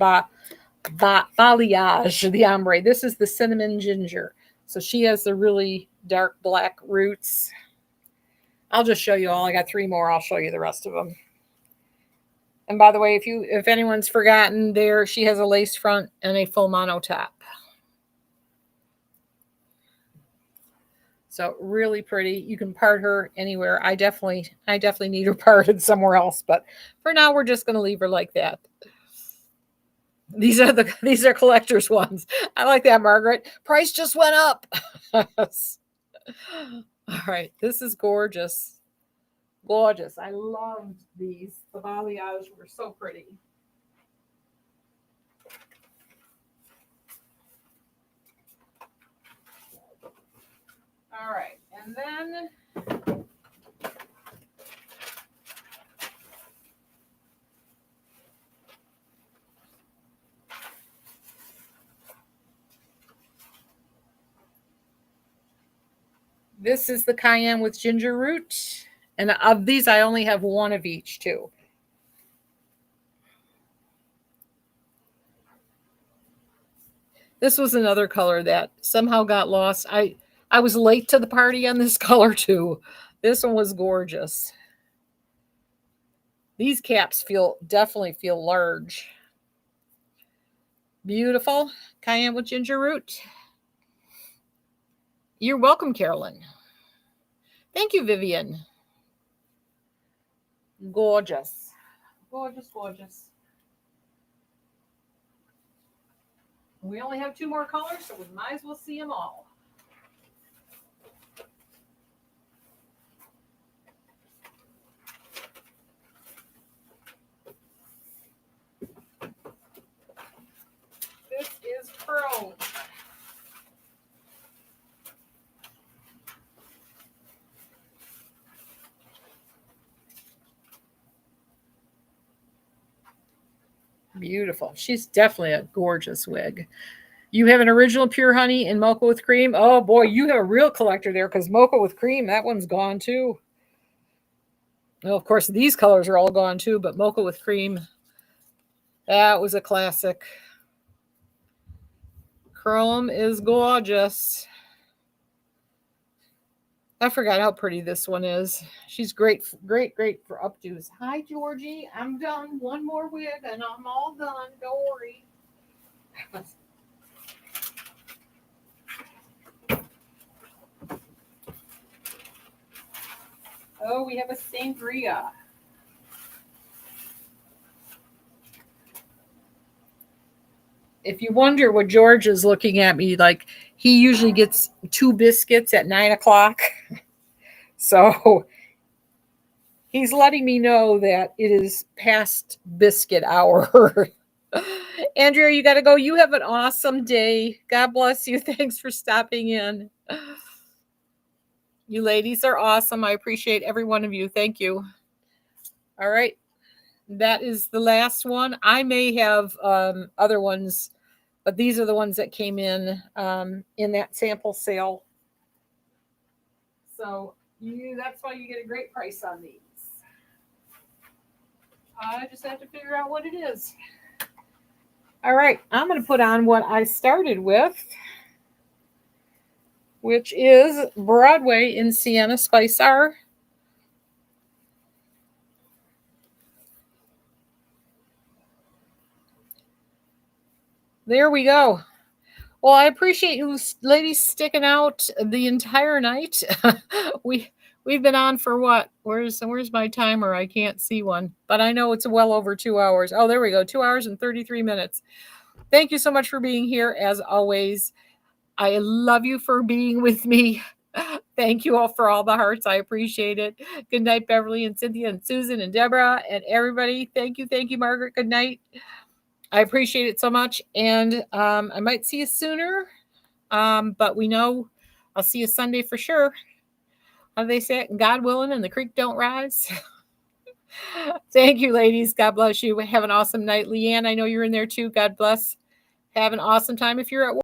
balayage, the ombre. This is the cinnamon ginger. So she has the really dark black roots. I'll just show you all. I got 3 more. I'll show you the rest of them. And by the way, if anyone's forgotten, there she has a lace front and a full mono top. So really pretty. You can part her anywhere. I definitely need her parted somewhere else, but for now we're just going to leave her like that. These are collector's ones. I like that, Margaret. Price just went up. All right, this is gorgeous. I loved these. The balayage were so pretty. This is the cayenne with ginger root. And of these, I only have one of each, too. This was another color that somehow got lost. I was late to the party on this color, too. This one was gorgeous. These caps definitely feel large. Beautiful. Cayenne with ginger root. You're welcome, Carolyn. Thank you, Vivian. Gorgeous. Gorgeous, gorgeous. We only have 2 more colors, so we might as well see them all. This is Chrome. Beautiful. She's definitely a gorgeous wig. You have an original pure honey and mocha with cream. Oh boy, you have a real collector there because mocha with cream, that one's gone too. Well, of course, these colors are all gone too, but mocha with cream, that was a classic. Chrome is gorgeous. I forgot how pretty this one is. She's great, great, great for updos. Hi, Georgie. I'm done. One more wig and I'm all done. Don't worry. Oh, we have a sangria. If you wonder what George is looking at me like, he usually gets 2 biscuits at 9 o'clock. So he's letting me know that it is past biscuit hour. Andrea, you got to go. You have an awesome day. God bless you. Thanks for stopping in. You ladies are awesome. I appreciate every one of you. Thank you. All right. That is the last one. I may have other ones, but these are the ones that came in that sample sale. So that's why you get a great price on these. I just have to figure out what it is. All right, I'm going to put on what I started with, which is Broadway in Sienna Spice R. There we go. Well, I appreciate you ladies sticking out the entire night. We've been on for what? Where's my timer? I can't see one, but I know it's well over 2 hours. Oh, there we go. 2 hours and 33 minutes. Thank you so much for being here as always. I love you for being with me. Thank you all for all the hearts. I appreciate it. Good night, Beverly and Cynthia and Susan and Deborah and everybody. Thank you, Margaret. Good night. I appreciate it so much. And I might see you sooner, but we know I'll see you Sunday for sure. How do they say it? God willing and the creek don't rise. Thank you, ladies. God bless you. Have an awesome night. Leanne, I know you're in there too. God bless. Have an awesome time if you're at work.